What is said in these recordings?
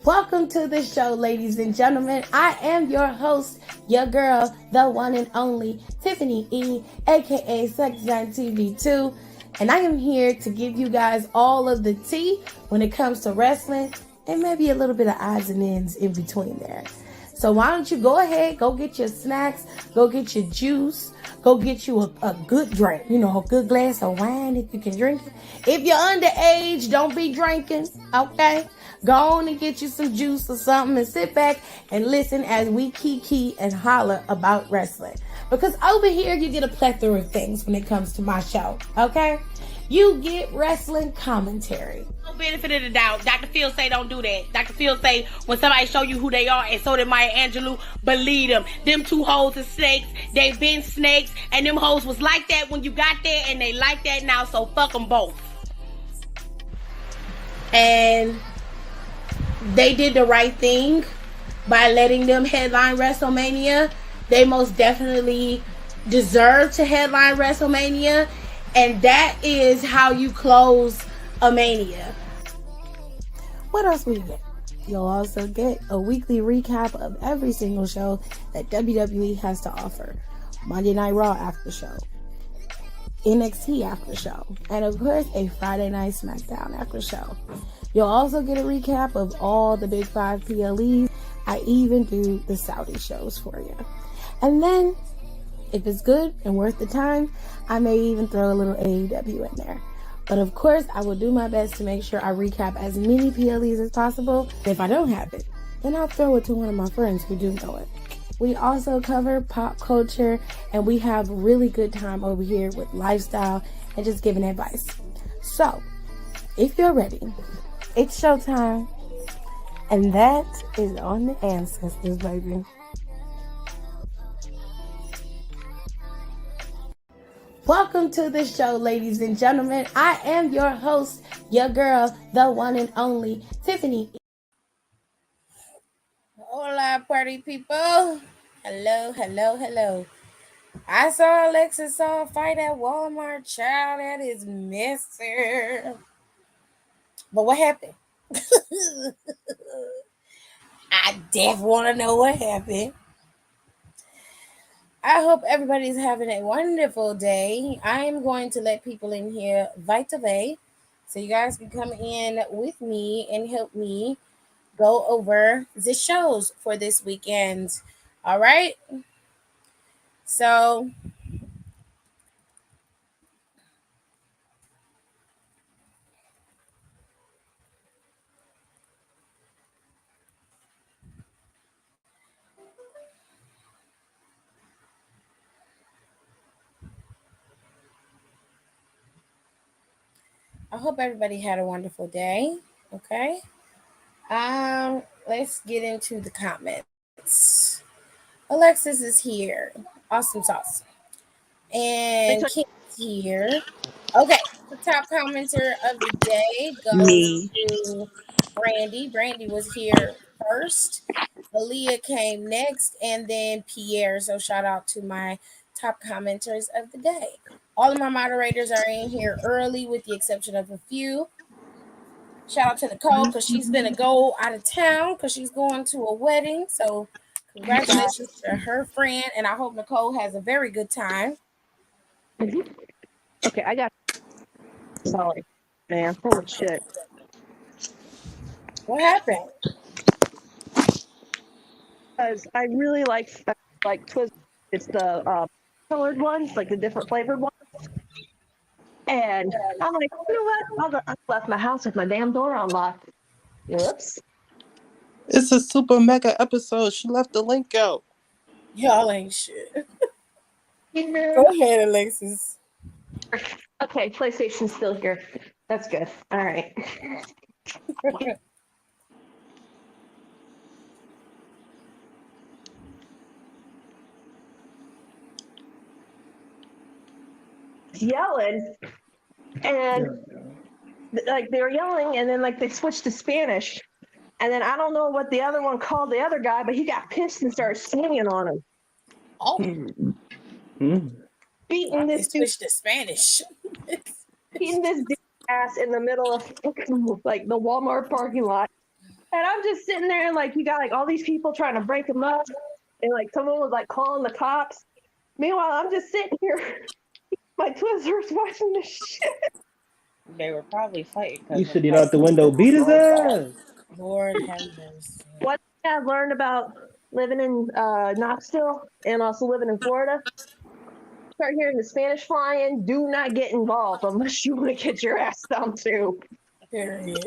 Welcome to the show, ladies and gentlemen. I am your host, your girl, the one and only Tiffany E, aka Sexline TV2, and I am here to give you guys all of the tea when it comes to wrestling and maybe a little bit of odds and ends in between there. So why don't you go ahead, go get your snacks, go get your juice, go get you a good drink, a good glass of wine if you can drink it. If you're underage, don't be drinking, okay? Go on and get you some juice or something and sit back and listen as we kiki and holler about wrestling. Because over here, you get a plethora of things when it comes to my show, okay? You get wrestling commentary. No benefit of the doubt. Dr. Phil say don't do that. Dr. Phil say when somebody show you who they are, and so did Maya Angelou, believe them. Them two hoes are snakes. They've been snakes, and them hoes was like that when you got there, and they like that now, so fuck them both. And they did the right thing by letting them headline WrestleMania. They most definitely deserve to headline WrestleMania. And that is how you close a mania. What else will you get? You'll also get a weekly recap of every single show that WWE has to offer. Monday Night Raw after show, NXT after show, and of course a Friday Night SmackDown after show. You'll also get a recap of all the Big 5 PLEs. I even do the Saudi shows for you. And then, if it's good and worth the time, I may even throw a little AEW in there. But of course, I will do my best to make sure I recap as many PLEs as possible. If I don't have it, then I'll throw it to one of my friends who do know it. We also cover pop culture, and we have really good time over here with lifestyle and just giving advice. So, if you're ready, it's showtime, and that is on the ancestors, baby. Welcome to the show, ladies and gentlemen. I am your host, your girl, the one and only Tiffany. Hola, party people. Hello. I saw Alexis saw a fight at Walmart. Child, that is messy. But what happened? I definitely want to know what happened. I hope everybody's having a wonderful day. I am going to let people in here right away so you guys can come in with me and help me go over the shows for this weekend. All right? So, I hope everybody had a wonderful day. Okay? Let's get into the comments. Alexis is here. Awesome sauce. And Kim's here. Okay, the top commenter of the day goes to Brandy. Brandy was here first. Aaliyah came next, and then Pierre. So shout out to my top commenters of the day. All of my moderators are in here early, with the exception of a few. Shout out to Nicole because she's gonna go out of town because she's going to a wedding. So congratulations to her friend, and I hope Nicole has a very good time. Okay, I got. Sorry, man. Holy shit. What happened? Because I really like Twizzlers. It's the colored ones, like the different flavored ones. And I'm like, you know what? I left my house with my damn door unlocked. Whoops. It's a super mega episode. She left the link out. Y'all ain't shit. Go ahead, Alexis. Okay, PlayStation's still here. That's good. All right. Yelling, and like they were yelling, and then like they switched to Spanish, and then I don't know what the other one called the other guy, but he got pissed and started swinging on him. Oh, beating this dude, switched to Spanish. beating this dude's ass in the middle of like the Walmart parking lot. And I'm just sitting there and like you got like all these people trying to break him up, and like someone was like calling the cops. Meanwhile, I'm just sitting here, my Twizzlers watching this shit. They were probably fighting You because should get out the window, beat his ass. Lord have mercy. One thing I've learned about living in Knoxville and also living in Florida, start hearing the Spanish flying, do not get involved unless you want to get your ass down too. Period.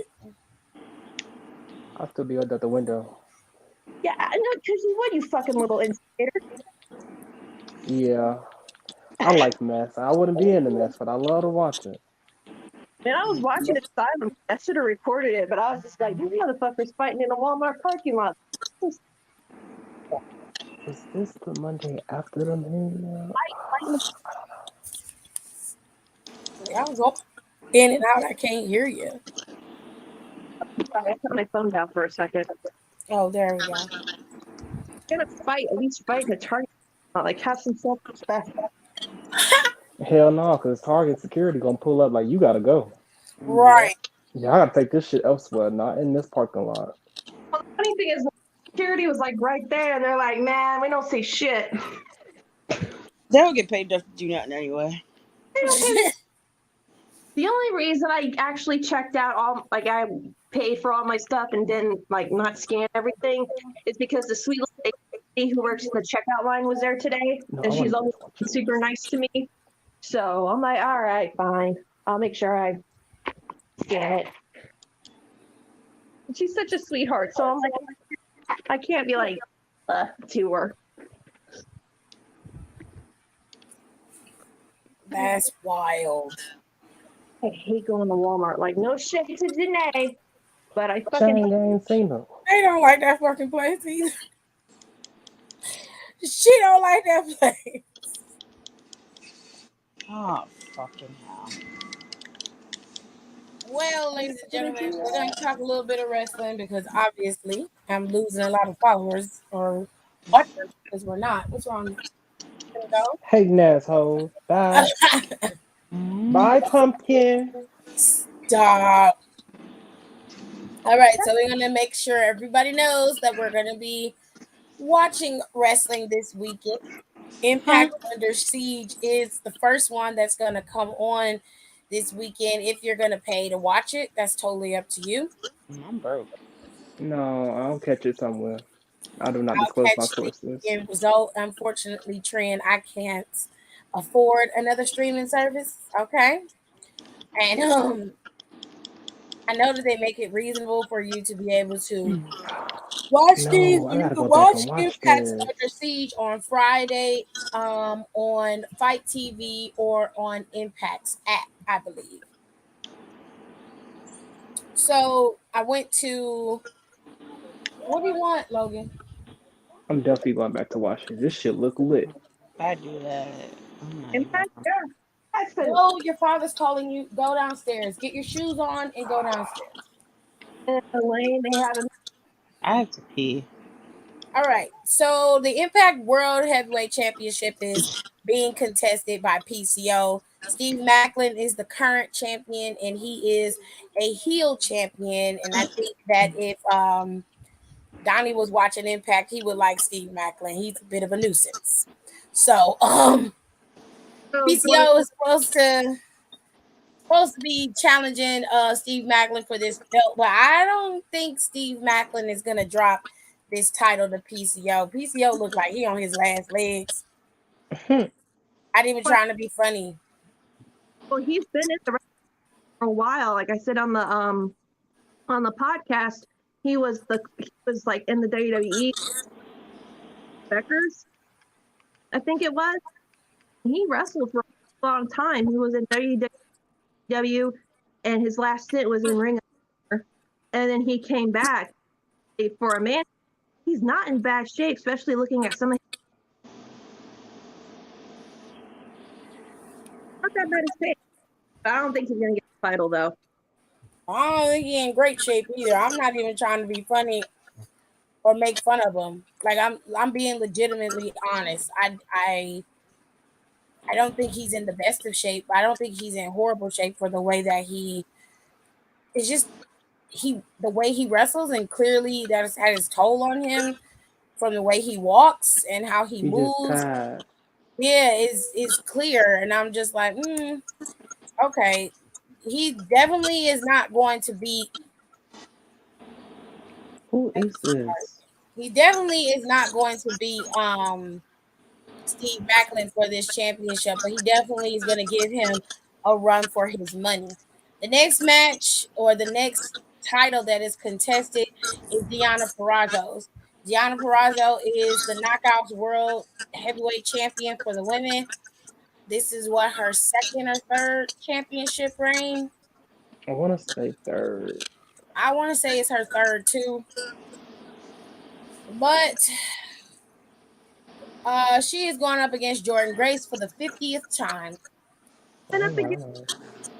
I'll still be out the window. Yeah, no, because what, you fucking little instigator. Yeah. I like mess. I wouldn't be in the mess, but I love to watch it. Man, I was watching it silent. I should have recorded it, but I was just like, these motherfuckers fighting in a Walmart parking lot. Is this the Monday after the Mania? I was all in and out. I can't hear you. I put my phone down for a second. Oh, there we go. Gonna fight, at least fight in a target. Like, have some self-respect. Hell no, because Target security gonna pull up like, you gotta go. Right. Yeah, I gotta take this shit elsewhere, not in this parking lot. Well, the funny thing is, security was like right there, and they're like, man, we don't see shit. they don't get paid just to do nothing anyway. The only reason I actually checked out all, like, I paid for all my stuff and didn't, like, not scan everything is because the sweet little lady who works in the checkout line was there today, No, and I she's wanna- always super nice to me. So I'm like, all right, fine. I'll make sure I scan it. And she's such a sweetheart, so I'm like, I can't be like to her. That's wild. I hate going to Walmart. Like, no shit to Janae, but I fucking Chang ain't seen them. They don't like that fucking place either. She don't like that place. Oh, fucking hell. Well, ladies and gentlemen, we're going to talk a little bit of wrestling because obviously I'm losing a lot of followers or watchers because we're not. What's wrong? There we go. Hating assholes. Bye. Bye, pumpkin. Stop. All right, so we're going to make sure everybody knows that we're going to be watching wrestling this weekend. Impact Under Siege is the first one that's going to come on this weekend. If you're going to pay to watch it, that's totally up to you. I'm broke. No, I'll catch it somewhere. I do not I'll disclose my catch the sources. end result. Unfortunately, Trent, I can't afford another streaming service. Okay. And I know that they make it reasonable for you to be able to watch these. No, I You gotta can go back watch and watch Impact this. Under Siege on Friday on Fight TV or on Impact's app, I believe. So I went to what do you want, Logan? I'm definitely going back to watch it. This shit look lit. If I do that, I'm not in even fact, yeah. That's been No, your father's calling you. Go downstairs. Get your shoes on and go downstairs. in the lane. They haven't. I have to pee. All right. So the Impact World Heavyweight Championship is being contested by PCO. Steve Macklin is the current champion, and he is a heel champion. And I think that if Donnie was watching Impact, he would like Steve Macklin. He's a bit of a nuisance. So PCO is supposed to be challenging Steve Macklin for this belt, but I don't think Steve Macklin is gonna drop this title to PCO. PCO looked like he on his last legs. I ain't even trying to be funny. Well, he's been in the for a while. Like I said on the podcast, he was like in the WWE Beckers, I think it was. He wrestled for a long time. He was in WWE, and his last stint was in Ring of Honor, and then he came back for a man. He's not in bad shape, especially looking at some of his. Not that bad of shape. I don't think he's gonna get the title though. I don't think he in great shape either. I'm not even trying to be funny or make fun of him. Like I'm being legitimately honest. I don't think he's in the best of shape. I don't think he's in horrible shape for the way that he is just the way he wrestles, and clearly that has had his toll on him from the way he walks and how he He just moves. tired. Yeah, is clear, and I'm just like, okay, he definitely is not going to beat. Who is this? He definitely is not going to beat Steve Macklin for this championship, but he definitely is going to give him a run for his money. The next match or the next title that is contested is Deonna Purrazzo's. Deonna Purrazzo is the Knockouts World Heavyweight Champion for the women. This is what her second or third championship reign. I want to say third. I want to say it's her third too, but she is going up against Jordan Grace for the 50th time. And Oh up again, wow.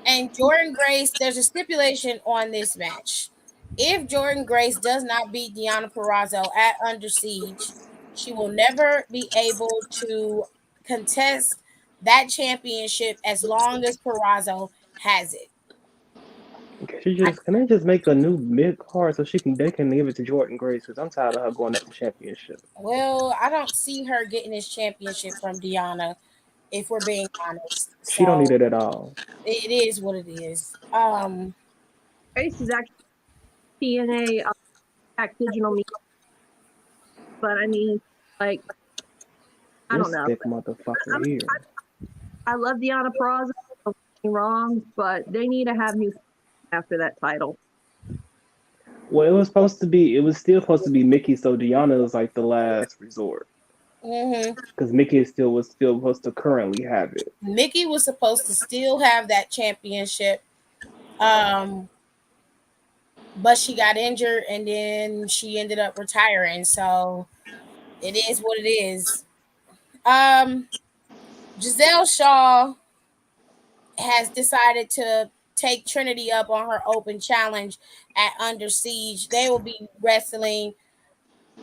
And Jordan Grace, there's a stipulation on this match. If Jordan Grace does not beat Deonna Purrazzo at Under Siege, she will never be able to contest that championship as long as Purrazzo has it. Can they just make a new mid card so they can give it to Jordan Grace? Because I'm tired of her going at the championship. Well, I don't see her getting this championship from Deonna, if we're being honest. She don't need So it at all. it is what it is. Grace is actually TNA Pack Digital Media, but I mean, like, I don't This know. thick motherfucker I'm, here. I love Deonna Purrazzo. Don't get me wrong, but they need to have new after that title. Well, it was supposed to be. It was still supposed to be Mickey. So Deanna was like the last resort because Mickey was still supposed to currently have it. Mickey was supposed to still have that championship, um, but she got injured and then she ended up retiring. So it is what it is. Um, Giselle Shaw has decided to take Trinity up on her open challenge at Under Siege. They will be wrestling,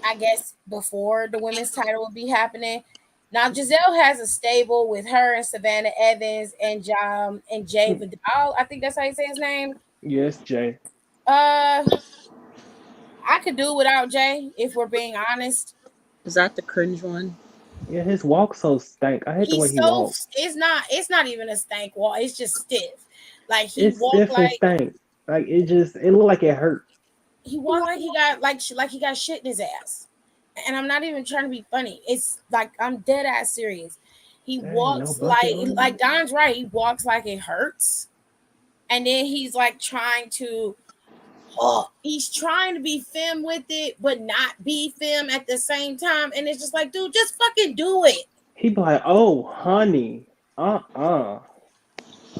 I guess, before the women's title will be happening. Now Giselle has a stable with her and Savannah Evans and Jay Vidal. I think that's how you say his name. Yes, Jay. Uh, I could do without Jay if we're being honest. Is that the cringe one? Yeah, his walk so stank. I hate the way He's he so walks. it's not even a stank wall. It's just stiff. Like It's stiff and stank. Like it looked like it hurt. he walked like he got like he got shit in his ass. And I'm not even trying to be funny. It's like I'm dead ass serious. He Dang, no walks bucket on like him. Don's right. He walks like it hurts, and then he's like trying to. Oh, he's trying to be femme with it, but not be femme at the same time. And it's just like, dude, just fucking do it. He be like, "Oh, honey,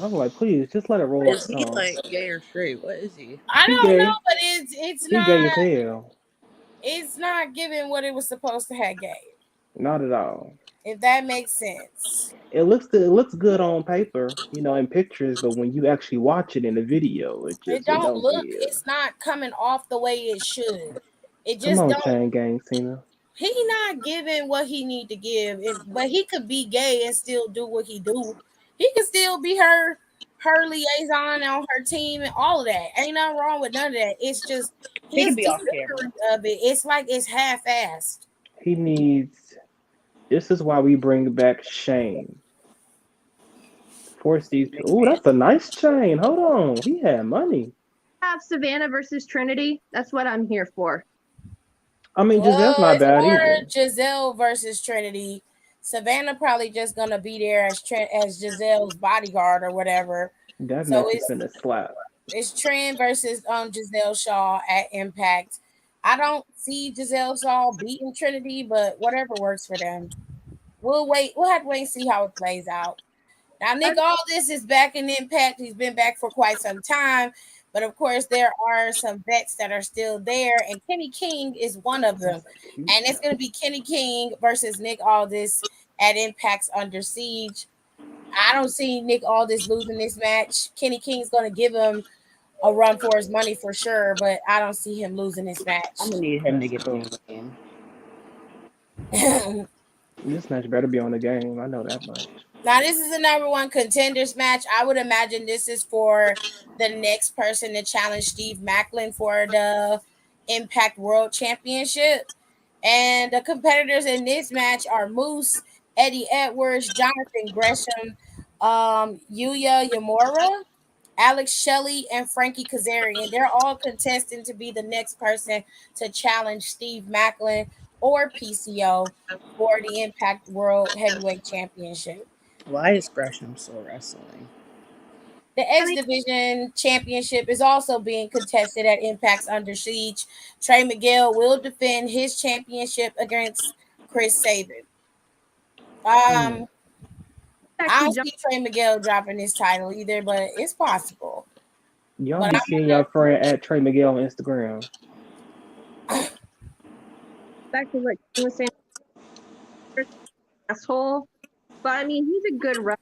I'm like, please, just let it roll off Is the he tongue. like gay or straight? What is he? I He don't know, gay. but it's He gay not as hell. it's not giving what it was supposed to have gave. Not at all. If that makes sense. It looks good on paper, in pictures, but when you actually watch it in the video, It it don't don't look. give. It's not coming off the way it should. It Come just on, don't. Chain Gang Cena. He not giving what he need to give, but he could be gay and still do what he do. He could still be her liaison on her team and all of that. Ain't nothing wrong with none of that. It's just He his can be off camera. delivery of it. It's like it's half-assed. He needs. This is why we bring back Shane. Force these people. Oh, that's a nice chain. Hold on. He had money. Have Savannah versus Trinity. That's what I'm here for. I mean, Giselle's Well, not it's bad more either. Giselle versus Trinity. Savannah probably just gonna be there as Giselle's bodyguard or whatever. That So match is finna slap. it's Trent versus Giselle Shaw at Impact. I don't see Giselle Shaw beating Trinity, but whatever works for them. We'll wait. We'll have to wait and see how it plays out. Now, Nick Aldis is back in Impact. He's been back for quite some time. But of course, there are some vets that are still there, and Kenny King is one of them. And it's going to be Kenny King versus Nick Aldis at Impact's Under Siege. I don't see Nick Aldis losing this match. Kenny King's going to give him a run for his money for sure, but I don't see him losing this I'm match. gonna need him to That's get cool. the game. This match better be on the game. I know that much. Now, this is the number one contenders match. I would imagine this is for the next person to challenge Steve Macklin for the Impact World Championship. And the competitors in this match are Moose, Eddie Edwards, Jonathan Gresham, Yuya Yamura, Alex Shelley, and Frankie Kazarian. They're all contesting to be the next person to challenge Steve Macklin or PCO for the Impact World Heavyweight Championship. Why is Gresham still wrestling? The I X mean, Division Championship is also being contested at Impact's Under Siege. Trey Miguel will defend his championship against Chris Sabin. Hmm. I actually, don't John see Trey Miguel dropping his title either, but it's possible. Y'all But be seeing y'all friend at Trey Miguel on Instagram. back to what Ken was saying, asshole. But I mean, he's a good wrestler.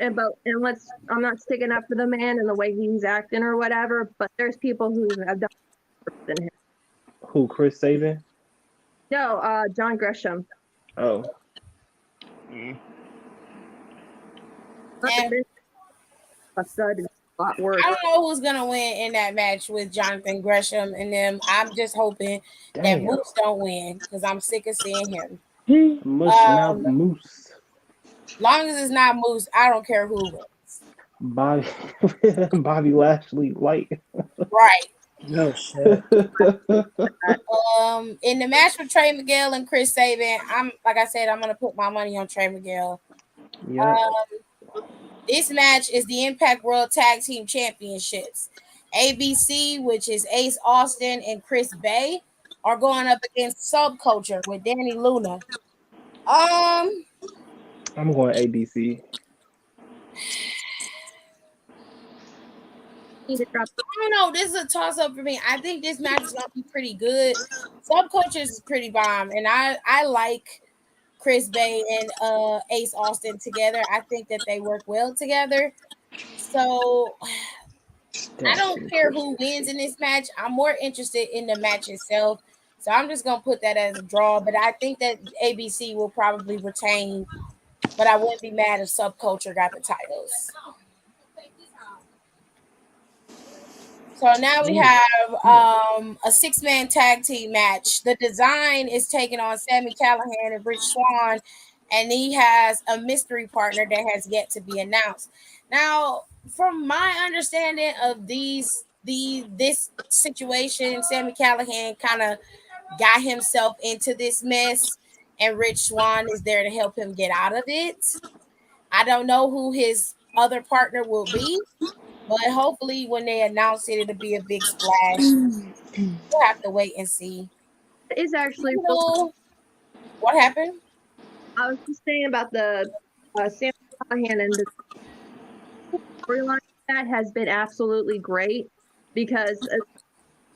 And let's, I'm not sticking up for the man and the way he's acting or whatever. But there's people who have done worse than him. Who, Chris Sabin? No, John Gresham. Oh, Mm. and A stud is a lot worse. I don't know who's gonna win in that match with Jonathan Gresham and them. I'm just hoping that damn. Moose don't win because I'm sick of seeing him. Mush mouth Um, moose. long as it's not Moose, I don't care who wins. Bobby, Bobby Lashley light. Right. No shit. In the match with Trey Miguel and Chris Sabin, I'm like I said, I'm gonna put my money on Trey Miguel. Yep. Um, this match is the Impact World Tag Team Championships. ABC, which is Ace Austin and Chris Bay, are going up against Subculture with Danny Luna. Um, I'm going ABC. Need to drop. I don't know. This is a toss up for me. I think this match is gonna be pretty good. Subculture is pretty bomb, and I like Chris Bay and Ace Austin together. I think that they work well together. So I Damn, don't Peter care Chris. who wins in this match. I'm more interested in the match itself. So I'm just gonna put that as a draw. But I think that ABC will probably retain. But I wouldn't be mad if Subculture got the titles. So now we Ooh. have a six-man tag team match. The design is taking on Sammy Callahan and Rich Swan, and he has a mystery partner that has yet to be announced. Now, from my understanding of this situation, Sammy Callahan kind of got himself into this mess, and Rich Swan is there to help him get out of it. I don't know who his other partner will be, but hopefully, when they announce it, it'll be a big splash. We'll have to wait and see. Is actually real. Little- What happened? I was just saying about the Sam Callahan and the storyline. That has been absolutely great because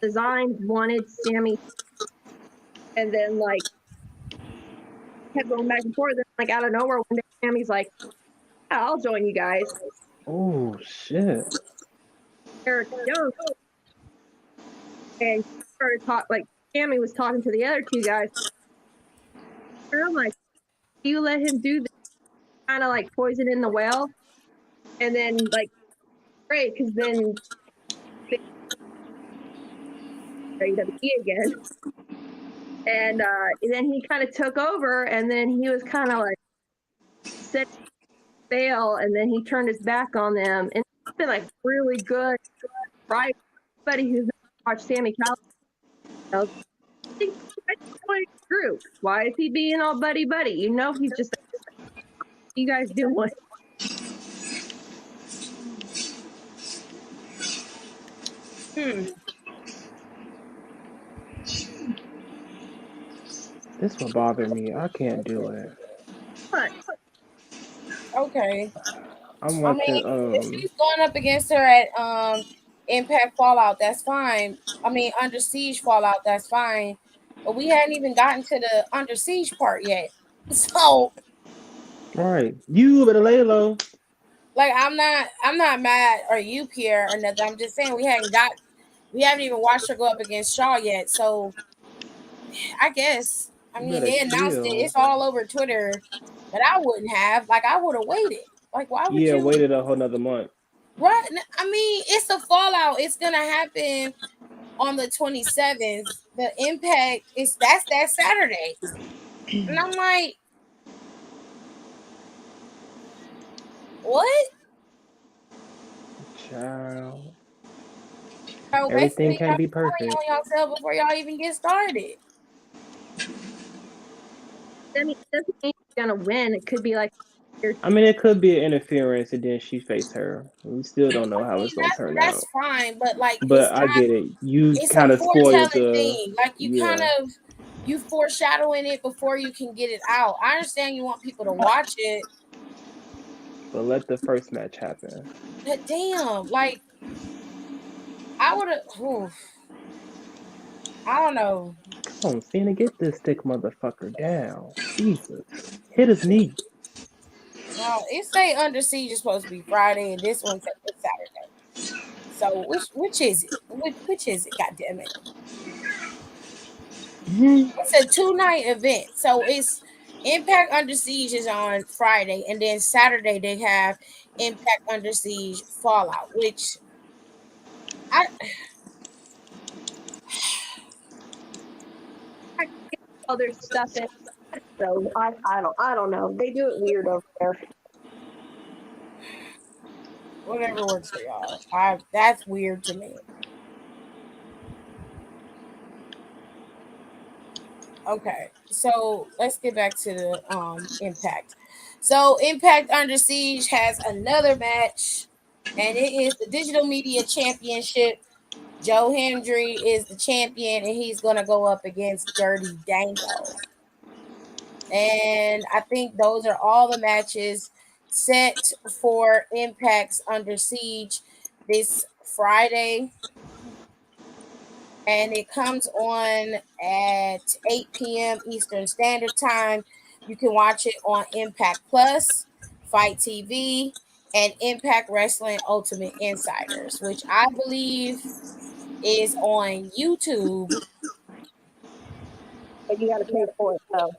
design wanted Sammy, and then like kept going back and forth. And, like out of nowhere, one day Sammy's like, yeah, "I'll join you guys." Oh shit. Eric Young and started talk like Sammy was talking to the other two guys. And I'm like, you let him do this kind of like poison in the well, and then like great because then WWE again. And then he kind of took over, and then he was kind of like said fail, and then he turned his back on them. And it's been like really good, right? Anybody who's not watched Sammy Callahan, I think that's group. Why is he being all buddy buddy? You know, he's just you guys doing. Hmm. This will bother me. I can't do it. But Okay. I'm I mean, watching if she's going up against her at Impact Fallout, that's fine. I mean, Under Siege Fallout, that's fine. But we hadn't even gotten to the Under Siege part yet. So, all right. You better lay low. like, I'm not mad or you, Pierre, or nothing. I'm just saying we haven't even watched her go up against Shaw yet. So I guess I You mean better they announced it. chill. It's all over Twitter. But I wouldn't have. Like, I would have waited. Like, why would Yeah, you? waited a whole nother month. Right? I mean, it's a fallout. It's gonna happen on the 27th. The Impact is that's that Saturday, and I'm like, what? Child. So Everything basically, can't y'all be telling perfect. on yourself before y'all even get started. I mean, it doesn't mean you're gonna win. It could be like I mean, it could be an interference, and then she faced her. We still don't know I how mean, it's gonna turn that's out. fine, but like, But I get it. You it's a kind of spoiled foretelling the. thing. Like, you kind Yeah, of you foreshadowing it before you can get it out. I understand you want people to watch it, but let the first match happen. but damn, like, I would have. I don't know. Come on, Cena, get this thick motherfucker down. Jesus, hit his knee. No, it say Under Siege is supposed to be Friday, and this one's Saturday. So which is it? Which is it? God damn it! It's a 2-night event, so it's Impact Under Siege is on Friday, and then Saturday they have Impact Under Siege Fallout, which I other stuff in. So I don't know. They do it weird over there. whatever works for y'all. That's weird to me. Okay, so let's get back to the Impact. So Impact Under Siege has another match, and it is the Digital Media Championship. Joe Hendry is the champion, and he's gonna go up against Dirty Dango. And I think those are all the matches set for Impact's Under Siege this Friday, and it comes on at 8 p.m. Eastern Standard Time. You can watch it on Impact Plus, Fight TV, and Impact Wrestling Ultimate Insiders, which I believe is on YouTube. But you got to pay for it. So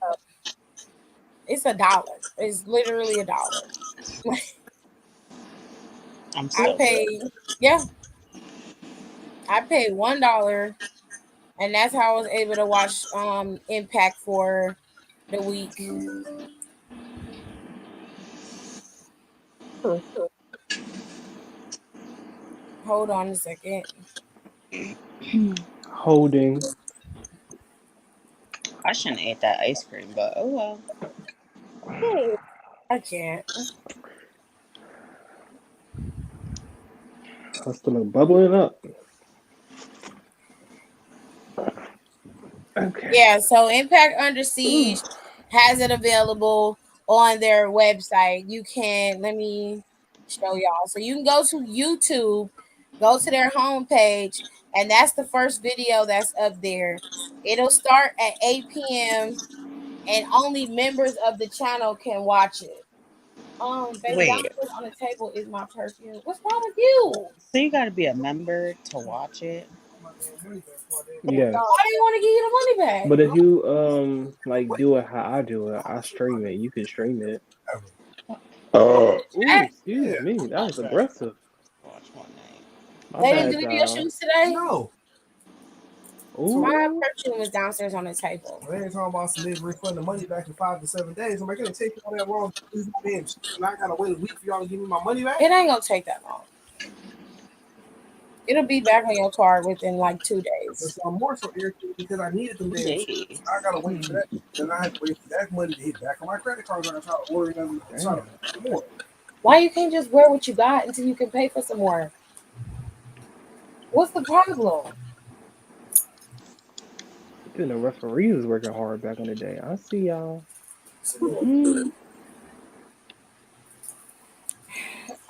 It's $1. It's literally $1. I'm I so good. paid, yeah, I paid $1, and that's how I was able to watch Impact for the week. Hold on a second. Holding. I shouldn't eat that ice cream, but oh well. hey, I can't. Her stomach bubbling up. Okay. Yeah, so Impact Under Siege has it available on their website. You can let me show y'all. So you can go to YouTube, go to their homepage, and that's the first video that's up there. It'll start at 8 p.m. and only members of the channel can watch it. Baby, Wait, downstairs on the table is my perfume. What's wrong with you? so you got to be a member to watch it? Yes. Why do you want to give you the money back? But if you like do it how I do it, I stream it. You can stream it. Ooh, excuse me. That was aggressive. Watch one night. My They didn't bad, deliver your y'all. shoes today? No. My Ooh. perfume is downstairs on the table. They ain't talking about some niggas refund the money back in 5 to 7 days. I'm like, gonna take all that long, and I gotta wait a week for y'all to give me my money back. It ain't gonna take that long. It'll be back on your card within like 2 days. So I'm more so irritated because I needed them damn shoes. I gotta wait for that. Then I have to wait for that money to hit back on my credit card. I gotta try to order another, try to pay more. Why you can't just wear what you got until you can pay for some more? What's the problem? Then the referee was working hard back in the day. I see y'all.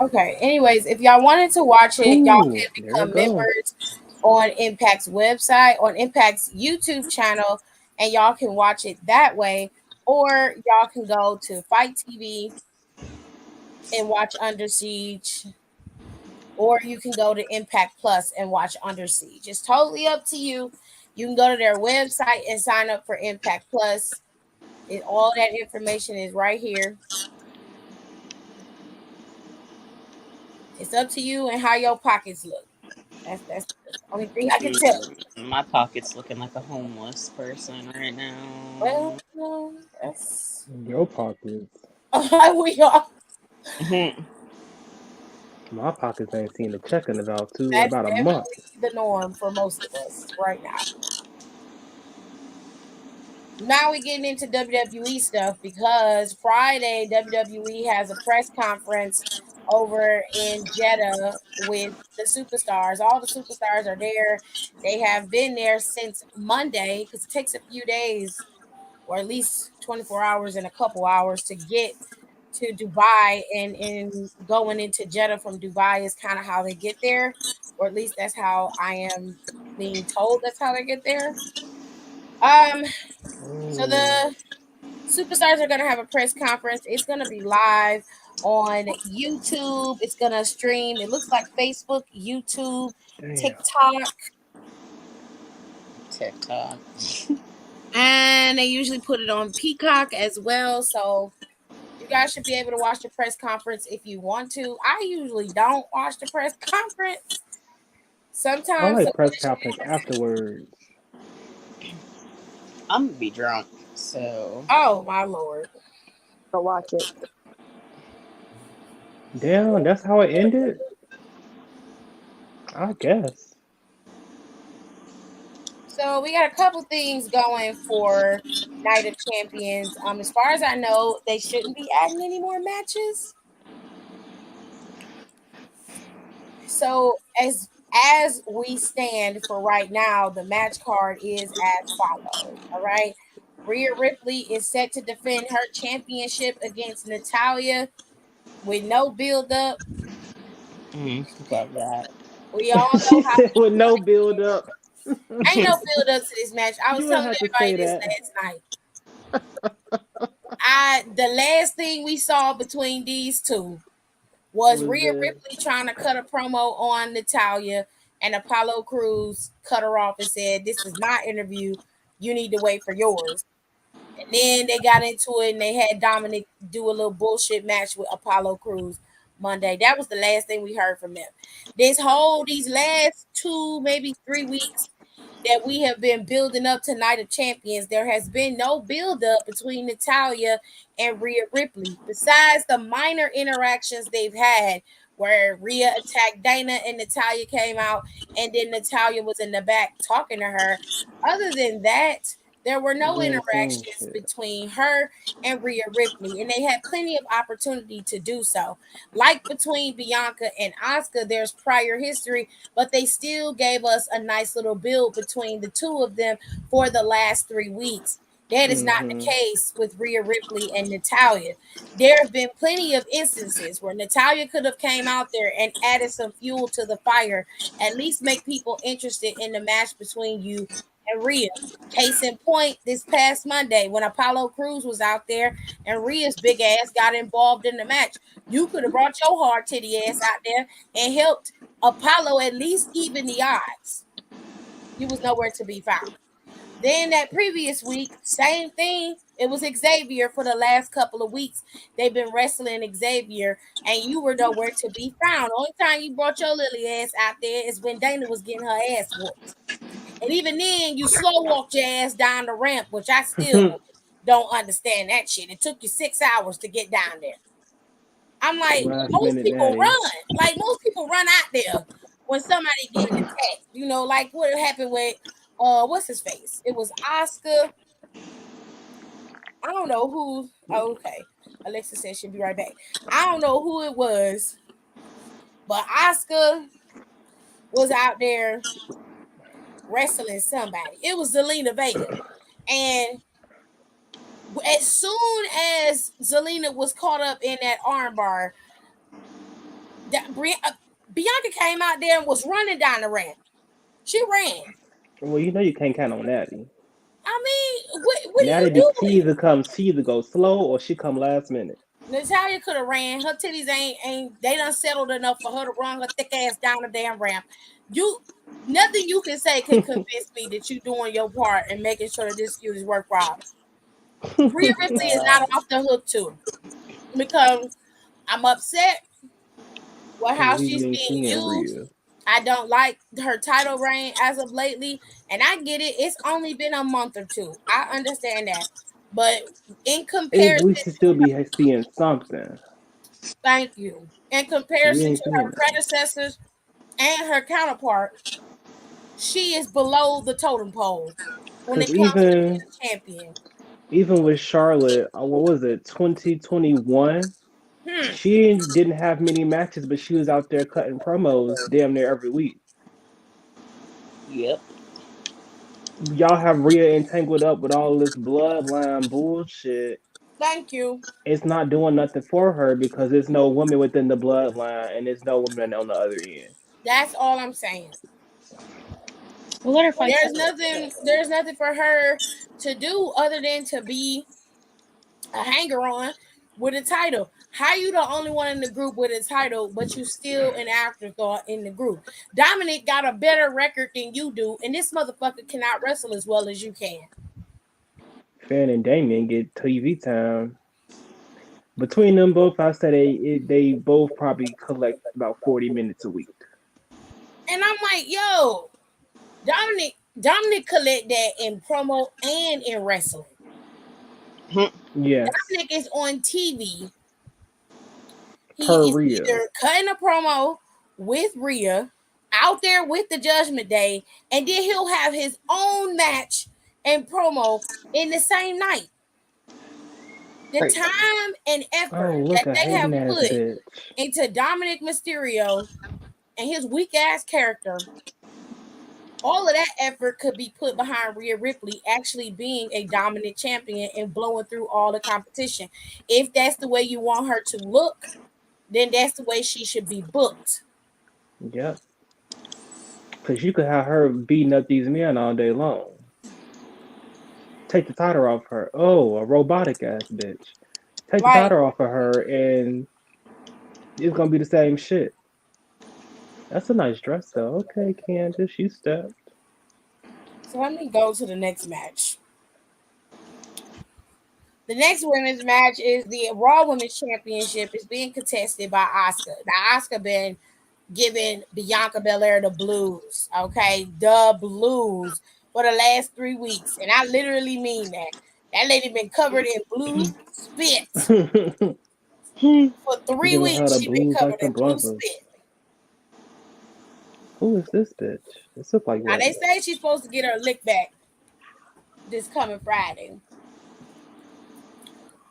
Okay. Anyways, if y'all wanted to watch it, y'all Ooh, can there it become go. members on Impact's website, on Impact's YouTube channel, and y'all can watch it that way. Or y'all can go to Fight TV and watch Under Siege. Or you can go to Impact Plus and watch Under Siege. It's totally up to you. You can go to their website and sign up for Impact Plus All that information is right here. It's up to you and how your pockets look. That's the only thing I can tell you. My pocket's looking like a homeless person right Well, now. that's Your pockets. we are. My pockets ain't seen a check in That's about a month. definitely the norm for most of us right now. Now we're getting into WWE stuff because Friday WWE has a press conference over in Jeddah with the superstars. All the superstars are there. They have been there since Monday because it takes a few days or at least 24 hours and a couple hours to get to Dubai, and going into Jeddah from Dubai is kind of how they get there, or at least that's how I am being told that's how they get there. Um so the superstars are going to have a press conference. It's going to be live on YouTube. It's going to stream. It looks like Facebook, YouTube, Damn. TikTok. And they usually put it on Peacock as well. So you guys should be able to watch the press conference if you want to. I usually don't watch the press conference. I Sometimes like the press conference afterwards. I'm gonna be drunk, so. oh my lord. Go watch it. Damn, that's how it ended? I guess. So we got a couple things going for Night of Champions. As far as I know, they shouldn't be adding any more matches. So as we stand for right now, the match card is as follows. All right. Rhea Ripley is set to defend her championship against Natalia with no build up. Love that. We all She know how said with no build up. ain't no build up to this match. I was You would telling have to everybody say this that. last night. The last thing we saw between these two was Was Rhea the Ripley trying to cut a promo on Natalia, and Apollo Crews cut her off and said, "This is my interview. You need to wait for yours." And then they got into it and they had Dominic do a little bullshit match with Apollo Crews Monday. That was the last thing we heard from them. These last 2, maybe 3 weeks that we have been building up to Night of Champions, there has been no build up between Natalia and Rhea Ripley. Besides the minor interactions they've had where Rhea attacked Dana and Natalia came out and then Natalia was in the back talking to her. Other than that, there were no we ain't seen interactions shit. between her and Rhea Ripley, and they had plenty of opportunity to do so. Like between Bianca and Asuka, there's prior history, but they still gave us a nice little build between the two of them for the last 3 weeks. That is not the Mm-hmm. case with Rhea Ripley and Natalia. There have been plenty of instances where Natalia could have came out there and added some fuel to the fire, at least make people interested in the match between you and Rhea. Case in point, this past Monday when Apollo Crews was out there and Rhea's big ass got involved in the match, you could have brought your hard titty ass out there and helped Apollo at least even the odds. He was nowhere to be found. Then that previous week, same thing. It was Xavier for the last couple of weeks. They've been wrestling Xavier, and you were nowhere to be found. Only time you brought your lily ass out there is when Dana was getting her ass whooped. And even then, you slow walked your ass down the ramp, which I still don't understand that shit. It took you 6 hours to get down there. I'm like, Last most minute people daddy. run. Like most people run out there when somebody getting attacked. You know, like what happened with what's his face? It was Oscar. I don't know who. Oh, okay. Alexa said she'll be right back. I don't know who it was, but Oscar was out there wrestling somebody. It was Zelina Vega. And as soon as Zelina was caught up in that armbar, Bianca came out there and was running down the ramp. She ran. Well, you know you can't count on Natty. I mean, what are Natty you she doing? either go slow or she come last minute. Natalia could have ran. Her titties ain't they done settled enough for her to run her thick ass down the damn ramp. Nothing you can say can convince me that you doing your part and making sure that this feud is worthwhile. Rhea Ripley is not off the hook too, because I'm upset with how We she's ain't being seeing used. Rhea. I don't like her title reign as of lately, and I get it. It's only been a month or two. I understand that, but in comparison We should still to be seeing something. thank you, in We comparison ain't to her seeing that. predecessors and her counterpart, she is below the totem pole when Because it comes to being a champion. even with Charlotte, what was it, 2021? Hmm. She didn't have many matches, but she was out there cutting promos damn near every week. Yep. Y'all have Rhea entangled up with all this bloodline bullshit. Thank you. It's not doing nothing for her because there's no woman within the bloodline and there's no woman on the other end. That's all I'm saying. Well, let her fight There's something. nothing. There's nothing for her to do other than to be a hanger on with a title. How you the only one in the group with a title, but you still an afterthought in the group? Dominic got a better record than you do, and this motherfucker cannot wrestle as well as you can. Finn and Damien get TV time. Between them both, I say they both probably collect about 40 minutes a week. And I'm like, yo, Dominic collect that in promo and in wrestling. Yes, Dominic is on TV. He per is Rhea. either cutting a promo with Rhea out there with the Judgment Day, and then he'll have his own match and promo in the same night. The Crazy. time and effort Oh, look, that a they have hating ass put bitch. into Dominic Mysterio and his weak ass character, all of that effort could be put behind Rhea Ripley actually being a dominant champion and blowing through all the competition. If that's the way you want her to look, then that's the way she should be booked. Yep. Because you could have her beating up these men all day long. Take the title off her. Oh, a robotic ass bitch. Take the Like, title off of her, and it's gonna be the same shit. That's a nice dress, though. Okay, Candace, you stepped. so let me go to the next match. The next women's match is the Raw Women's Championship. Is being contested by Asuka. Now, Asuka been giving Bianca Belair the blues, okay? The blues for the last 3 weeks. And I literally mean that. That lady been covered in blue spit. For three Giving her weeks, the she been blues covered like in them blue brothers. spit. Who is this bitch? This looks like Now, what? they say she's supposed to get her lick back this coming Friday.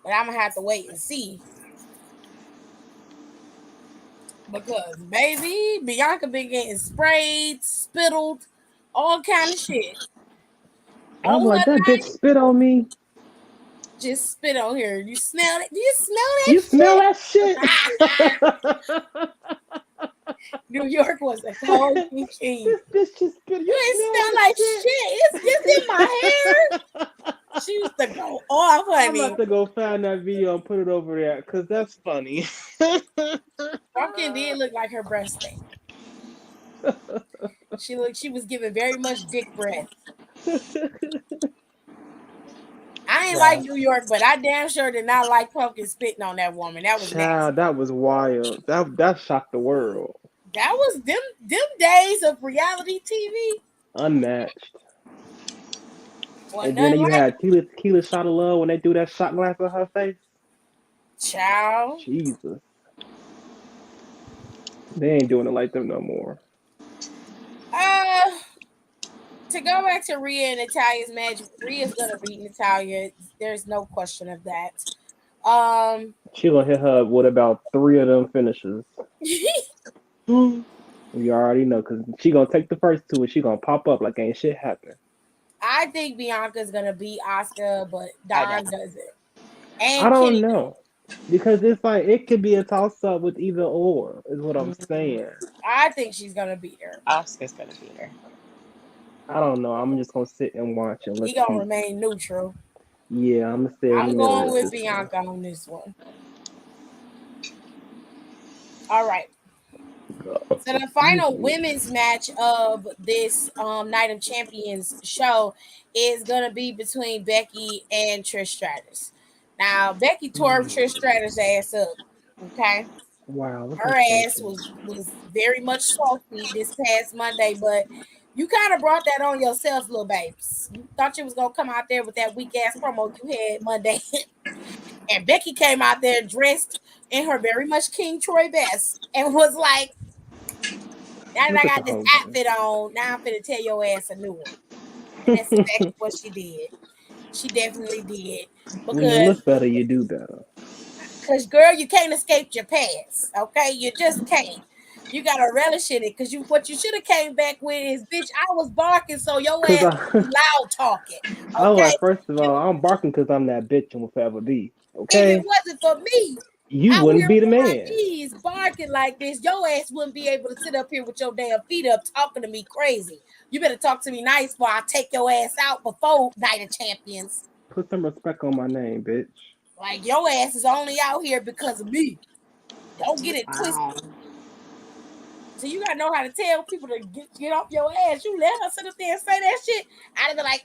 But I'm going to have to wait and see. Because, baby, Bianca been getting sprayed, spittled, all kind of shit. I'm On like, her that bitch night, spit on me. just spit on here. You smell it? Do you You smell that shit? smell that shit? New York was a cold key. This bitch just spit. You You ain't smell smell that like shit? shit. It's just in my hair. She used to go off, I'm honey. about to go find that video and put it over there because that's funny. Pumpkin did look like her breast stank. She was giving very much dick breath. I ain't like New York, but I damn sure did not like Pumpkin spitting on that woman. That was nasty. Child, that was wild. That shocked the world. That was them days of reality TV. Unmatched. Wasn't And then nothing you like had Keela Shot of Love when they threw that shot glass at her face. child. Jesus. They ain't doing it like them no more. Uh to go back to Rhea and Natalia's match, Rhea's gonna beat Natalia. There's no question of that. She gonna hit her with about 3 of them finishes. We already know because she gonna take the first 2 and she gonna pop up like ain't shit happen. I think Bianca's gonna beat Oscar, but I Don don't. does it. I And don't Kenny know because it's like it could be a toss up with either or is what I'm saying. I think she's gonna beat her. Oscar's gonna beat her. I don't know. I'm just gonna sit and watch and We let's gonna see. remain neutral. Yeah, I'm gonna stay in the I'm middle going with with this one. Bianca on this one. All right. So the final women's match of this Night of Champions show is gonna be between Becky and Trish Stratus. Now Becky tore Trish Stratus' ass up. Okay, Wow, that's her ass unfortunate. was very much salty this past Monday, but you kind of brought that on yourself, little babes. You thought you was gonna come out there with that weak ass promo you had Monday, and Becky came out there dressed in her very much King Troy best and was like, now that Look I at the got this hunger. outfit on, now I'm finna tell your ass a new one. And that's exactly what she did. She definitely did. When you Because look better, you do better. girl, you can't escape your past. Okay? You just can't. You gotta relish in it. Cause what you should have came back with is, bitch, I was barking, so your Cause ass I, loud talking. I was Okay? like, first of You, all, I'm barking because I'm that bitch and will forever be. if it Okay, wasn't for me you out wouldn't here be the on my man. knees barking like this, your ass wouldn't be able to sit up here with your damn feet up talking to me crazy. You better talk to me nice before I take your ass out before Night of Champions. Put some respect on my name, bitch. Like your ass is only out here because of me. Don't get it Wow. twisted. So you gotta know how to tell people to get off your ass. You let her sit up there and say that shit. I'd have been like,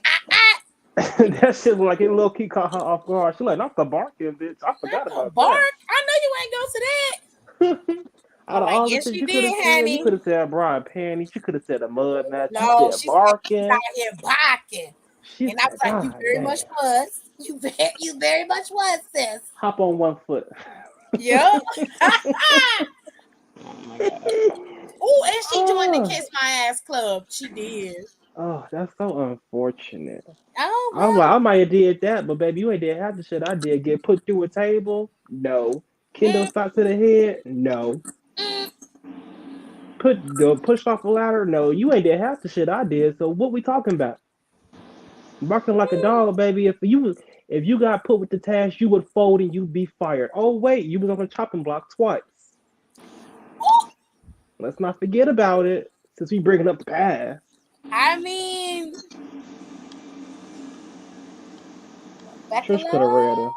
That shit was like it low key caught her off guard. She like, not the barking, bitch. I not forgot the about bark. that. I know you ain't gonna say that. Out I'm of like, all the yes, shit you you could have did, said, you honey. could have said Brian Panty. You could have said a mud match. You No, said she said she's barking. out here barking. She And I was said, like, you God very much damn. was. You very much was, sis. Hop on one foot. Yep. Oh my god. Oh, and she joined the oh, Kiss My Ass Club. She did. oh, that's so unfortunate. Oh, I'm like, well. I might have did that, but baby, you ain't did half the shit I did. Get put through a table? No. Kendo Mm, stock to the head? No. mm. Push off a ladder? No. You ain't did half the shit I did. So what we talking about? Barking like a dog, baby. If you got put with the task, you would fold and you'd be fired. Oh wait, you was on the chopping block twice. Let's not forget about it. Since we bringing up the past. I mean, Trish Becca, could have read her.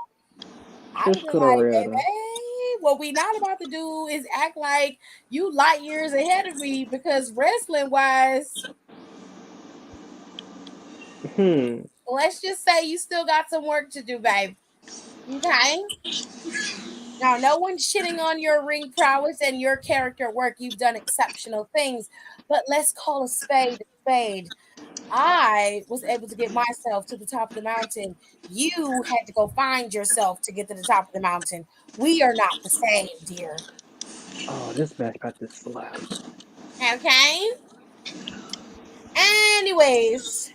I'd Trish have been could have like, read her. baby, what we not about to do is act like you light years ahead of me because wrestling wise, Hmm. let's just say you still got some work to do, babe. Okay? Now, no one's shitting on your ring prowess and your character work. You've done exceptional things, but let's call a spade a spade. I was able to get myself to the top of the mountain. You had to go find yourself to get to the top of the mountain. We are not the same, dear. Oh, this match about to slap. Okay? Anyways,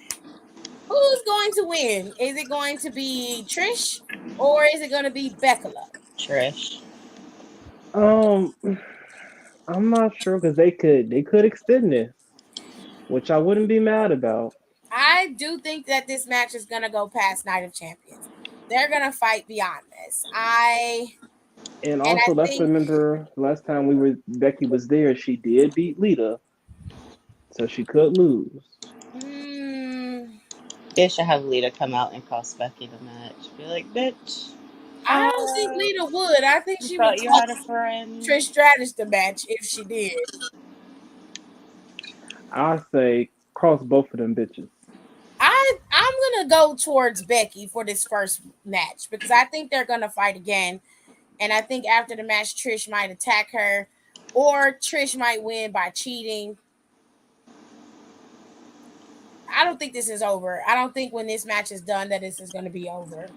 who's going to win? Is it going to be Trish or is it going to be Becca? Trish. Um, I'm not sure because they could extend this, which I wouldn't be mad about. I do think that this match is going to go past Night of Champions. They're going to fight beyond this. And And I also, let's think remember last time Becky was there, she did beat Lita, so she could lose. hmm, They should have Lita come out and cost Becky the match. Be like, bitch. I don't think Lita would. I think You she would thought you had a cost friend. Trish Stratus the match if she did. I say cross both of them bitches. I'm gonna go towards Becky for this first match because I think they're gonna fight again, and I think after the match Trish might attack her, or Trish might win by cheating. I don't think this is over. I don't think when this match is done that this is gonna be over.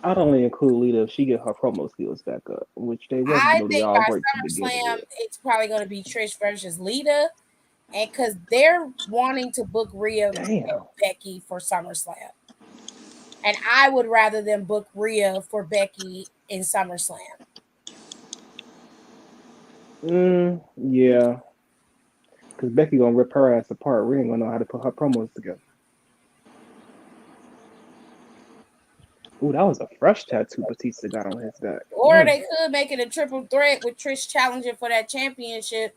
I'd only include Lita if she get her promo skills back up, which they wasn't I really think all by great to begin SummerSlam with. it's probably gonna be Trish versus Lita, and because they're wanting to book Rhea and Damn. Becky for SummerSlam. And I would rather them book Rhea for Becky in SummerSlam. Yeah, because Becky gonna rip her ass apart. We ain't gonna know how to put her promos together. Ooh, that was a fresh tattoo Batista got on his back. Or they could make it a triple threat with Trish challenging for that championship.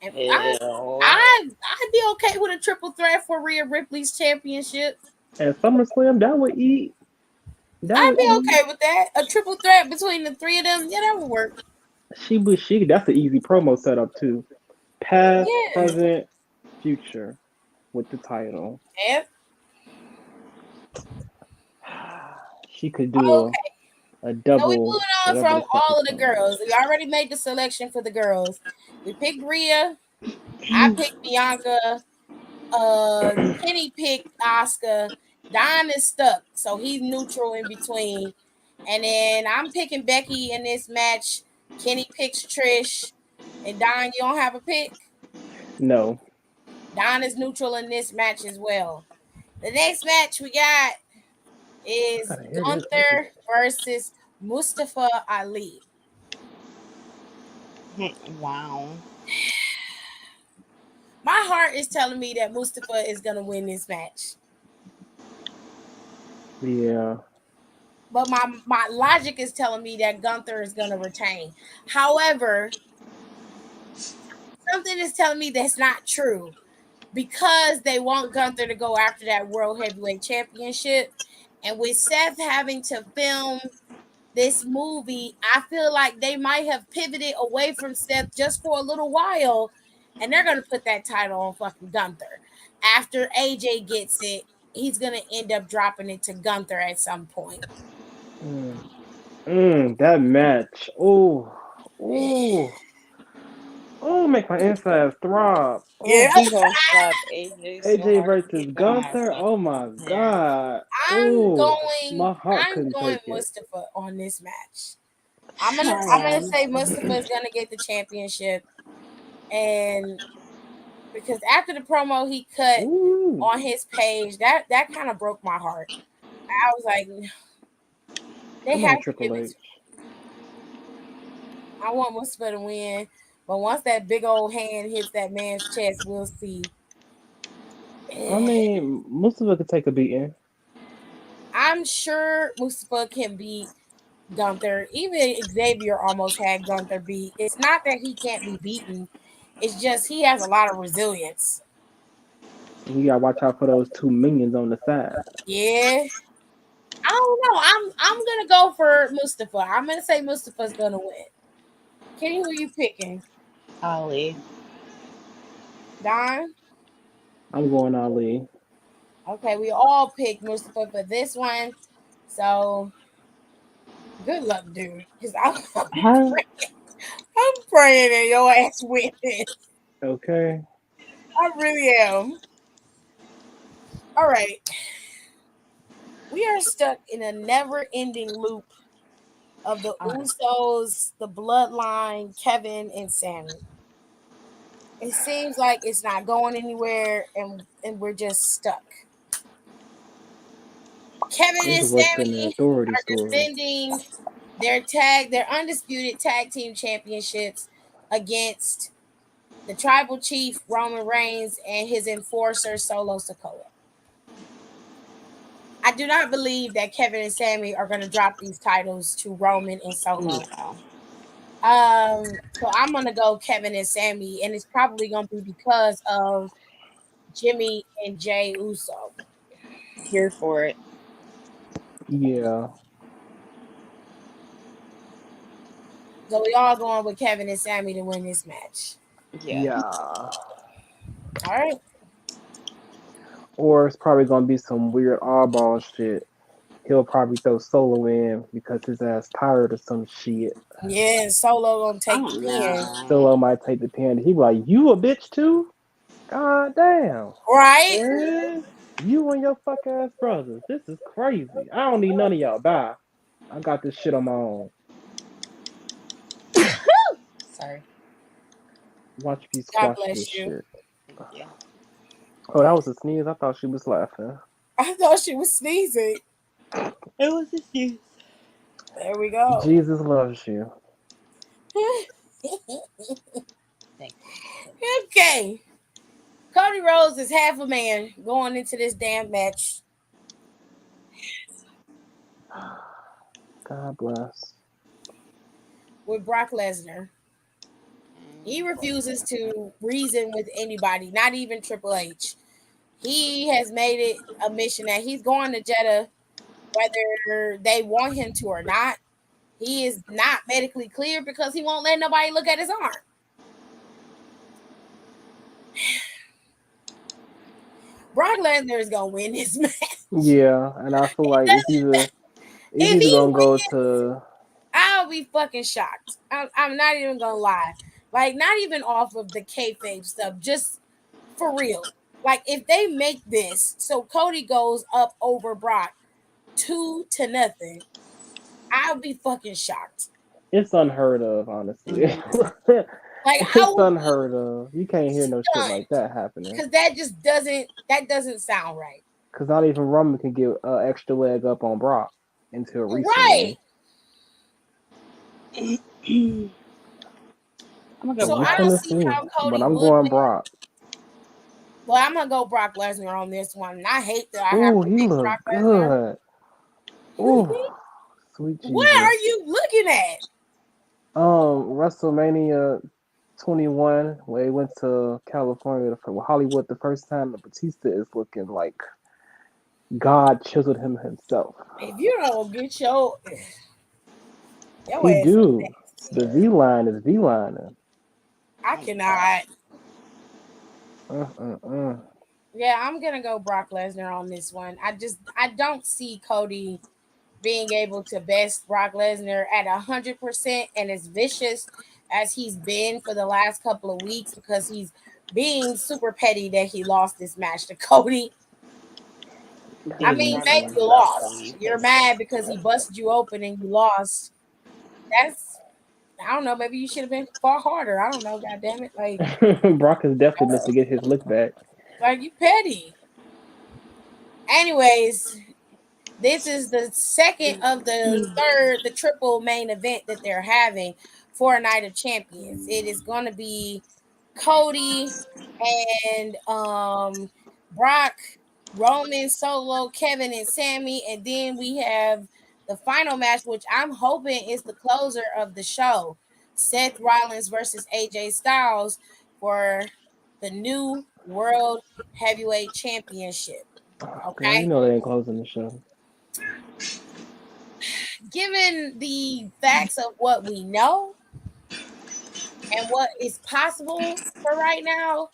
And Ew. I'd be okay with a triple threat for Rhea Ripley's championship. And SummerSlam, that would eat. That I'd would be eat. okay with that. A triple threat between the three of them, yeah, that would work. She. That's an easy promo setup too. Past, Yeah. present, future, with the title. Yep. She could do Okay. a So we double, moving on whatever the from fuck all it's of the called. girls. We already made the selection for the girls. We picked Rhea. I picked Bianca. Kenny picked Oscar. Don is stuck, so he's neutral in between. And then I'm picking Becky in this match. Kenny picks Trish. And Don, you don't have a pick? No. Don is neutral in this match as well. The next match we got I is gotta hear this. Gunther versus Mustafa Ali. Wow. My heart is telling me that Mustafa is going to win this match. Yeah. But my logic is telling me that Gunther is going to retain. However, something is telling me that's not true because they want Gunther to go after that World Heavyweight Championship. And with Seth having to film this movie, I feel like they might have pivoted away from Seth just for a little while. And they're going to put that title on fucking Gunther. After AJ gets it, he's going to end up dropping it to Gunther at some point. That match. Oh, make my insides throb. Yeah. Oh, He gonna slap AJ so AJ hard versus he gonna have Gunther. Oh something my in his hair. god. I'm Oh, going. my heart I'm couldn't going take it. Mustafa on this match. I I'm gonna am. say Mustafa is gonna get the championship, and because after the promo he cut Ooh, on his page, that kind of broke my heart. I was like, they come have on, to give Triple it. H. I want Mustafa to win, but once that big old hand hits that man's chest, we'll see. I mean, Mustafa could take a beating. I'm sure Mustafa can beat Gunther. Even Xavier almost had Gunther beat. It's not that he can't be beaten. It's just he has a lot of resilience. You gotta watch out for those two minions on the side. Yeah. I don't know. I'm gonna go for Mustafa. I'm gonna say Mustafa's gonna win. Kenny, who you picking? Ali. Don? I'm going Ali. Okay, we all picked Mustafa for this one. So good luck, dude. Because Huh? I'm praying that your ass wins. Okay. I really am. All right. We are stuck in a never ending loop of the Usos, the Bloodline, Kevin, and Sammy. It seems like it's not going anywhere, and we're just stuck. Kevin It's and worse than the Sammy authority are story. defending their undisputed tag team championships against the tribal chief Roman Reigns and his enforcer Solo Sikoa. I do not believe that Kevin and Sammy are going to drop these titles to Roman and Solo. No. So I'm gonna go Kevin and Sammy, and it's probably gonna be because of Jimmy and Jay Uso. Here for it. Yeah. So we all going with Kevin and Sammy to win this match. Yeah. Yeah. All right. Or it's probably gonna be some weird oddball shit. He'll probably throw Solo in because his ass tired of some shit. Yeah, and Solo gonna take Oh the pin. no. Solo might take the pin. He be like, "You a bitch too? God damn! Right? You and your fuck ass brothers. This is crazy. I don't need none of y'all. Bye. I got this shit on my own. Sorry. Watch me God squash this bless you. shit." Yeah. Oh, that was a sneeze. I thought she was laughing. I thought she was sneezing. It was a few. There we go. Jesus loves you. Thanks. Okay. Cody Rhodes is half a man going into this damn match. God bless. With Brock Lesnar. He refuses to reason with anybody, not even Triple H. He has made it a mission that he's going to Jeddah, whether they want him to or not. he is not medically cleared because he won't let nobody look at his arm. Brock Lesnar is gonna win this match. Yeah, and I feel like it's either If he gonna go wins, to. I'll be fucking shocked. I'm not even gonna lie. Like, not even off of the kayfabe stuff, just for real. Like, if they make this so Cody goes up over Brock 2-0, I'll be fucking shocked. It's unheard of, honestly. Like, I It's will unheard of. You can't hear no shit like that happening. because that doesn't sound right. Because not even Roman can get an extra leg up on Brock until Right. recently. I'm gonna So go I Brock. don't see how Cody But I'm would going win. Brock. Well, I'm gonna go Brock Lesnar on this one. And I hate that I have Ooh, to he pick look Brock Lesnar. good. Ooh, sweet What are Jesus. you looking at? WrestleMania 21, where he went to California for Hollywood the first time, and Batista is looking like God chiseled him himself. If you don't get your He ass do. nasty. The V line is V line. I cannot. Uh. Yeah, I'm gonna go Brock Lesnar on this one. I don't see Cody being able to best Brock Lesnar at 100% and as vicious as he's been for the last couple of weeks because he's being super petty that he lost this match to Cody. I mean, maybe you lost. You're mad because he busted you open and you lost. That's I don't know. Maybe you should have been far harder. I don't know. God damn it! Brock is definitely meant to get his lick back. Like you petty. Anyways, this is the second of the triple main event that they're having for a Night of Champions. It is going to be Cody and Brock, Roman, Solo, Kevin, and Sammy, and then we have the final match, which I'm hoping is the closer of the show: Seth Rollins versus AJ Styles for the new World Heavyweight Championship. Girl, you Okay. know they ain't closing the show. Given the facts of what we know and what is possible for right now,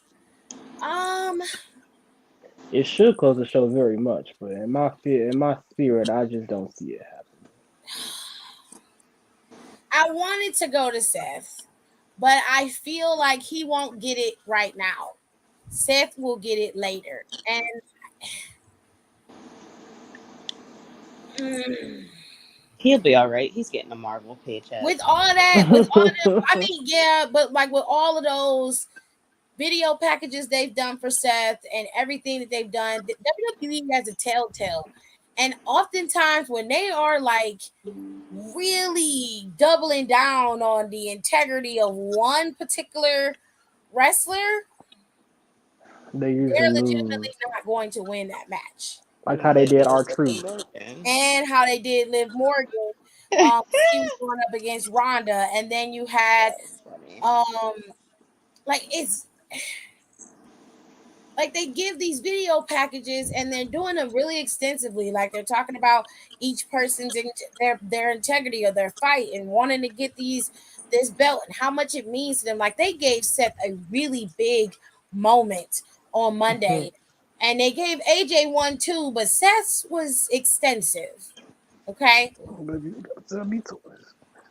It should close the show very much, but in my spirit, I just don't see it happening. I wanted to go to Seth, but I feel like he won't get it right now. Seth will get it later. And He'll be all right. He's getting a Marvel paycheck. with all the, I mean, yeah, but like with all of those video packages they've done for Seth and everything that they've done, WWE has a telltale. And oftentimes when they are like really doubling down on the integrity of one particular wrestler, They usually they're lose, legitimately not going to win that match. like how they did R-Truth. And how they did Liv Morgan. She was going up against Ronda, and then you had like it's like they give these video packages and they're doing them really extensively. Like they're talking about each person's their integrity of their fight and wanting to get this belt and how much it means to them. Like they gave Seth a really big moment on Monday, and they gave AJ one too, but Seth's was extensive. Okay,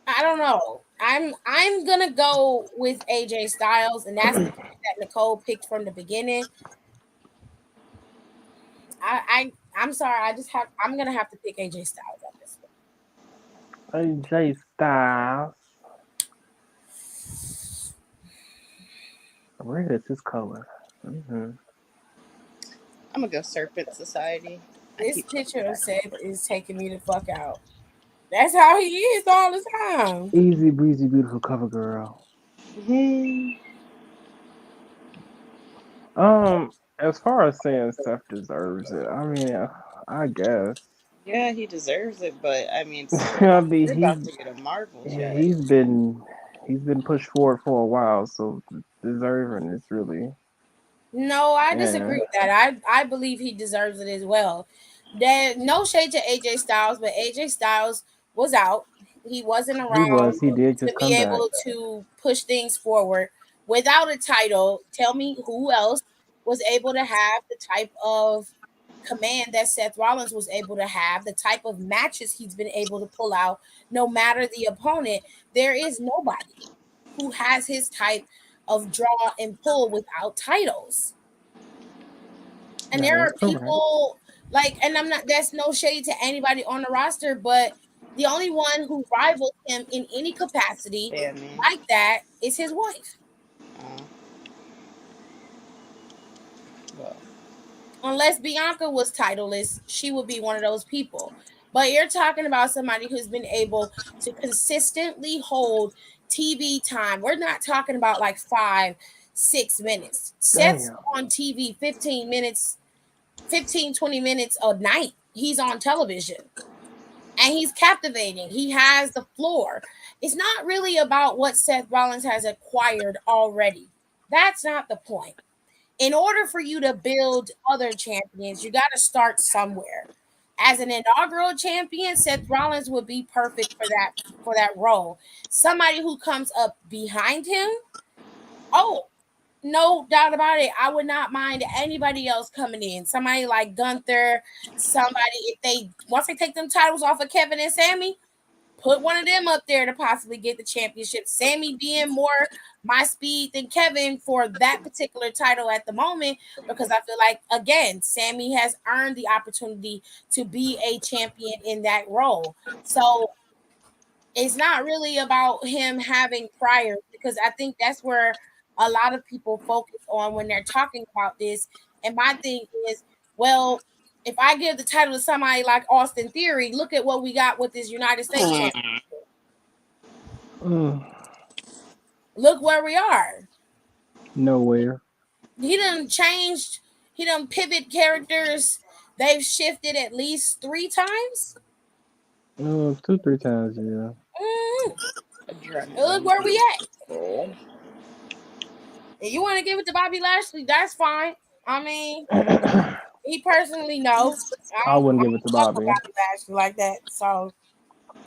I don't know. I'm gonna go with AJ Styles, and that's the pick that Nicole picked from the beginning. I'm sorry. I'm gonna have to pick AJ Styles on this one. AJ Styles. Red is his color. I'm gonna go Serpent Society. This picture of Seth is taking me the fuck out. That's how he is all the time. Easy breezy, beautiful cover girl. As far as saying Seth deserves it, I mean, I guess. Yeah, he deserves it, but I mean, I mean, we're about to get a Marvel check. he's been pushed forward for a while, so deserving is really. No, I disagree with that. I believe he deserves it as well. No shade to AJ Styles, but AJ Styles was out. He wasn't He around was. He did to just be come back. able to push things forward without a title. Tell me who else was able to have the type of command that Seth Rollins was able to have, the type of matches he's been able to pull out, no matter the opponent. There is nobody who has his type of draw and pull without titles. And That there is are correct. people like, and I'm not, that's no shade to anybody on the roster, but the only one who rivals him in any capacity Yeah, man. like that is his wife. Uh, well, Unless Bianca was titleless, she would be one of those people. But you're talking about somebody who's been able to consistently hold TV time. We're not talking about like 5, 6 minutes. Seth's Damn. on TV 15 minutes, 15, 20 minutes a night. He's on television and he's captivating. He has the floor. It's not really about what Seth Rollins has acquired already. That's not the point. In order for you to build other champions, you got to start somewhere. As an inaugural champion, Seth Rollins would be perfect for that role. Somebody who comes up behind him. Oh, no doubt about it. I would not mind anybody else coming in. Somebody like Gunther, somebody if they once they take them titles off of Kevin and Sammy, put one of them up there to possibly get the championship. Sammy being more my speed than Kevin for that particular title at the moment, because I feel like again, Sammy has earned the opportunity to be a champion in that role. So it's not really about him having priors, because I think that's where a lot of people focus on when they're talking about this. And my thing is, well, if I give the title to somebody like Austin Theory, look at what we got with this United States champion. Mm, Look where we are. nowhere. He done changed, he done pivot characters. They've shifted at least 3 times. Two, three times, yeah. Mm, look adrenaline where we at. people. If you want to give it to Bobby Lashley, that's fine. I mean, he personally knows. I wouldn't I give it to don't fuck with Bobby. Bobby Lashley like that. So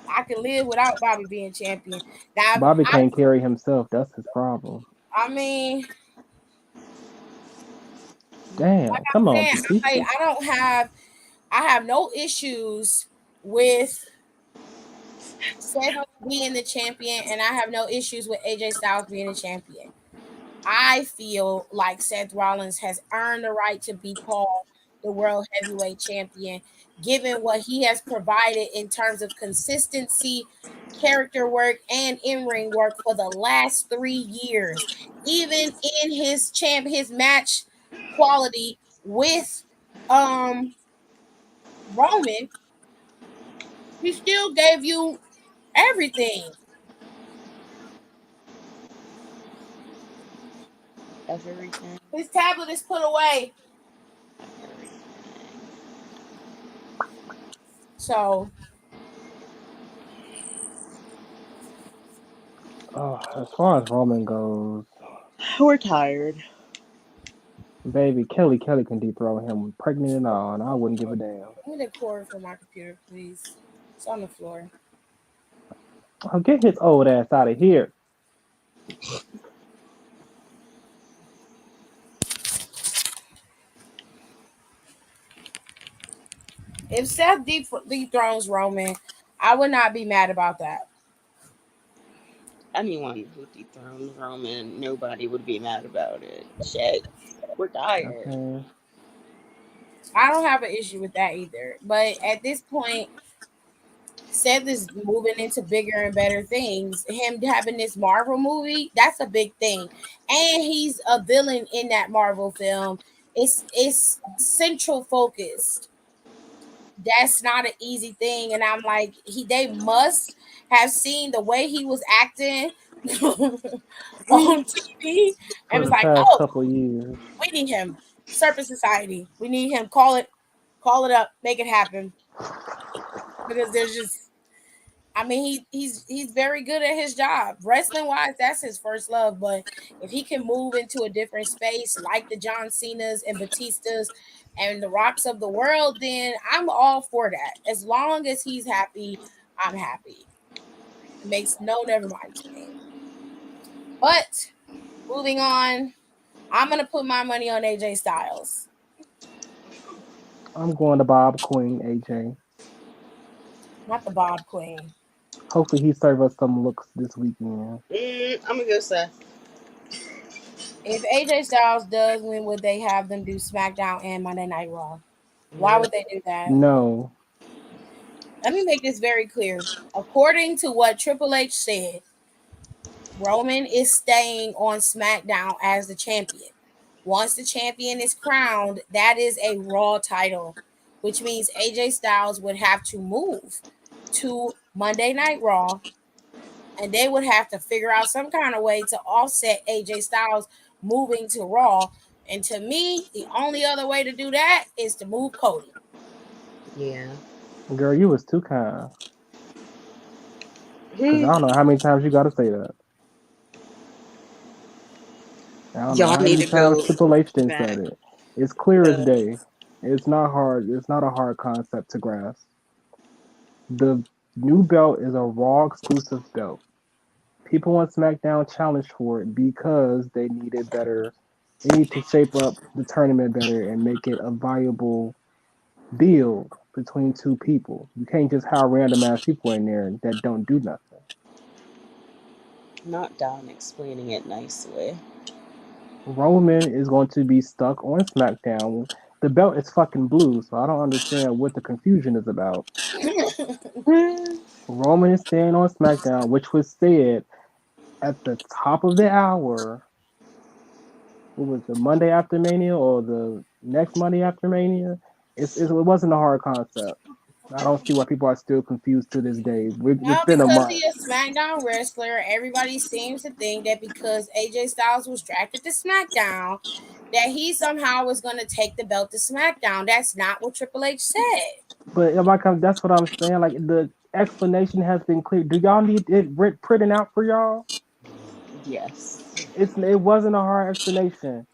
I can live without Bobby being champion. Now, Bobby can't carry himself. That's his problem. I mean, Damn. Come on, saying, Batista. I have no issues with Seth being the champion, and I have no issues with AJ Styles being the champion. I feel like Seth Rollins has earned the right to be called the World Heavyweight Champion, given what he has provided in terms of consistency, character work, and in-ring work for the last 3 years. Even in his match quality with um Roman, he still gave you everything. Everything. His tablet is put away. Everything. So As far as Roman goes, We're tired. baby, Kelly can dethrone him, pregnant and all, and I wouldn't give a damn. give me the cord for my computer, please. It's on the floor. Oh, get his old ass out of here. If Seth dethrones Roman, I would not be mad about that. Anyone who dethrones Roman, nobody would be mad about it. Shit. We're tired. Okay. I don't have an issue with that either. But at this point, Seth is moving into bigger and better things. Him having this Marvel movie, that's a big thing. And he's a villain in that Marvel film. It's central focused. That's not an easy thing. And I'm like, they must have seen the way he was acting on TV and For was the like, past oh, couple years. we need him. Serpent Society. We need him. Call it up, make it happen. Because there's just I mean he's very good at his job. Wrestling wise, that's his first love. But if he can move into a different space like the John Cena's and Batistas and the Rocks of the world, then I'm all for that. As long as he's happy, I'm happy. It makes no never mind to me. But moving on, I'm gonna put my money on AJ Styles. I'm going to Bob Queen, AJ. Not the Bob Queen. Hopefully he serve us some looks this weekend. I'm gonna go Seth. If AJ Styles does win, would they have them do SmackDown and Monday Night Raw? Why No. would they do that? No. Let me make this very clear. According to what Triple H said, Roman is staying on SmackDown as the champion. Once the champion is crowned, that is a Raw title, which means AJ Styles would have to move to Monday Night Raw, and they would have to figure out some kind of way to offset AJ Styles moving to Raw. And to me, the only other way to do that is to move Cody. Yeah. Girl, you was too kind. Because I Hmm. don't know how many times you got to say that. I don't know Y'all how need many to times go Triple H didn't said back. it. It's clear as Uh, day. It's not hard. It's not a hard concept to grasp. The new belt is a Raw exclusive belt. People on SmackDown challenged for it because they needed better. They need to shape up the tournament better and make it a viable build between two people. You can't just hire random ass people in there that don't do nothing. Not Don explaining it nicely. Roman is going to be stuck on SmackDown. The belt is fucking blue, so I don't understand what the confusion is about. Hmm. Roman is staying on SmackDown, which was said at the top of the hour. What was the Monday after Mania or the next Monday after Mania? It wasn't a hard concept. I don't see why people are still confused to this day. It's No, been a because month. he is SmackDown wrestler, everybody seems to think that because AJ Styles was drafted to SmackDown, that he somehow was going to take the belt to SmackDown. That's not what Triple H said. But that's what I'm saying. Like the explanation has been clear. Do y'all need it printed out for y'all? Yes. It wasn't a hard explanation.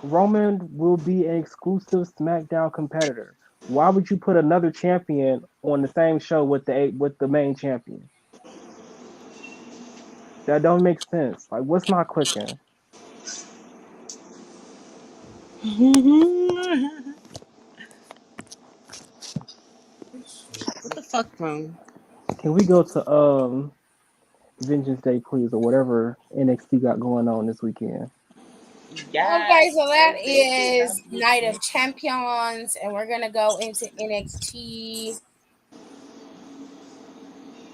Roman will be an exclusive SmackDown competitor. Why would you put another champion on the same show with the main champion? That don't make sense. Like, what's not clicking? What the fuck, phone? Can we go to Vengeance Day, please, or whatever NXT got going on this weekend? Okay, Yes. so that Let's go to is that Night of weekend. Champions, and we're going to go into NXT.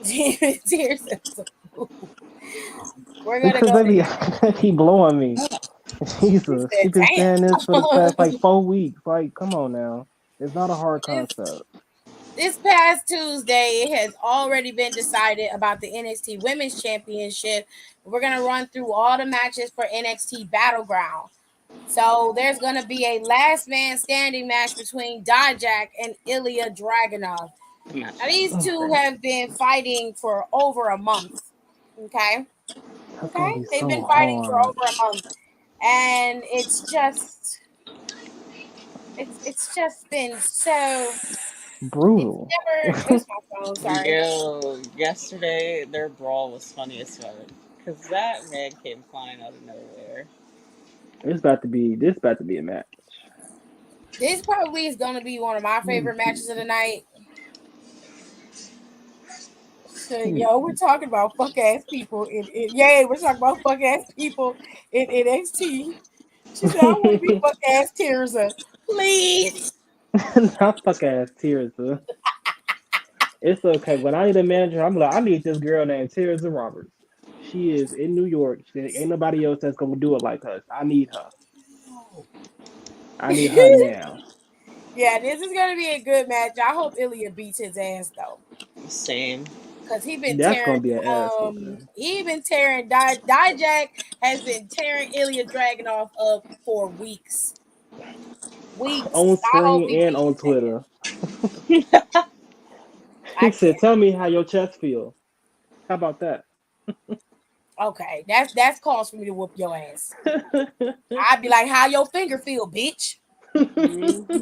Tears in the Blue. We're going to Because go they to. be they keep blowing me. She Jesus, she said, been saying this for the past damn. like 4 weeks. Like, come on now. It's not a hard this, concept. this past Tuesday, it has already been decided about the NXT Women's Championship. We're going to run through all the matches for NXT Battleground. So there's going to be a last man standing match between Dijak and Ilya Dragunov. Now, these two Okay. have been fighting for over a month. Okay. That's Okay. gonna be They've been so fighting for hard. over a month. And it's just been so it's Brutal. never there's my phone, sorry. Yo, yesterday their brawl was funny as fuck. Cause that man came flying out of nowhere. This about to be a match. This probably is gonna be one of my favorite matches of the night. So, yo, we're talking about fuck ass people yay, we're talking about fuck ass people in NXT. She said, I want to be fuck ass Tirza. Please. Not fuck ass tears, huh? It's okay. When I need a manager, I'm like, I need this girl named Tirza Roberts. She is in New York. Ain't nobody else that's gonna do it like her. I need her. I need her now. Yeah, this is gonna be a good match. I hope Ilya beats his ass though. Same. Cause he been That's tearing gonna be an ass whooping. Dijak has been tearing Ilya Dragunov up for weeks. On Weeks. I hope he screen and beats on his ass. Twitter. He I said, can't. "Tell me how your chest feel." How about that? Okay, that's cause for me to whoop your ass. I'd be like, how your finger feel, bitch?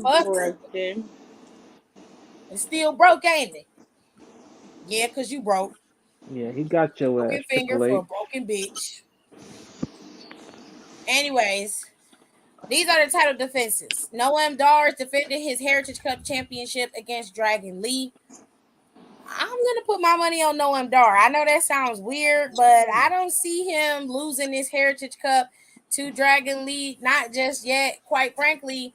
Fuck. Broken. It's still broke, ain't it? Yeah, cause you broke. Yeah, he got your ass, Broken finger Triple for a H. broken bitch. Anyways, these are the title defenses. Noam Dar is defending his Heritage Cup championship against Dragon Lee. I'm gonna put my money on Noam Dar. I know that sounds weird, but I don't see him losing this Heritage Cup to Dragon Lee. Not just yet. Quite frankly,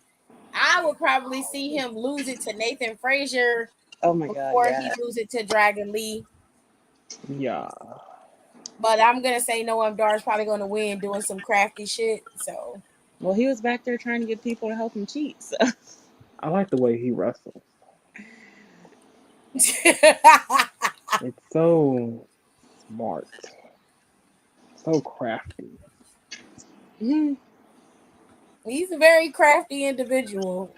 I would probably see him lose it to Nathan Frazier Oh my god, before he yeah. lose it to Dragon Lee. Yeah. But I'm gonna say Noam Dar is probably gonna win doing some crafty shit. So Well, he was back there trying to get people to help him cheat. So. I like the way he wrestles. It's so smart, so crafty. Mhm. he's a very crafty individual.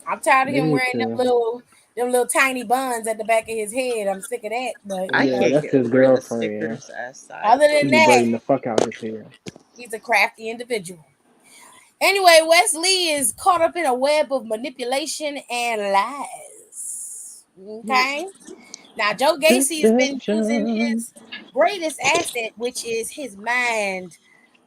I'm tired of They him need wearing to. them little tiny buns at the back of his head. I'm sick of that. But I you Yeah, know, can't that's get his over the girlfriend. stickers ass side other She than be booty. that, braiding the fuck out his hair. he's a crafty individual. Anyway, Wes Lee is caught up in a web of manipulation and lies. Okay. Now, Joe Gacy has been using Deception. his greatest asset, which is his mind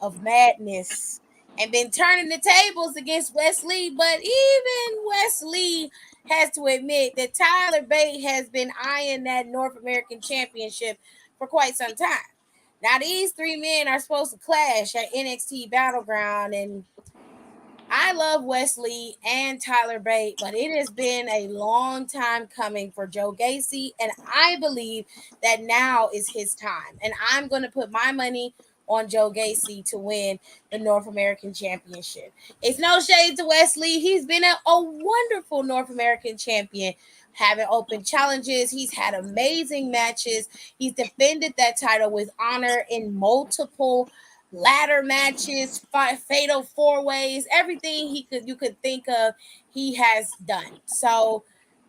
of madness, and been turning the tables against Wes Lee. But even Wes Lee has to admit that Tyler Bate has been eyeing that North American Championship for quite some time. Now, these three men are supposed to clash at NXT Battleground, and I love Wesley and Tyler Bate, but it has been a long time coming for Joe Gacy, and I believe that now is his time. And I'm going to put my money on Joe Gacy to win the North American Championship. It's no shade to Wesley. He's been a wonderful North American champion, having open challenges. He's had amazing matches. He's defended that title with honor in multiple ladder matches, fatal four ways, everything you could think of, he has done. So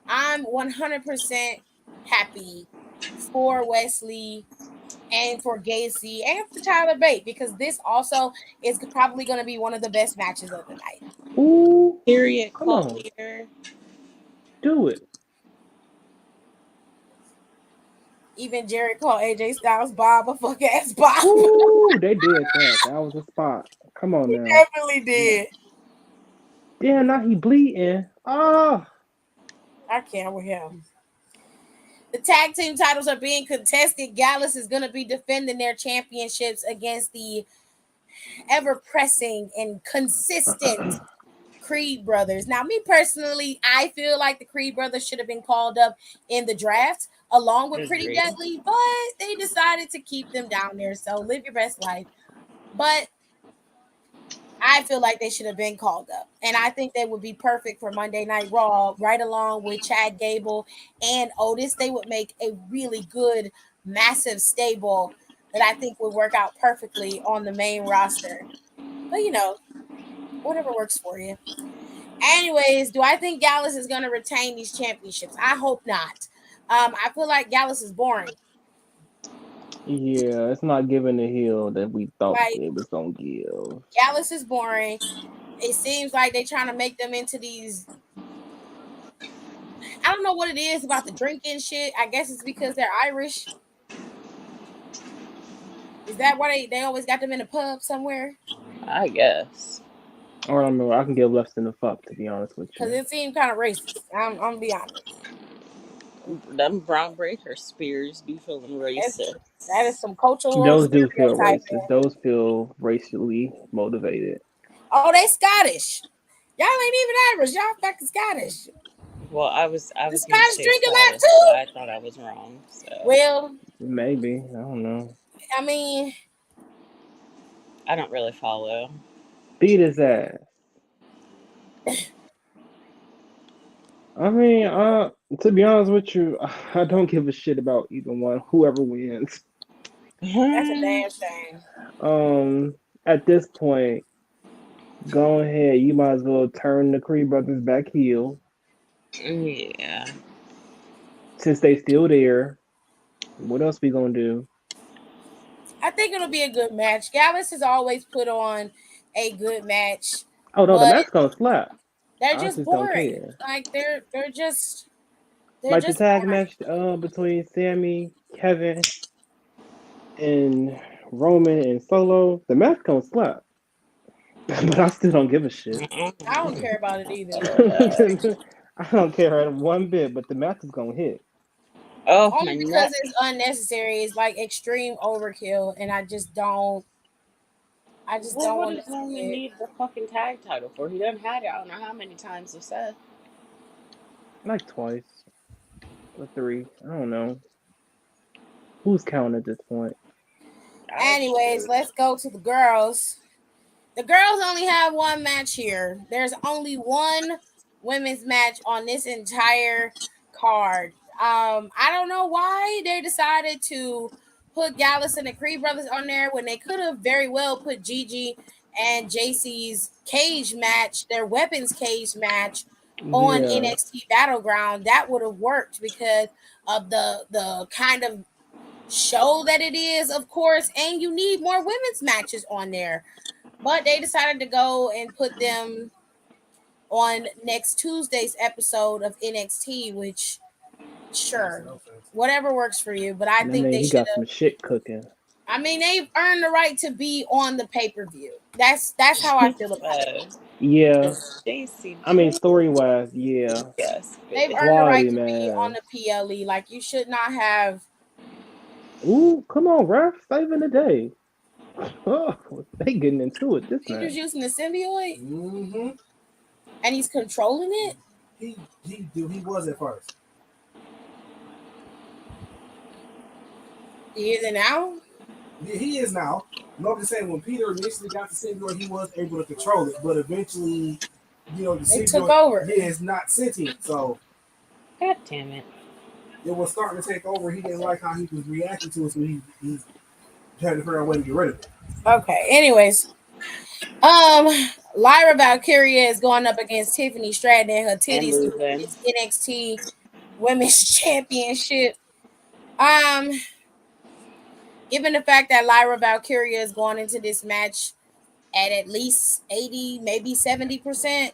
I'm 100% happy for Wesley and for Gacy and for Tyler Bate because this also is probably going to be one of the best matches of the night. Ooh, Period. come Cult on, leader. do it. Even Jared called AJ Styles Bob a fuck ass Bob. Ooh, they did that. That was a spot. Come on He now. definitely did. Damn, now he bleeding. Oh, I can't with him. The tag team titles are being contested. Gallus is going to be defending their championships against the ever pressing and consistent Creed brothers. Now, me personally, I feel like the Creed brothers should have been called up in the draft along with Pretty Agreed. Deadly, but they decided to keep them down there. So live your best life. But I feel like they should have been called up. And I think they would be perfect for Monday Night Raw, right along with Chad Gable and Otis. They would make a really good, massive stable that I think would work out perfectly on the main roster. But whatever works for you. Anyways, do I think Gallus is going to retain these championships? I hope not. I feel like Gallus is boring. yeah, it's not giving the heel that we thought Like, it was gonna give. Gallus is boring. It seems like they're trying to make them into these. I don't know what it is about the drinking shit. I guess it's because they're Irish. Is that why they always got them in a pub somewhere? I guess. I don't know. I can give less than a fuck, to be honest with Because you. it seemed kind of racist. I'm gonna be honest. Them Brown Breaker spears be feeling That's, that is racist. some cultural Those do feel racist. stereotyping. Those feel racially motivated. Oh, they Scottish. Y'all ain't even Irish. Y'all fucking Scottish. Well, I The was gonna Scottish say drink a lot Scottish, but too. I thought I was wrong. So Well, Maybe. I don't know. I mean, I don't really follow. Beat his ass. I mean, to be honest with you, I don't give a shit about either one. Whoever wins. that's a damn shame. Um, at this point, go ahead. You might as well turn the Creed brothers back heel Yeah. since they still there. What else we gonna do? I think it'll be a good match. Gallus has always put on a good match, Oh no, the but match gonna slap. they're I just just don't boring. care. Like they're just They're Like the just tag match between Sammy, Kevin, and Roman and Solo. The match gonna slap, but I still don't give a shit. I don't care about it either. I don't care one bit, but the match is gonna hit. Oh, my Only because neck. it's unnecessary. It's like extreme overkill, and I just Well, don't what want to does see Roman it. need the fucking tag title for? He done had it. I don't know how many times with Seth. Like twice or three. I don't know. Who's counting at this point? Anyways, let's go to the girls. The girls only have one match here. There's only one women's match on this entire card. I don't know why they decided to put Gallus and the Creed brothers on there when they could have very well put Gigi and JC's cage match, their weapons cage match, on Yeah, NXT Battleground. That would have worked because of the kind of show that it is, of course, and you need more women's matches on there. But they decided to go and put them on next Tuesday's episode of NXT, which sure, whatever works for you. But I and I think mean they he should got some have. shit cooking. I mean, they've earned the right to be on the pay per view. That's how I feel about it. Yeah, JC I mean story wise, yeah, Yes, They've baby. earned the right quality to be on man. the PLE. Like you should not have. Ooh, come on, ref, saving the day. Oh, they getting into it this He's match. using the symbiote Mm-hmm. and he's controlling it. He was at first. He is it now. He is now. No, I'm just saying when Peter initially got the symbiote, he was able to control it, but eventually, the They took symbiote over. is not sentient, so God damn it. it was starting to take over. He didn't like how he was reacting to it, so he had to figure out a way to get rid of it. Okay. Anyways, Um, Lyra Valkyria is going up against Tiffany Stratton and her And titties to win losing. this NXT Women's Championship. Um, given the fact that Lyra Valkyria is going into this match at least 80, maybe 70%,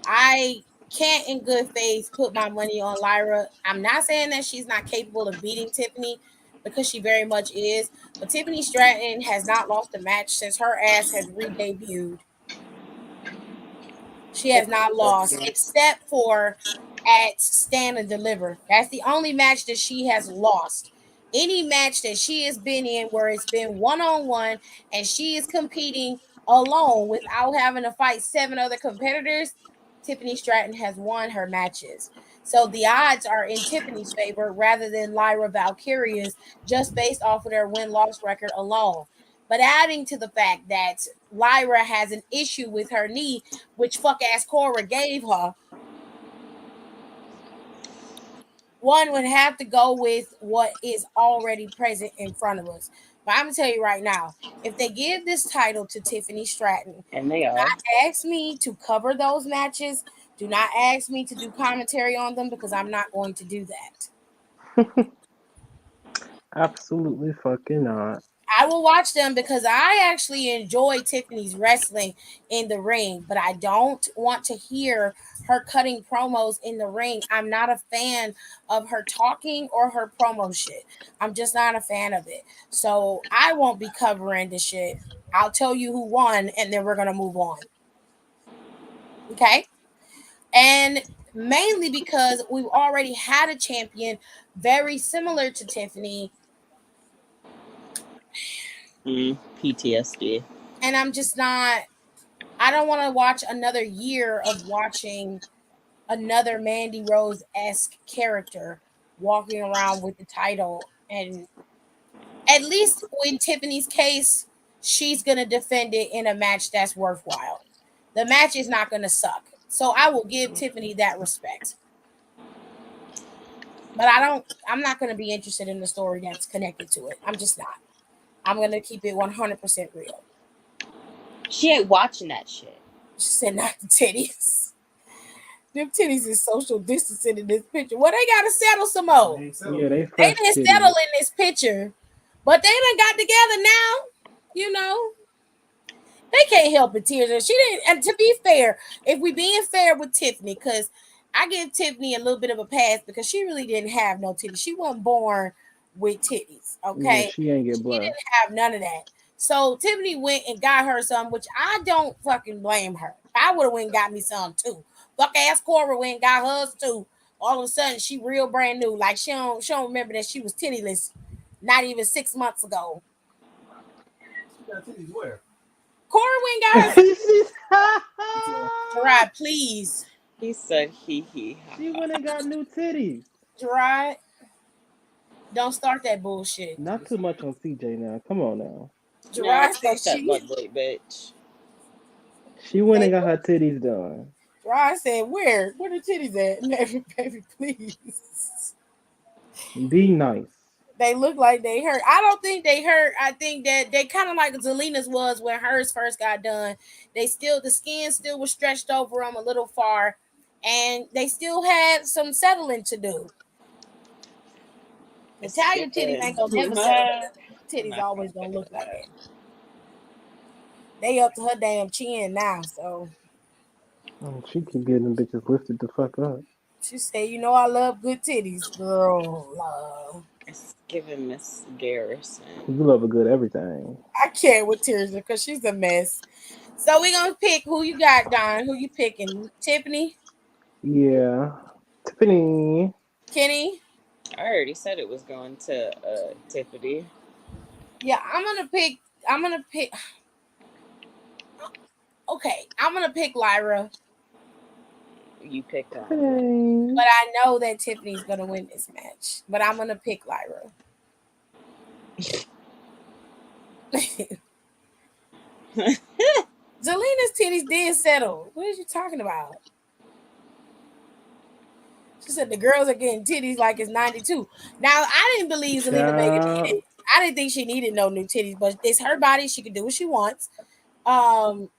I can't in good faith put my money on Lyra. I'm not saying that she's not capable of beating Tiffany because she very much is, but Tiffany Stratton has not lost a match since her ass has re-debuted. She has That's not lost unfortunate. except for at Stand and Deliver. That's the only match that she has lost. Any match that she has been in where it's been one on one and she is competing alone without having to fight seven other competitors, Tiffany Stratton has won her matches. So the odds are in Tiffany's favor rather than Lyra Valkyria's just based off of their win loss record alone. But adding to the fact that Lyra has an issue with her knee, which fuck ass Cora gave her, one would have to go with what is already present in front of us. But I'm gonna tell you right now, if they give this title to Tiffany Stratton, And they do are. not ask me to cover those matches. Do not ask me to do commentary on them because I'm not going to do that. Absolutely fucking not. I will watch them because I actually enjoy Tiffany's wrestling in the ring, but I don't want to hear her cutting promos in the ring. I'm not a fan of her talking or her promo shit. I'm just not a fan of it. So I won't be covering the shit. I'll tell you who won and then we're going to move on. Okay? And mainly because we've already had a champion very similar to Tiffany, PTSD. and I'm just not. I don't want to watch another year of watching another Mandy Rose esque character walking around with the title. And at least in Tiffany's case, she's going to defend it in a match that's worthwhile. The match is not going to suck. So I will give Tiffany that respect. But I'm not going to be interested in the story that's connected to it. I'm just not. I'm going to keep it 100% real. She ain't watching that shit. She said, not the titties. Them titties is social distancing in this picture. Well, they gotta settle some more. Yeah, they They fresh didn't settle titties. in this picture, but they done got together now. You know, they can't help it. Tears. And she didn't. And to be fair, if we being fair with Tiffany, because I give Tiffany a little bit of a pass because she really didn't have no titties. She wasn't born with titties, Yeah, okay? she ain't get She blessed. didn't have none of that. So Tiffany went and got her some, which I don't fucking blame her. I would have went and got me some too. Fuck ass Cora went and got hers too. All of a sudden, she real brand new. Like she don't remember that she was tittyless not even 6 months ago. She got titties where? Cora went and got her. She's- Gerard, please. He said he ha she ha. went and got new titties. Gerard, don't start that bullshit. Not too much on CJ now. Come on now. Nah, Gerard said fuck that she. lightweight bitch. She went They, and got her titties done. Gerard said, "Where? Where the titties at, baby? Baby, please." Be nice. They look like they hurt. I don't think they hurt. I think that they kind of like Zelina's was when hers first got done. The skin still was stretched over them a little far, and they still had some settling to do. It's Italian titties given. ain't gonna never settle down. Titties Not always gonna like look like that. that. They up to her damn chin now. So She keep getting them bitches lifted the fuck up. she said, "You know I love good titties, girl. It's given Miss Garrison. You love a good everything. I can't with Tirzah because she's a mess." So we gonna pick who you got, Don. Who you picking? Tiffany, Yeah. Tiffany. Kenny. I already said it was going to Tiffany. Yeah, I'm gonna pick. I'm gonna pick. Okay, I'm gonna pick Lyra, You pick Lyra. Tiffany. but I know that Tiffany's gonna win this match. But I'm gonna pick Lyra. Zelina's titties did settle. What are you talking about? She said the girls are getting titties like it's 92. Now I didn't believe Zelina Vega needed. Child. I didn't think she needed no new titties, but it's her body. She can do what she wants. Um,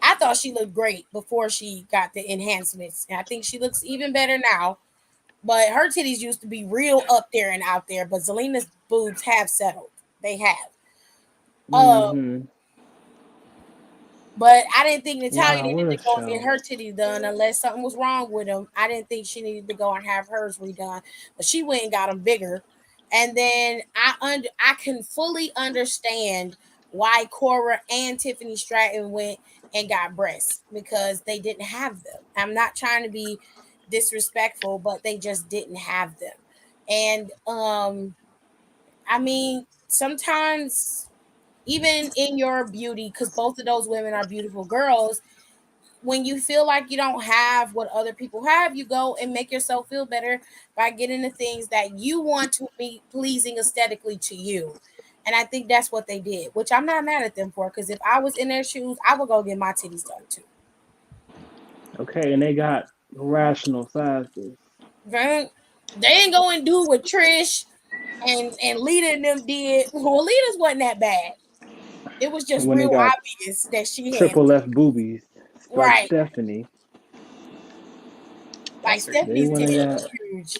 I thought she looked great before she got the enhancements, and I think she looks even better now. But her titties used to be real up there and out there, but Zelina's boobs have settled. They have. Um, Mm-hmm. But I didn't think Natalia Wow, needed what to a go and get show. her titties done unless something was wrong with them. I didn't think she needed to go and have hers redone, but she went and got them bigger. And then I can fully understand why Cora and Tiffany Stratton went and got breasts because they didn't have them. I'm not trying to be disrespectful, but they just didn't have them. And I mean, sometimes even in your beauty, because both of those women are beautiful girls, when you feel like you don't have what other people have, you go and make yourself feel better by getting the things that you want to be pleasing aesthetically to you. And I think that's what they did, which I'm not mad at them for, because if I was in their shoes, I would go get my titties done too. Okay, and they got rational sizes. They ain't go and do what Trish and Lita and them did. Well, Lita's wasn't that bad. It was just When they real got obvious that she had triple F boobies, like right. Stephanie. Like That's They Stephanie's went and titties ridiculous. got were huge.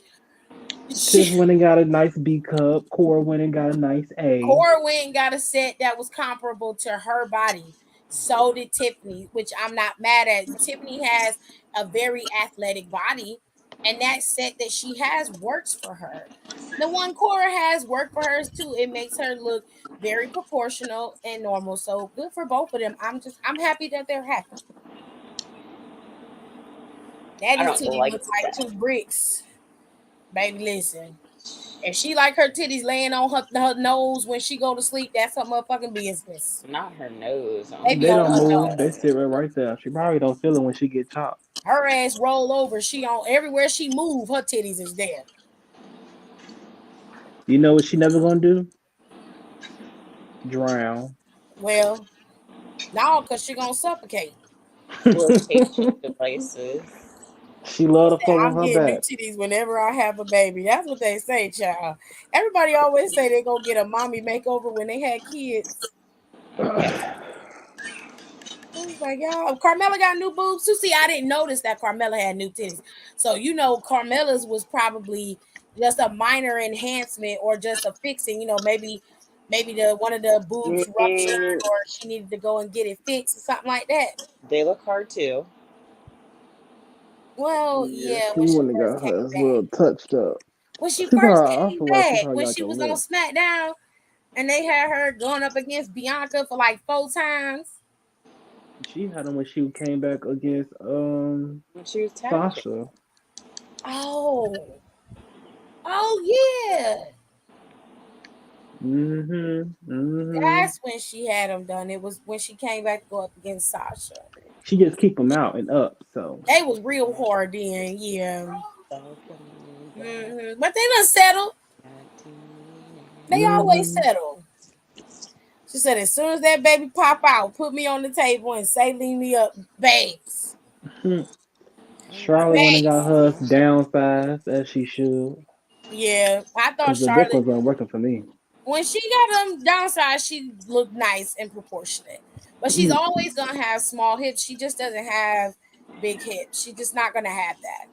Tiff went and got a nice B cup. Cora went and got a nice A. Cora went and got a set that was comparable to her body. So did Tiffany, which I'm not mad at. Tiffany has a very athletic body, and that set that she has works for her. The one Cora has worked for hers too. It makes her look very proportional and normal. So good for both of them. I'm happy that they're happy. I Daddy's don't titty like looks like two that. bricks. Baby, listen. If she like her titties laying on her nose when she go to sleep, that's her motherfucking business. Not her nose. I don't Maybe They think on don't her that's move. They nose. sit right there. She probably don't feel it when she get chopped. Her ass roll over. She on everywhere she move, her titties is there. You know what she never gonna do? Drown. Well, no, cause she gonna suffocate. flotation devices. She She love to said, fuck on I'm her getting new back. titties whenever I have a baby. That's what they say, child. Everybody always say they gonna get a mommy makeover when they had kids. I was like, y'all, Carmela got new boobs too. See, I didn't notice that Carmela had new titties. So Carmela's was probably just a minor enhancement or just a fixing. Maybe the one of the boobs ruptured Mm, or she needed to go and get it fixed or something like that. they look hard too. Well, Yeah, yeah, she when she wouldn't first have got came her ass a back. little touched up. When she She first probably, I came feel like she back, probably when got she the was on lip. SmackDown, and they had her going up against Bianca for like 4 times. She had him when she came back against When she was tag team. Sasha. Oh, oh yeah, Mm-hmm. that's when she had them done. It was when she came back to go up against Sasha. She just keep them out and up. So They was real hard then, yeah. Welcome back But they done settle. to They always mm-hmm. settle. She said, as soon as that baby pop out, put me on the table and say, leave me up, babes. Charlotte went and got hers Babes. downsized as she should. Yeah, I thought Cause the Vic Charlotte, was working for me. when she got them downside, she looked nice and proportionate. But she's always gonna have small hips. She just doesn't have big hips. She's just not gonna have that.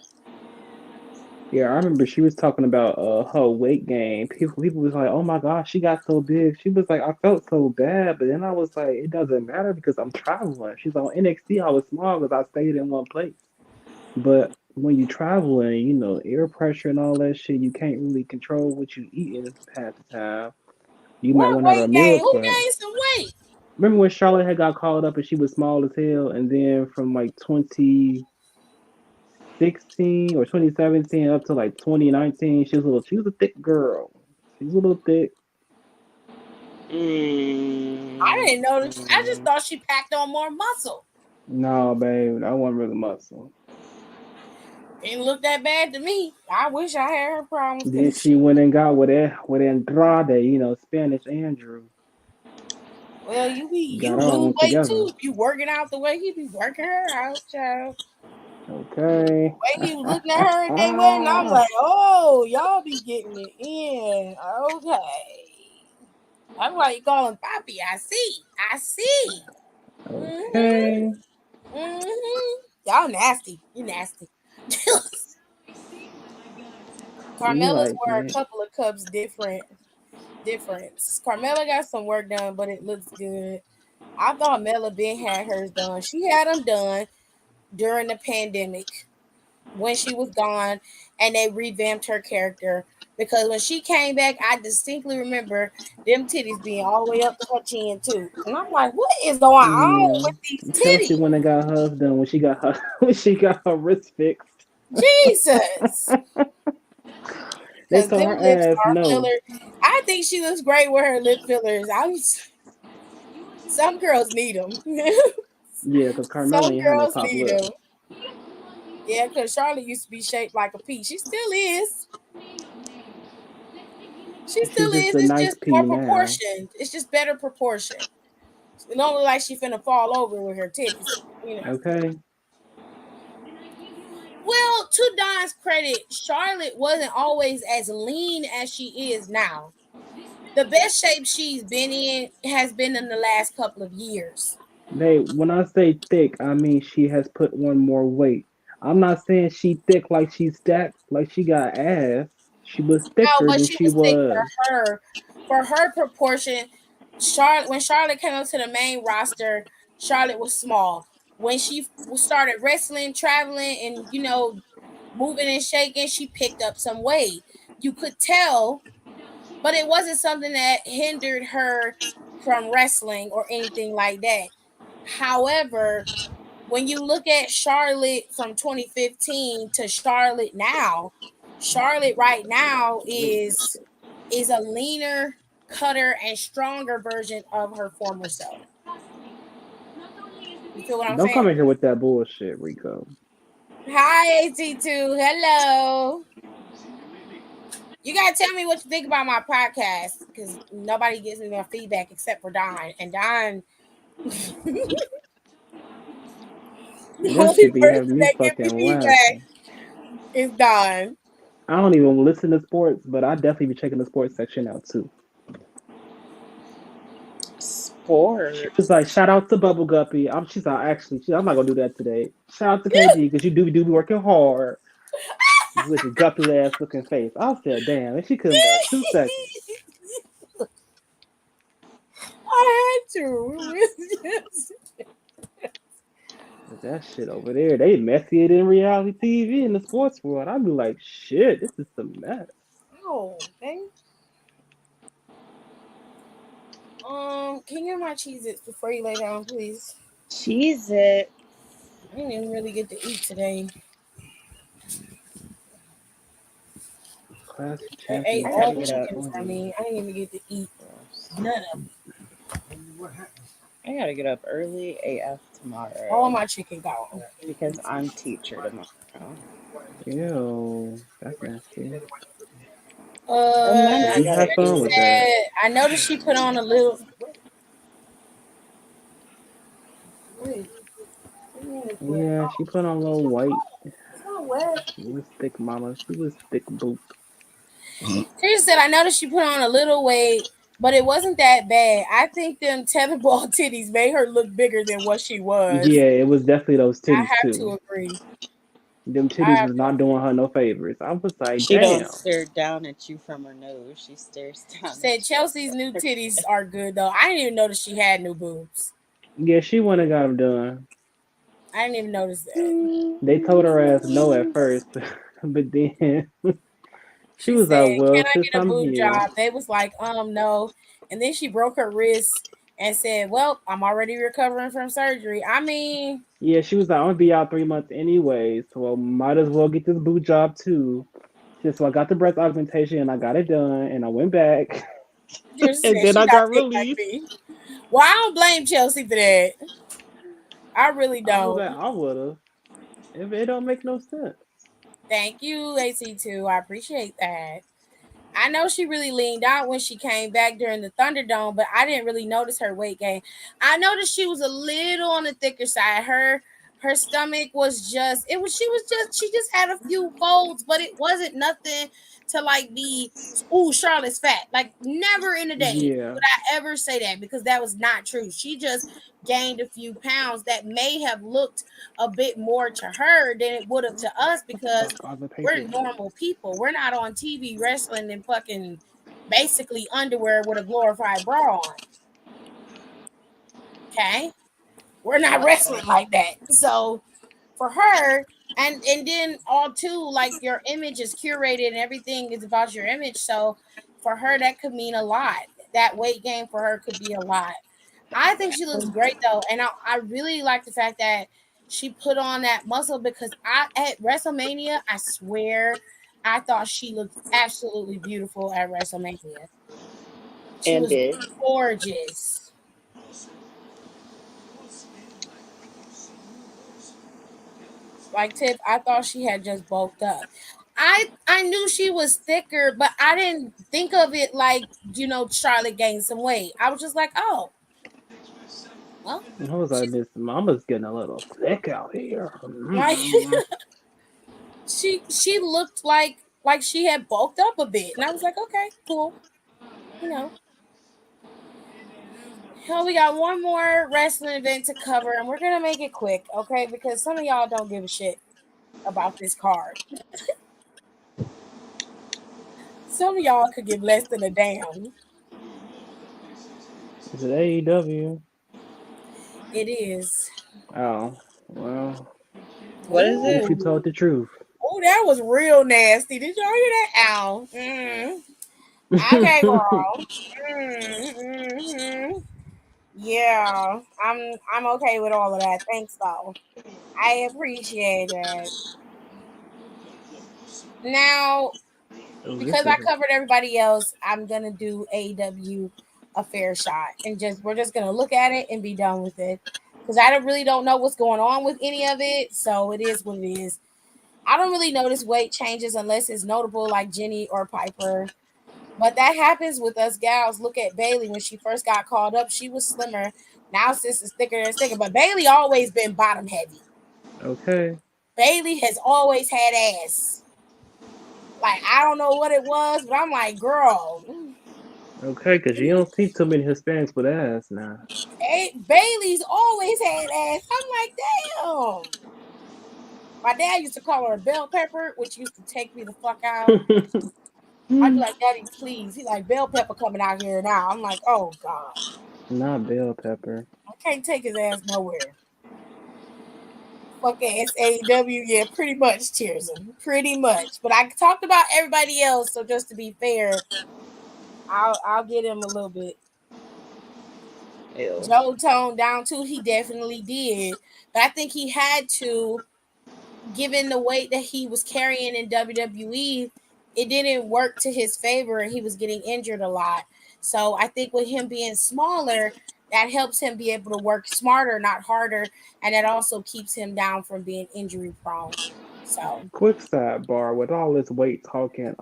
Yeah, I remember she was talking about her weight gain. People was like, "Oh my gosh, she got so big." She was like, "I felt so bad," but then I was like, "It doesn't matter because I'm traveling." She's like, "On NXT, I was small because I stayed in one place." But when you traveling, air pressure and all that shit, you can't really control what you eating half the time. You might What want to have a weight meal gain? Who prep. gained some weight? Remember when Charlotte had got called up and she was small as hell, and then from like 2016 or 2017 up to like 2019, she was a thick girl. She was a little thick. I didn't know. I just Mm. thought she packed on more muscle. No, babe, that wasn't really muscle. Didn't look that bad to me. I wish I had her problems Then because she she. went and got with Andrade, Spanish Andrew. Well, you Got her lose own weight together. too if you working out the way he be working her out, child. Okay. The way he was looking at her at that wedding, I'm like, oh, y'all be getting it in. Okay. I'm like, you call him Poppy. I see. I see. Mm-hmm. Okay. Mm-hmm. Y'all nasty. You nasty. We Carmella's like were a it. couple of cups difference. Carmella got some work done, but it looks good. I thought Mella Ben had hers done. She had them done during the pandemic when she was gone, and they revamped her character because when she came back, I distinctly remember them titties being all the way up to her chin too, and I'm like, what is going on Yeah. with these Chelsea titties? went and got hers done when she got her when she got her wrist fixed. Jesus, They because told them her lips ass are no. filler. I think she looks great with her lip fillers. Some girls need them. Yeah, because Carmella Some ain't had no girls top need lip. them. Yeah, because Charlotte used to be shaped like a pea. She still is. She She's still just is. a It's nice just pea more now. proportioned. It's just better proportion. It don't look like she finna fall over with her titties. Okay. Well, to Don's credit, Charlotte wasn't always as lean as she is now. The best shape she's been in has been in the last couple of years. When I say thick, I mean she has put on more weight. I'm not saying she thick like she's stacked, like she got ass. She was No, thicker but than she she was thick was. for her proportion. Charlotte, when Charlotte came up to the main roster, Charlotte was small. When she started wrestling, traveling, and moving and shaking, she picked up some weight. You could tell, but it wasn't something that hindered her from wrestling or anything like that. However, when you look at Charlotte from 2015 to Charlotte now, Charlotte right now is a leaner, cutter, and stronger version of her former self. You feel what I'm Don't come saying? in here with that bullshit, Rico. Hi, AT2. Hello. You gotta tell me what you think about my podcast because nobody gives me my feedback except for Don. And Don, the That only should be person having me that gives me fucking feedback laughing. is Don. I don't even listen to sports, but I definitely be checking the sports section out too. She was like, Sports. shout out to Bubble Guppy. She's like, actually, I'm not gonna do that today. Shout out to KD because you do be working hard with your guppy ass looking face. I said, damn, and she couldn't last 2 seconds. I had to. That shit over there, they messier than reality TV in the sports world. I'd be like, shit, this is a mess. Oh, dang. Can you have my Cheez Its before you lay down, please? Cheese it. I didn't even really get to eat today. Class They ate champion I all gotta the get Saturday up. chicken for morning. me. I didn't even get to eat Gross. none of it. What happened? I gotta get up early AF All tomorrow my chicken gone. because I'm teacher tomorrow. Ew, that's nasty. And then But I you gotta have She fun do. with that. said, I noticed she put on a little. Wait, what do you mean it's wet? Yeah, she put on a little white. It's not wet. She was thick, mama. She was thick boot. She said, I noticed she put on a little weight, but it wasn't that bad. I think them tetherball titties made her look bigger than what she was. Yeah, it was definitely those I titties have to too. agree. Them I titties have was to not doing her no favors. I was like, She don't damn. stare down at you from her nose. She stares She down said at you Chelsea's from new her titties chest. are good though. I didn't even notice she had new boobs. Yeah, she went and got them done. I didn't even notice that. They told her ass no at first, but then she She was like, said, well, "Can I since get a I'm boob here. job?" They was like, no. And then she broke her wrist and said, "Well, I'm already recovering from surgery." I mean, Yeah, she was like, I'm gonna be out 3 months anyway, so I might as well get this boot job too. So I got the breast augmentation and I got it done and I went back just and said then she I got got thick like released. me. Well, I don't blame Chelsea for that. I really I was don't. like, I would have. If it don't make no sense. Thank you, AC2. I appreciate that. I know she really leaned out when she came back during the Thunderdome, but I didn't really notice her weight gain. I noticed she was a little on the thicker side. Her stomach was just it was she just had a few folds, but it wasn't nothing to like be ooh, Charlotte's fat. Like never in a day Yeah, would I ever say that because that was not true. She just gained a few pounds that may have looked a bit more to her than it would have to us because fuck all the we're papers. normal people. We're not on TV wrestling in fucking basically underwear with a glorified bra on. Okay? We're not wrestling like that. So for her, and then all too, like your image is curated and everything is about your image. So for her, that could mean a lot. That weight gain for her could be a lot. I think she looks great though, and I really like the fact that she put on that muscle because I at WrestleMania, I swear, I thought she looked absolutely beautiful at WrestleMania. She And was did. gorgeous. Like Tiff, I thought she had just bulked up. I knew she was thicker, but I didn't think of it like Charlotte gained some weight. I was just like, oh, well, I was like, she's this mama's getting a little thick out here. like she looked like she had bulked up a bit, and I was like, okay, cool, you know. Hell, we got one more wrestling event to cover, and we're gonna make it quick, okay? Because some of y'all don't give a shit about this card. Some of y'all could give less than a damn. Is it AEW? It is. Oh, well, What is at least it? you Ooh. told the truth. Oh, that was real nasty. Did y'all hear that? Ow. Okay, girl. Mm. Yeah, I'm okay with all of that. Thanks, though. I appreciate it. Now, Oh, this because I is covered everybody else, I'm gonna do AEW a fair shot, and just we're just gonna look at it and be done with it. Because I don't know what's going on with any of it, so it is what it is. I don't really notice weight changes unless it's notable, like Jenny or Piper. But that happens with us gals. Look at Bailey when she first got called up; she was slimmer. Now sis is thicker and thicker. But Bailey always been bottom heavy. okay. Bailey has always had ass. Like I don't know what it was, but I'm like, girl, Okay, because you don't see too many Hispanics with ass now. Bailey's always had ass. I'm like, damn. My dad used to call her a bell pepper, which used to take me the fuck out. I'd be like, Daddy, please. He like bell pepper coming out here now. I'm like, oh God, Not bell pepper. I can't take his ass nowhere. fucking AEW, yeah, pretty much cheers him. Pretty much. But I talked about everybody else, so just to be fair, I'll get him a little bit. Ew. Joe toned down too. He definitely did. But I think he had to, given the weight that he was carrying in WWE, it didn't work to his favor and he was getting injured a lot. So I think with him being smaller, that helps him be able to work smarter, not harder, and that also keeps him down from being injury prone. So Quick sidebar: with all this weight talking,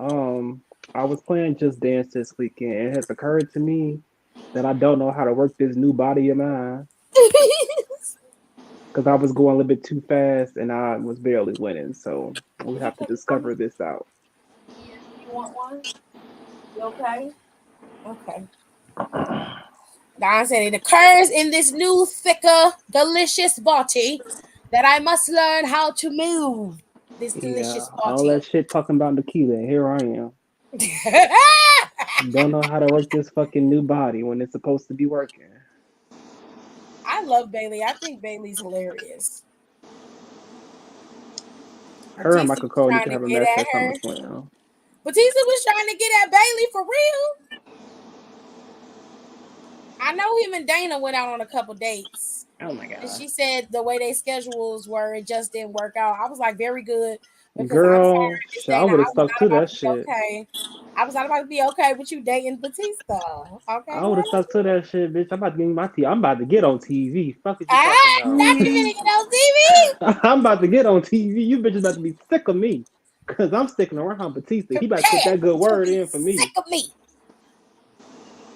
I was playing Just Dance this weekend. It has occurred to me that I don't know how to work this new body of mine because I was going a little bit too fast and I was barely winning. So we have to discover this out. you want one? You okay? Okay. Don said it occurs in this new, thicker, delicious body that I must learn how to move. This Yeah, delicious all body. that shit talking about Nikita, and here I am. Don't know how to work this fucking new body when it's supposed to be working. I love Bailey. I think Bailey's hilarious. Her and Batista Michael was Cole need trying to to have a get match at at her. SummerSlam. Batista was trying to get at Bailey for real. I know him and Dana went out on a couple dates. Oh my And god. she said the way their schedules were, it just didn't work out. I was like, very good, because I'm Girl, sorry, Miss shit, I Dana. would have I was stuck not to about that to be shit. okay. I was not about to be okay with you dating Batista. Okay, I would have stuck to that shit, bitch. I'm about to get my I'm about to get on TV. Fuck is you talking ah, about? not even gonna get on TV. I'm about to get on TV. You bitches about to be sick of me. Cause I'm sticking around Batista. He about to put Prepare that good to word be in for sick me. of me.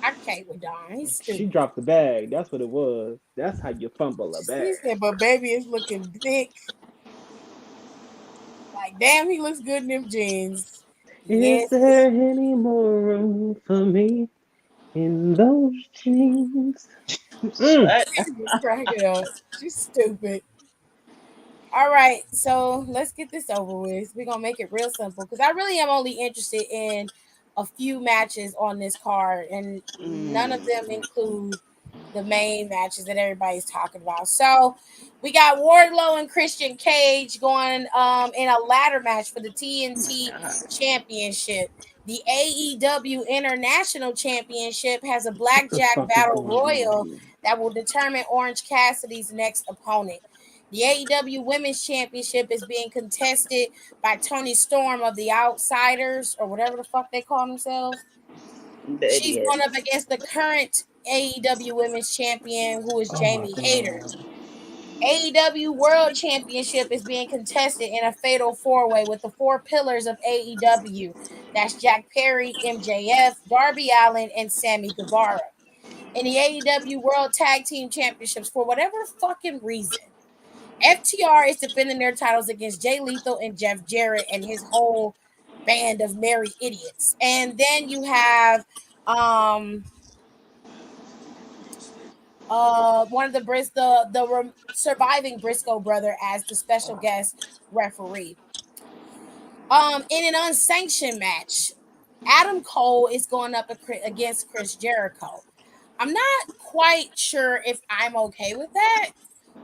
I can't with Don. He's She stupid. dropped the bag. That's what it was. That's how you fumble a He bag. said, but baby is looking thick. Like, damn, he looks good in them jeans. Is Yes, there any more room for me in those jeans? Mm. Shut. just crack it up. She's stupid. All right, so let's get this over with. We're gonna make it real simple because I really am only interested in a few matches on this card, and none of them Mm. include the main matches that everybody's talking about. So we got Wardlow and Christian Cage going in a ladder match for the Oh my TNT god. Championship. The AEW International Championship has a What the blackjack fuck is battle going on royal here? that will determine Orange Cassidy's next opponent. The AEW Women's Championship is being contested by Tony Storm of the Outsiders, or whatever the fuck they call themselves. The She's idiot. going up against the current AEW Women's Champion, who is Oh my Jamie Hayter. god. AEW World Championship is being contested in a fatal four-way with the four pillars of AEW. That's Jack Perry, MJF, Darby Allin, and Sammy Guevara. In the AEW World Tag Team Championships, for whatever fucking reason, FTR is defending their titles against Jay Lethal and Jeff Jarrett and his whole band of merry idiots. And then you have um one of the surviving Briscoe brother as the special guest referee. In an unsanctioned match, Adam Cole is going up against Chris Jericho. I'm not quite sure if I'm okay with that.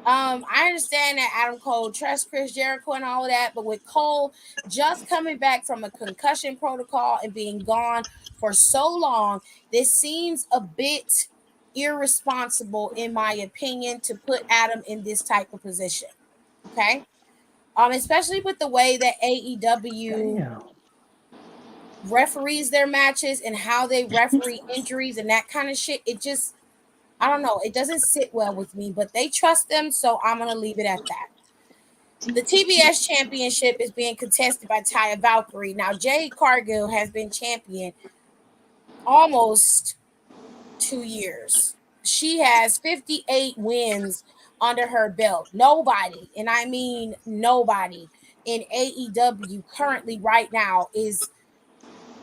I understand that Adam Cole trusts Chris Jericho and all of that, but with Cole just coming back from a concussion protocol and being gone for so long, this seems a bit irresponsible, in my opinion, to put Adam in this type of position. Okay. Especially with the way that AEW Damn. referees their matches and how they referee injuries and that kind of shit. It just, I don't know, it doesn't sit well with me, but they trust them, so I'm gonna leave it at that. The TBS championship is being contested by Taya Valkyrie. Now, Jade Cargill has been champion almost 2 years. She has 58 wins under her belt. Nobody, and I mean nobody, in AEW currently right now is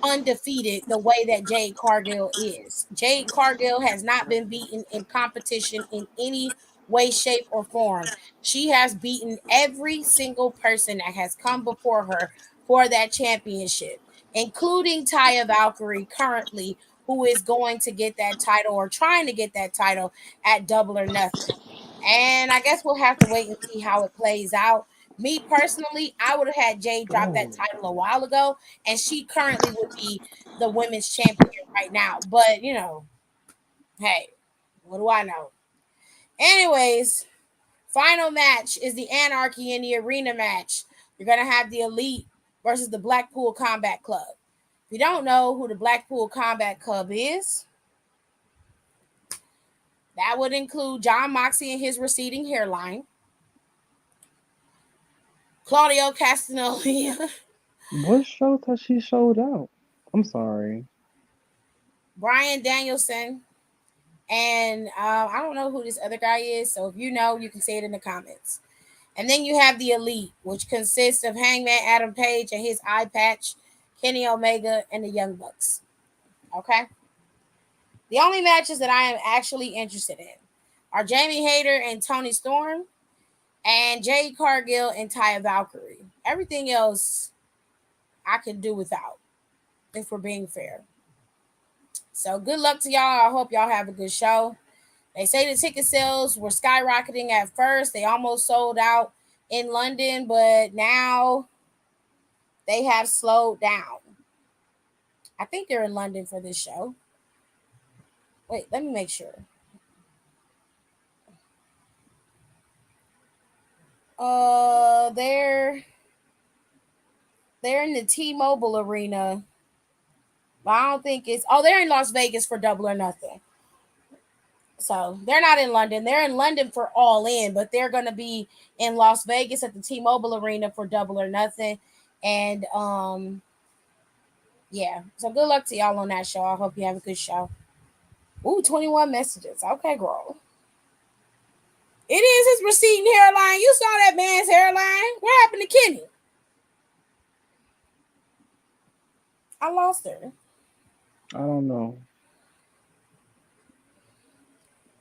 undefeated the way that Jade Cargill is. Jade Cargill has not been beaten in competition in any way, shape, or form. She has beaten every single person that has come before her for that championship, including Taya Valkyrie currently, who is going to get that title or trying to get that title at Double or Nothing. And I guess we'll have to wait and see how it plays out. Me personally, I would have had Jay drop that Oh, title a while ago, and she currently would be the women's champion right now. But hey, what do I know? Anyways, final match is the Anarchy in the Arena match. You're gonna have the Elite versus the Blackpool Combat Club. If you don't know who the Blackpool Combat Club is, that would include John Moxley and his receding hairline, Claudio Castagnoli, what shows has she showed out? I'm sorry. Brian Danielson, and I don't know who this other guy is. So if you know, you can say it in the comments. And then you have the Elite, which consists of Hangman Adam Page and his eye patch, Kenny Omega, and the Young Bucks. Okay? The only matches that I am actually interested in are Jamie Hayter and Tony Storm, and Jade Cargill and Taya Valkyrie. Everything else I can do without, if we're being fair. So good luck to y'all. I hope y'all have a good show. They say the ticket sales were skyrocketing at first. They almost sold out in London, but now they have slowed down. I think they're in London for this show. Wait, let me make sure. They're in the T-Mobile Arena. But I don't think it's they're in Las Vegas for Double or Nothing. So they're not in London. They're in London for All In, but they're gonna be in Las Vegas at the T-Mobile Arena for Double or Nothing. And yeah. So good luck to y'all on that show. I hope you have a good show. Ooh, 21 messages. Okay, girl. It is his receding hairline. You saw that man's hairline. What happened to Kenny? I lost her. I don't know.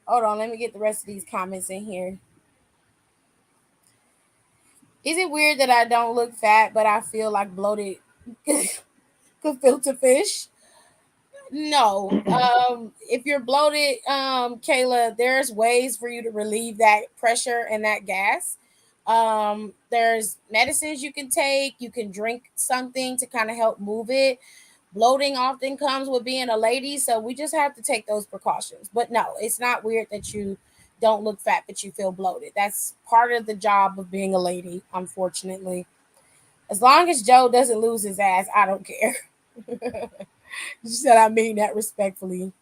Hold on, let me get the rest of these comments in here. Is it weird that I don't look fat, but I feel like bloated gefilte fish? No. If you're bloated, Kayla, there's ways for you to relieve that pressure and that gas. There's medicines you can take. You can drink something to kind of help move it. Bloating often comes with being a lady, so we just have to take those precautions. But no, it's not weird that you don't look fat, but you feel bloated. That's part of the job of being a lady, unfortunately. As long as Joe doesn't lose his ass, I don't care. She said, I mean that respectfully.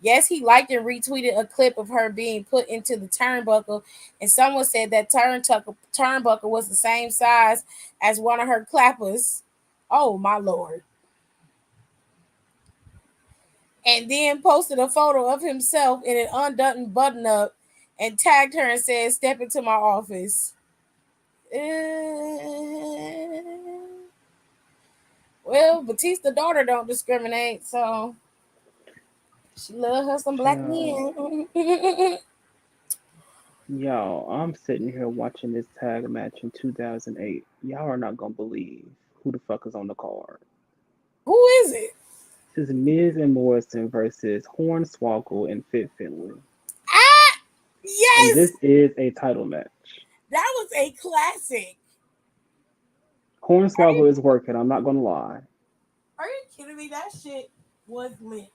Yes, he liked and retweeted a clip of her being put into the turnbuckle, and someone said that turnbuckle was the same size as one of her clappers. Oh, my Lord. And then posted a photo of himself in an undone button up and tagged her and said, step into my office. Well, Batista's daughter don't discriminate, so she love her some black men. Y'all, I'm sitting here watching this tag match in 2008. Y'all are not gonna believe who the fuck is on the card. Who is it? This is Miz and Morrison versus Hornswoggle and Fit Finley. Ah, And yes, this is a title match. that was a classic. Hornswoggle is working, I'm not gonna lie. Are you kidding me? That shit was lit.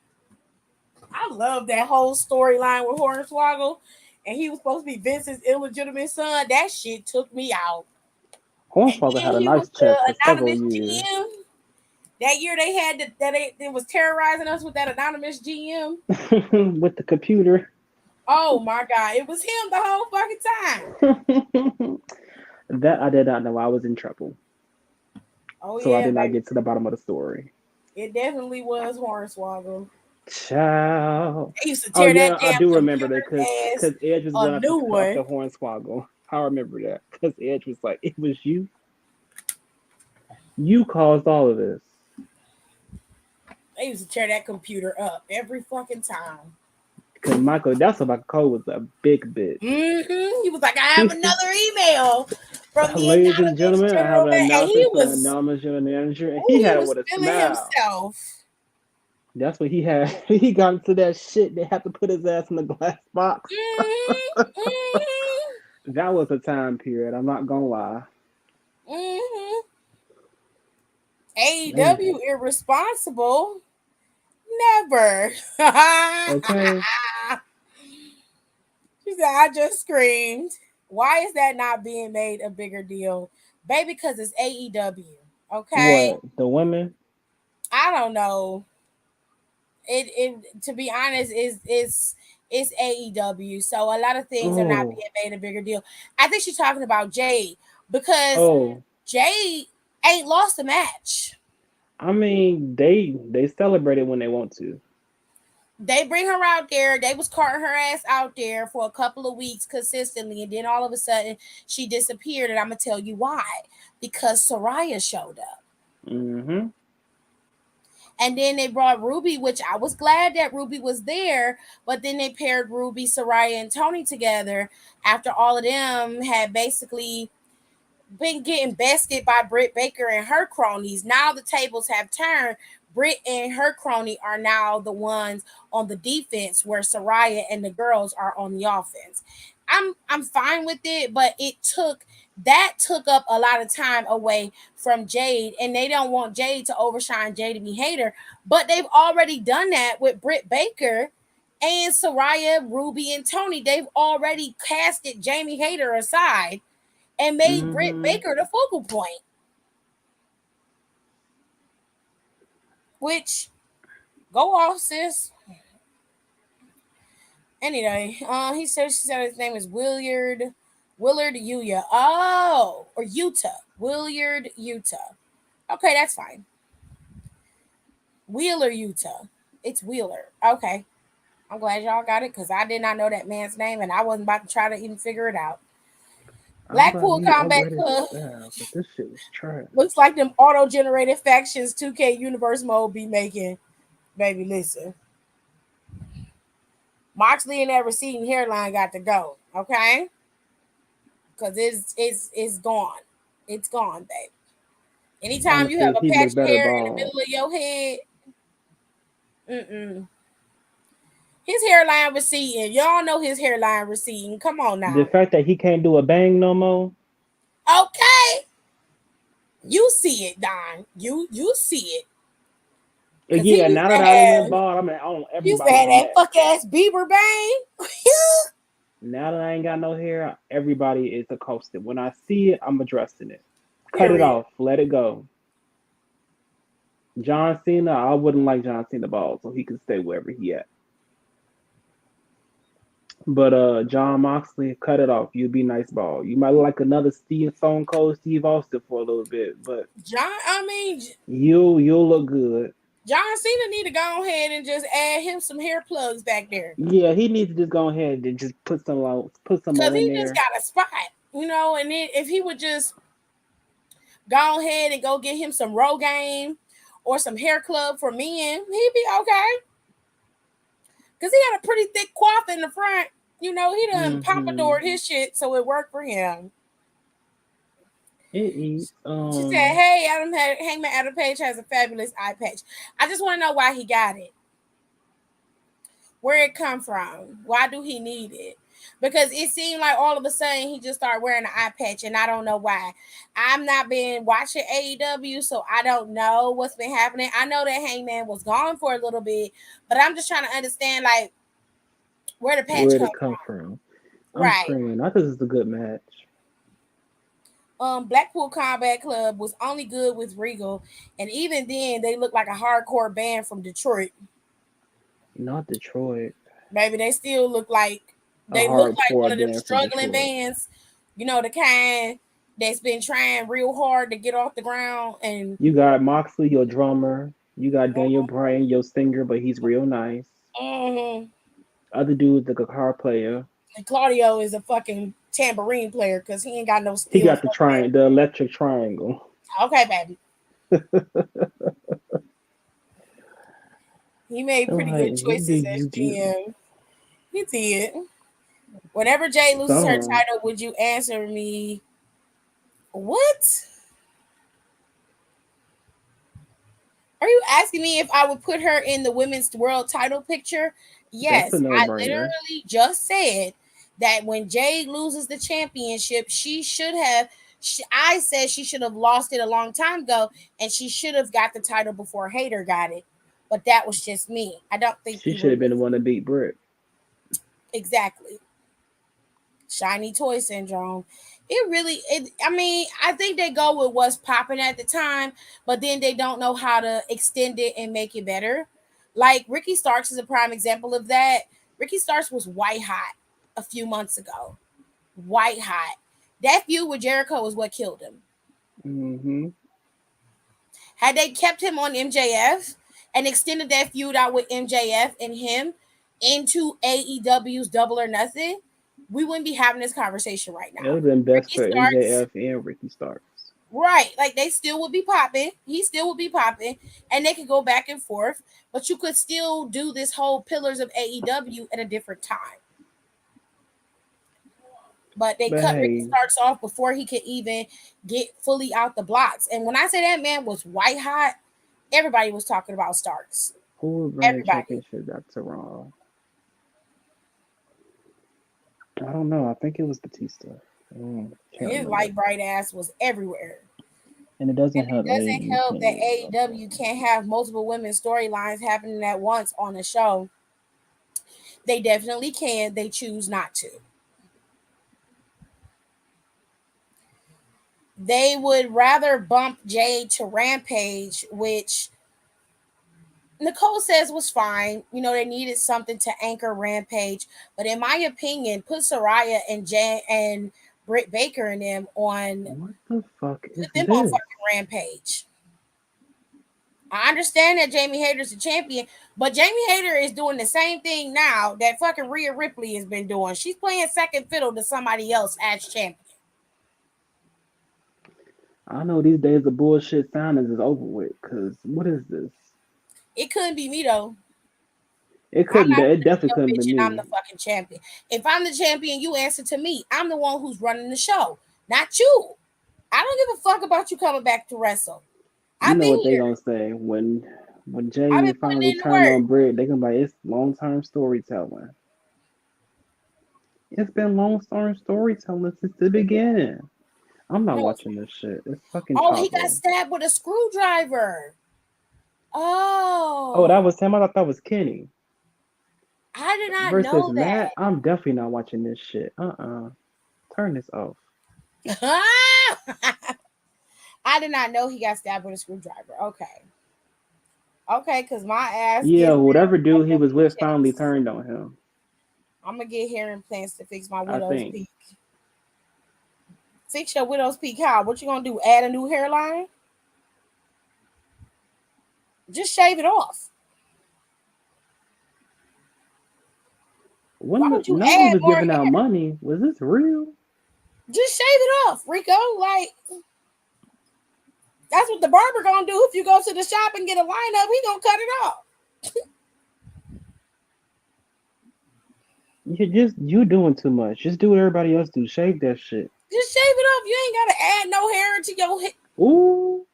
I love that whole storyline with Hornswoggle, and he was supposed to be Vince's illegitimate son. That shit took me out. And Hornswoggle then had a he was nice check the for several anonymous years. GM. That year they had they was terrorizing us with that anonymous GM. With the computer. Oh my God, it was him the whole fucking time. That I did not know. I was in trouble. Oh So yeah, I did not baby. get to the bottom of the story. It definitely was Hornswoggle. Ciao. They used to Oh tear yeah, that I damn do remember computer that because ass Edge was a going new after one. Hornswoggle. I remember that because Edge was like, "It was you. You caused all of this." They used to tear that computer up every fucking time. Because Michael Cole was a big bitch. He was like, I have another email from the Ladies and anonymous gentlemen, I have general an man, and announcement for the anonymous general manager, and he he had it was with a feeling smile. himself. That's what he had. He got into that shit. They had to put his ass in the glass box. That was a time period. I'm not gonna lie. Mm-hmm. Man. AEW irresponsible. Never. Okay. She said, I just screamed. Why is that not being made a bigger deal? Baby, because it's AEW. Okay. What? The women? I don't know. It to be honest is it's AEW. So a lot of things are not Oh. being made a bigger deal. I think she's talking about Jade because Oh. Jade ain't lost a match. I mean, they celebrate it when they want to. They bring her out there. They was carting her ass out there for a couple of weeks consistently, and then all of a sudden she disappeared. And I'm gonna tell you why. Because Soraya showed up. Mm-hmm. And then they brought Ruby, which I was glad that Ruby was there, but then they paired Ruby, Soraya, and Tony together after all of them had basically been getting bested by Britt Baker and her cronies. Now the tables have turned. Britt and her crony are now the ones on the defense, where Soraya and the girls are on the offense. I'm fine with it, but it took up a lot of time away from Jade, and they don't want Jade to overshine Jade to be hater. But they've already done that with Britt Baker and Soraya, Ruby, and Tony. They've already casted Jamie Hayter aside and made Britt Mm-hmm. Baker the focal point. Which go off, sis. Anyway, she said his name is Willard Yuya. Oh, or Utah. Willard Utah. Okay, that's fine. Wheeler Utah. It's Wheeler. Okay. I'm glad y'all got it because I did not know that man's name and I wasn't about to try to even figure it out. I'm glad Blackpool we Combat upgraded Club. style, but this shit was trash. Looks like them auto-generated factions 2K Universe mode be making. Baby, listen. Moxley and that receding hairline got to go, okay? Because it's gone. It's gone, babe. Anytime you have Honestly, a he patch looked of better hair in the bald. middle of your head, mm-mm. His hairline receding. Y'all know his hairline receding. Come on The now. fact that he can't do a bang no more. Okay. You see it, Don. You see it. Cause he Yeah, used now to that I done went have bald, I'm on he used to everybody's have that neck. fuck ass Bieber bang. Now that I ain't got no hair, everybody is accosted. When I see it, I'm addressing it. Cut it Period. off. Let it go. John Cena, I wouldn't like John Cena bald, so he can stay wherever he at. But John Moxley, cut it off. You'd be nice bald. You might look like another Stone Cold Steve Austin for a little bit, but John, I mean, you'll look good. John Cena need to go ahead and just add him some hair plugs back there. Yeah, he needs to just go ahead and just put some Cause more in he just there. got a spot, and then if he would just go ahead and go get him some Rogaine or some hair club for men, he'd be okay. Cause he got a pretty thick coif in the front. He done Hmm. pompadoured his shit, so it worked for him. It, She said, "Hey, Hangman Adam Page has a fabulous eye patch. I just want to know why he got it. Where it come from? Why do he need it? Because it seemed like all of a sudden he just started wearing an eye patch, and I don't know why. I'm not been watching AEW, so I don't know what's been happening. I know that Hangman was gone for a little bit, but I'm just trying to understand like where the patch where'd come it come from? from. I'm Right. screaming. I think this is a good match. Blackpool Combat Club was only good with Regal, and even then they looked like a hardcore band from Detroit. Not Detroit. Maybe they still A look like one hardcore of them band from struggling Detroit. bands, the kind that's been trying real hard to get off the ground. And You got Moxley, your drummer. You got Daniel Bryan, your singer, but he's real nice. mhm. Other dude, the guitar player. And Claudio is a fucking tambourine player because he ain't got no He skills. got the electric triangle. Okay, baby. He made I'm pretty like, good what choices did as you do? GM. He did. Whenever Jay loses her Some. title, would you answer me? What? Are you asking me if I would put her in the women's world title picture? That's a Yes, no I brainer. literally just said that when Jade loses the championship, I said she should have lost it a long time ago, and she should have got the title before Hater got it. But that was just me. I don't think She people should have been the one to beat Britt. exactly shiny toy syndrome. I mean, I think they go with what's popping at the time, but then they don't know how to extend it and make it better. Like Ricky Starks is a prime example of that. Ricky Starks was white hot a few months ago. White hot. That feud with Jericho is what killed him. Mm-hmm. Had they kept him on MJF and extended that feud out with MJF and him into AEW's Double or Nothing, we wouldn't be having this conversation right It would now. have been best Ricky for Starks, MJF and Ricky Starks. right? Like they still would be popping. He still would be popping, and they could go back and forth. But you could still do this whole Pillars of AEW at a different time. But they But cut Ricky hey, Starks off before he could even get fully out the blocks. And when I say that man was white hot, everybody was talking about Starks. who will bring the Everybody. championship back to Raw? I don't know. I think it was Batista. Can't His remember. light bright ass was everywhere. And it doesn't And it help doesn't you help can't that use AEW can't have multiple women's storylines happening at once on the show. They definitely can. They choose not to. They would rather bump Jade to Rampage, which Nicole says was fine. You know, they needed something to anchor Rampage. But in my opinion, put Soraya and Jan and Britt Baker and them on What the fuck is put them on this? fucking Rampage. I understand that Jamie Hayter's the champion, but Jamie Hayter is doing the same thing now that fucking Rhea Ripley has been doing. She's playing second fiddle to somebody else as champion. I know these days the bullshit signings is over with. Cause what is this? It couldn't be me though. It I'm couldn't. not It putting definitely no couldn't be bitch and I'm the me. fucking champion. If I'm the champion, you answer to me. I'm the one who's running the show, not you. I don't give a fuck about you coming back to wrestle. You I've know been what they here. gonna say when I've Jay been putting finally in the turned work. on Britt? They gonna be like, it's long term storytelling. It's been long term storytelling since the beginning. I'm not No. watching this shit. It's fucking Oh, he got Chavo. stabbed with a screwdriver. Oh, that Oh, was him. I thought that was Kenny I did not versus know Matt. I'm definitely not watching this shit. Turn this off. that. I did not know he got stabbed with a screwdriver. Okay. Okay, because my ass Yeah, gets whatever down dude he was with finally checks. turned on him. I'm gonna get hair implants to fix my I widow's think. peak. Fix your widow's peak how? What you gonna do? Add a new hairline? Just shave it off. Why would you No one add was more giving out hair? money. Was this real? Just shave it off, Rico. Like that's what the barber gonna do if you go to the shop and get a lineup. He gonna cut it off. You doing too much. Just do what everybody else do. Shave that shit. Just shave it off. You ain't gotta add no hair to your head. Ooh.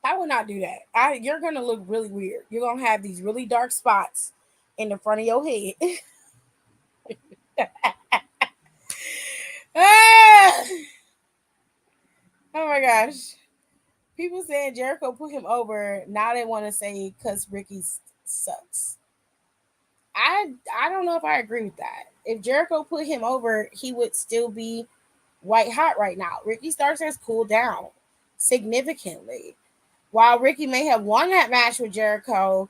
I would not do that. You're gonna look really weird. You're gonna have these really dark spots in the front of your head. Ah! Oh my gosh. People saying Jericho put him over. Now they want to say because Ricky sucks. I don't know if I agree with that. If Jericho put him over, he would still be white hot right now. Ricky Starks has cooled down significantly. While Ricky may have won that match with Jericho,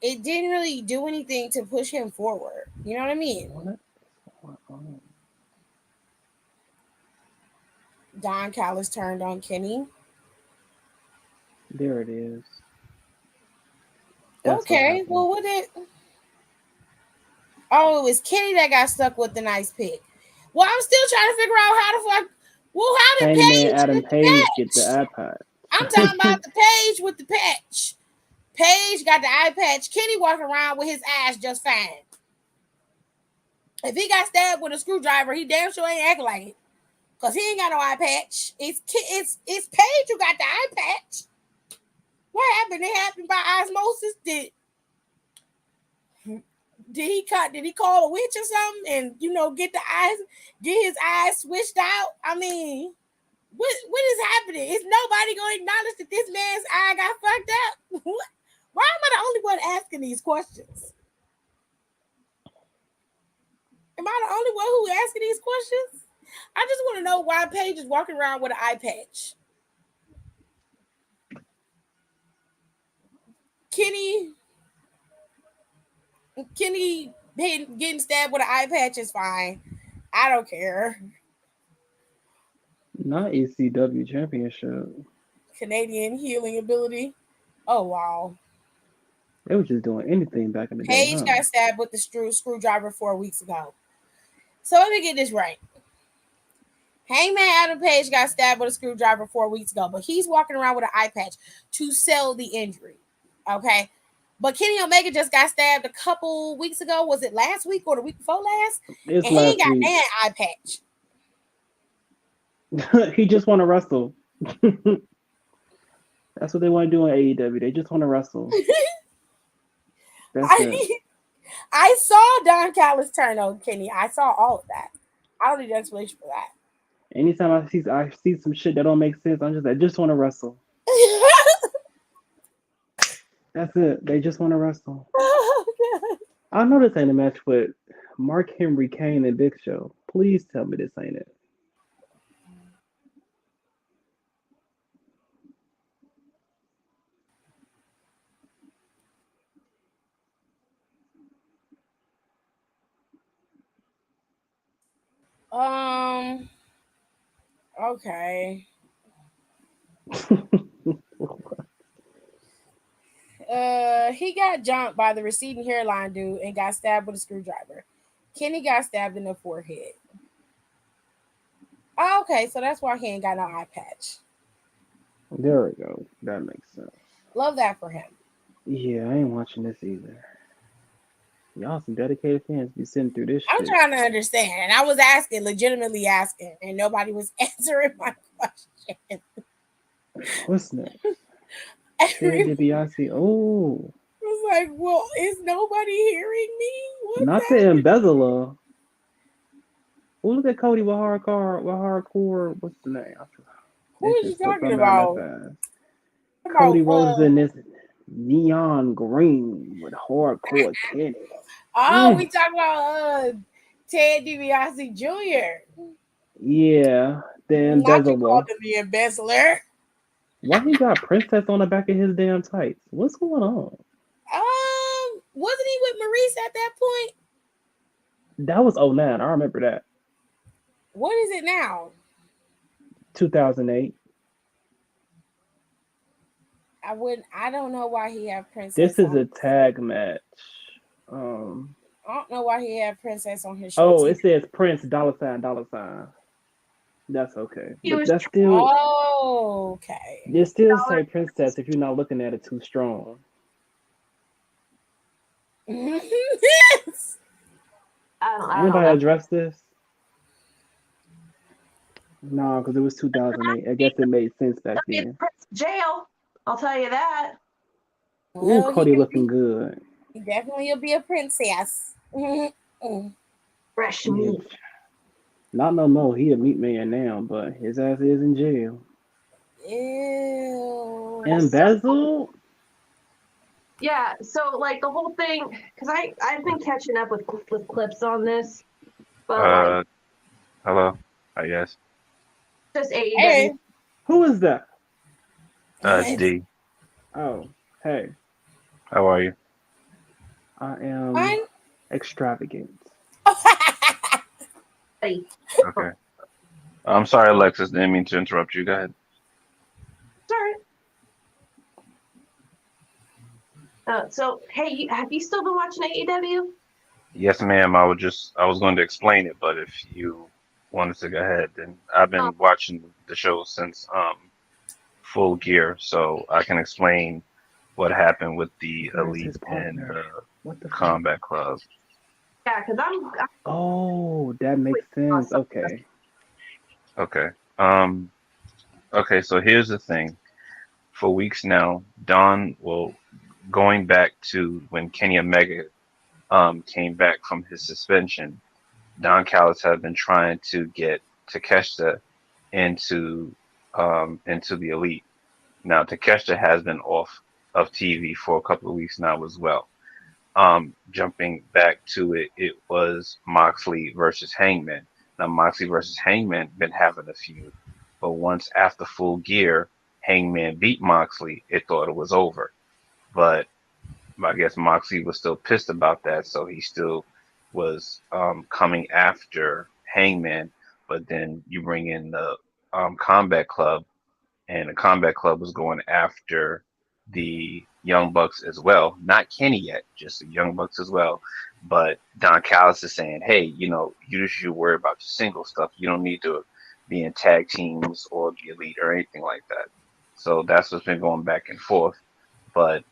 it didn't really do anything to push him forward. You know what I mean? Don Callis turned on Kenny. There it is. That's Okay, well, what did? Oh, it was Kenny that got stuck with the nice pick. Well, I'm still trying to figure out how the fuck. Well, how did Hangman Paige Adam get the Page get the patch? iPad. I'm talking about the Paige with the patch. Paige got the eye patch. Kenny walking around with his ass just fine. If he got stabbed with a screwdriver, he damn sure ain't acting like it. Cause he ain't got no eye patch. It's Paige who got the eye patch. What happened? It happened by osmosis. Did Did he call a witch or something? And get his eyes switched out. I mean, what is happening? Is nobody gonna acknowledge that this man's eye got fucked up? Why am I the only one asking these questions? Am I the only one who asking these questions? I just want to know why Paige is walking around with an eye patch. Kenny getting stabbed with an eye patch is fine. I don't care. Not ECW championship. Canadian healing ability. Oh wow. They were just doing anything back in the day. Paige got stabbed with the screwdriver 4 weeks ago. So let me get this right. Hangman Adam Page got stabbed with a screwdriver 4 weeks ago, but he's walking around with an eye patch to sell the injury. Okay. But Kenny Omega just got stabbed a couple weeks ago. Was it last week or the week before last? It's and he ain't got an eye patch. He just want to wrestle. That's what they want to do in AEW. They just want to wrestle. I saw Don Callis turn on Kenny. I saw all of that. I don't need an explanation for that. Anytime I see some shit that don't make sense, I just want to wrestle. That's it. They just want to wrestle. Oh, I know this ain't a match with Mark Henry, Kane, and Big Show. Please tell me this ain't it. Okay. He got jumped by the receding hairline dude and got stabbed with a screwdriver. Kenny got stabbed in the forehead. Oh, okay, so that's why he ain't got no eye patch. There we go. That makes sense. Love that for him. Yeah, I ain't watching this either. Y'all some dedicated fans be sitting through this I'm shit. trying to understand. And I was legitimately asking, and nobody was answering my question. What's next? Ted DiBiase. Oh. I was like, well, is nobody hearing me? What's Not the embezzler. Oh, look at Cody with hardcore. What's the name? Who are you talking about? Cody Rhodes in this neon green with hardcore Kenny. Oh, we talking about Ted DiBiase Jr. Yeah, the embezzler. Not you called him the embezzler. Why he got Princess on the back of his damn tights? What's going on? Wasn't he with Maurice at that point? That was 2009. I remember that. What is it now? 2008. I don't know why he had Princess. This is a tag match. I don't know why he had Princess on his shorts. Oh, it says Prince $$. That's okay. But that's still. Oh, okay. You still say Princess if you're not looking at it too strong. Yes. Anybody address this? No, because it was 2008. I guess it made sense back then. Jail, I'll tell you that. Ooh, Cody looking good. He definitely will be a princess. Fresh meat. Not no more. He a meat man now, but his ass is in jail. Ew. Embezzled? Yeah, so like the whole thing, because I've been catching up with clips on this. But hello. Hi guys. Just AEW. Hey. Who is that? D. Oh, hey. How are you? I am extravagant. Hey. Okay. I'm sorry, Alexis. Didn't mean to interrupt you. Go ahead. Sorry. So, hey, have you still been watching AEW? Yes, ma'am. I was going to explain it, but if you wanted to go ahead, then I've been watching the show since Full Gear, so I can explain what happened with the Elite and the Combat Club. Yeah, because I'm. Oh, that makes sense. Okay. Okay. Okay. So here's the thing. For weeks now, going back to when Kenny Omega came back from his suspension, Don Callis has been trying to get Takeshita into into the elite. Now Takeshita has been off of TV for a couple of weeks now as well. Jumping back to it, it was Moxley versus Hangman. Now Moxley versus Hangman been having a feud, but once after Full Gear, Hangman beat Moxley, it thought it was over. But I guess Moxley was still pissed about that, so he still was coming after Hangman. But then you bring in the Combat Club, and the Combat Club was going after the Young Bucks as well. Not Kenny yet, just the Young Bucks as well. But Don Callis is saying, hey, you just should worry about your single stuff. You don't need to be in tag teams or the elite or anything like that. So that's what's been going back and forth. But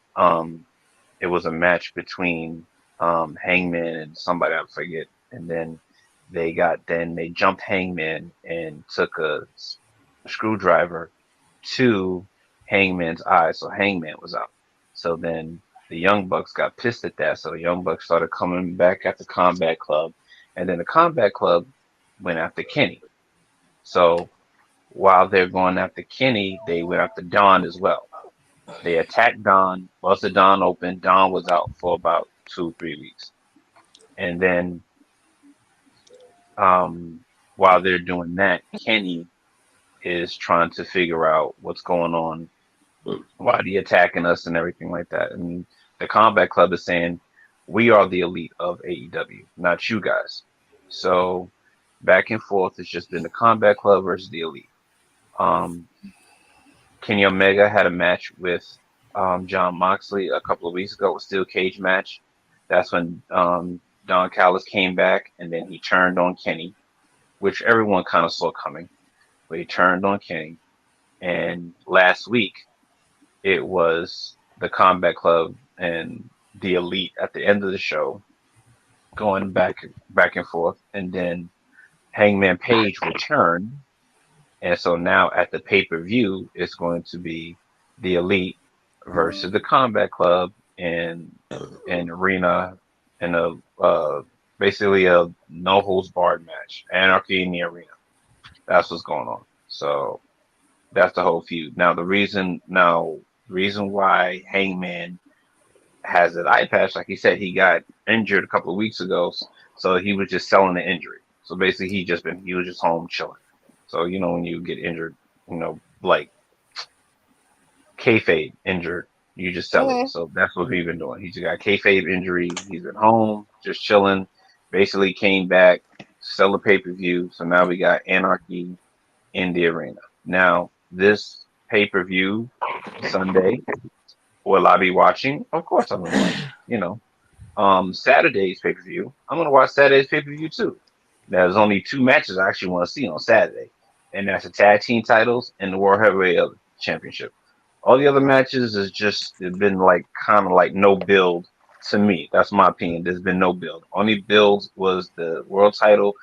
it was a match between Hangman and somebody I forget, and then they jumped Hangman and took a screwdriver to Hangman's eye, so Hangman was out. So then the Young Bucks got pissed at that, so the Young Bucks started coming back at the Combat Club, and then the Combat Club went after Kenny. So while they're going after Kenny, they went after Don as well. They attacked Don, busted Don open. Don was out for about 2, 3 weeks. And then while they're doing that, Kenny is trying to figure out what's going on, why they attacking us and everything like that. And the Combat Club is saying, we are the elite of AEW, not you guys. So back and forth, it's just been the Combat Club versus the elite. Kenny Omega had a match with John Moxley a couple of weeks ago. It was still a cage match. That's when Don Callis came back, and then he turned on Kenny, which everyone kind of saw coming. But he turned on Kenny. And last week, it was the Combat Club and the Elite at the end of the show, going back and forth. And then Hangman Page returned. And so now at the pay-per-view, it's going to be the Elite versus the Combat Club in an arena, in a basically a no holds barred match, Anarchy in the arena. That's what's going on. So that's the whole feud. Now the reason why Hangman has an eye patch, like he said, he got injured a couple of weeks ago, so he was just selling the injury. So basically, he was just home chilling. So when you get injured, like kayfabe injured, you just sell it. So that's what he's been doing. He's got kayfabe injury. He's been home, just chilling. Basically, came back, sell the pay-per-view. So now we got Anarchy in the arena. Now this pay-per-view Sunday, will I be watching? Of course I'm gonna watch. Saturday's pay-per-view. I'm gonna watch Saturday's pay-per-view too. There's only 2 matches I actually want to see on Saturday, and that's the tag team titles and the World Heavyweight Championship. All the other matches is just they've been like kind of like no build to me. That's my opinion. There's been no build. Only build was the world title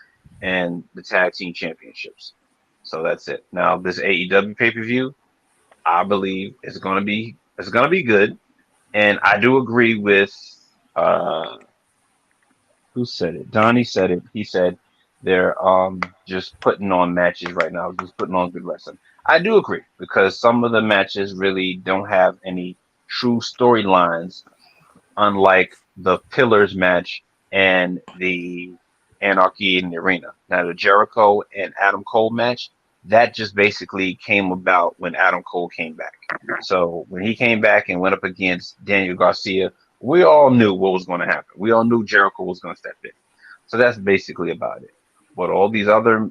and the tag team championships. So that's it. Now this AEW pay-per-view, I believe it's gonna be good, and I do agree with uh who said it? Donnie said it. He said they're just putting on matches right now, just putting on good wrestling. I do agree because some of the matches really don't have any true storylines, unlike the Pillars match and the Anarchy in the Arena. Now the Jericho and Adam Cole match, that just basically came about when Adam Cole came back. So when he came back and went up against Daniel Garcia, we all knew what was going to happen. We all knew Jericho was going to step in. So that's basically about it. But all these other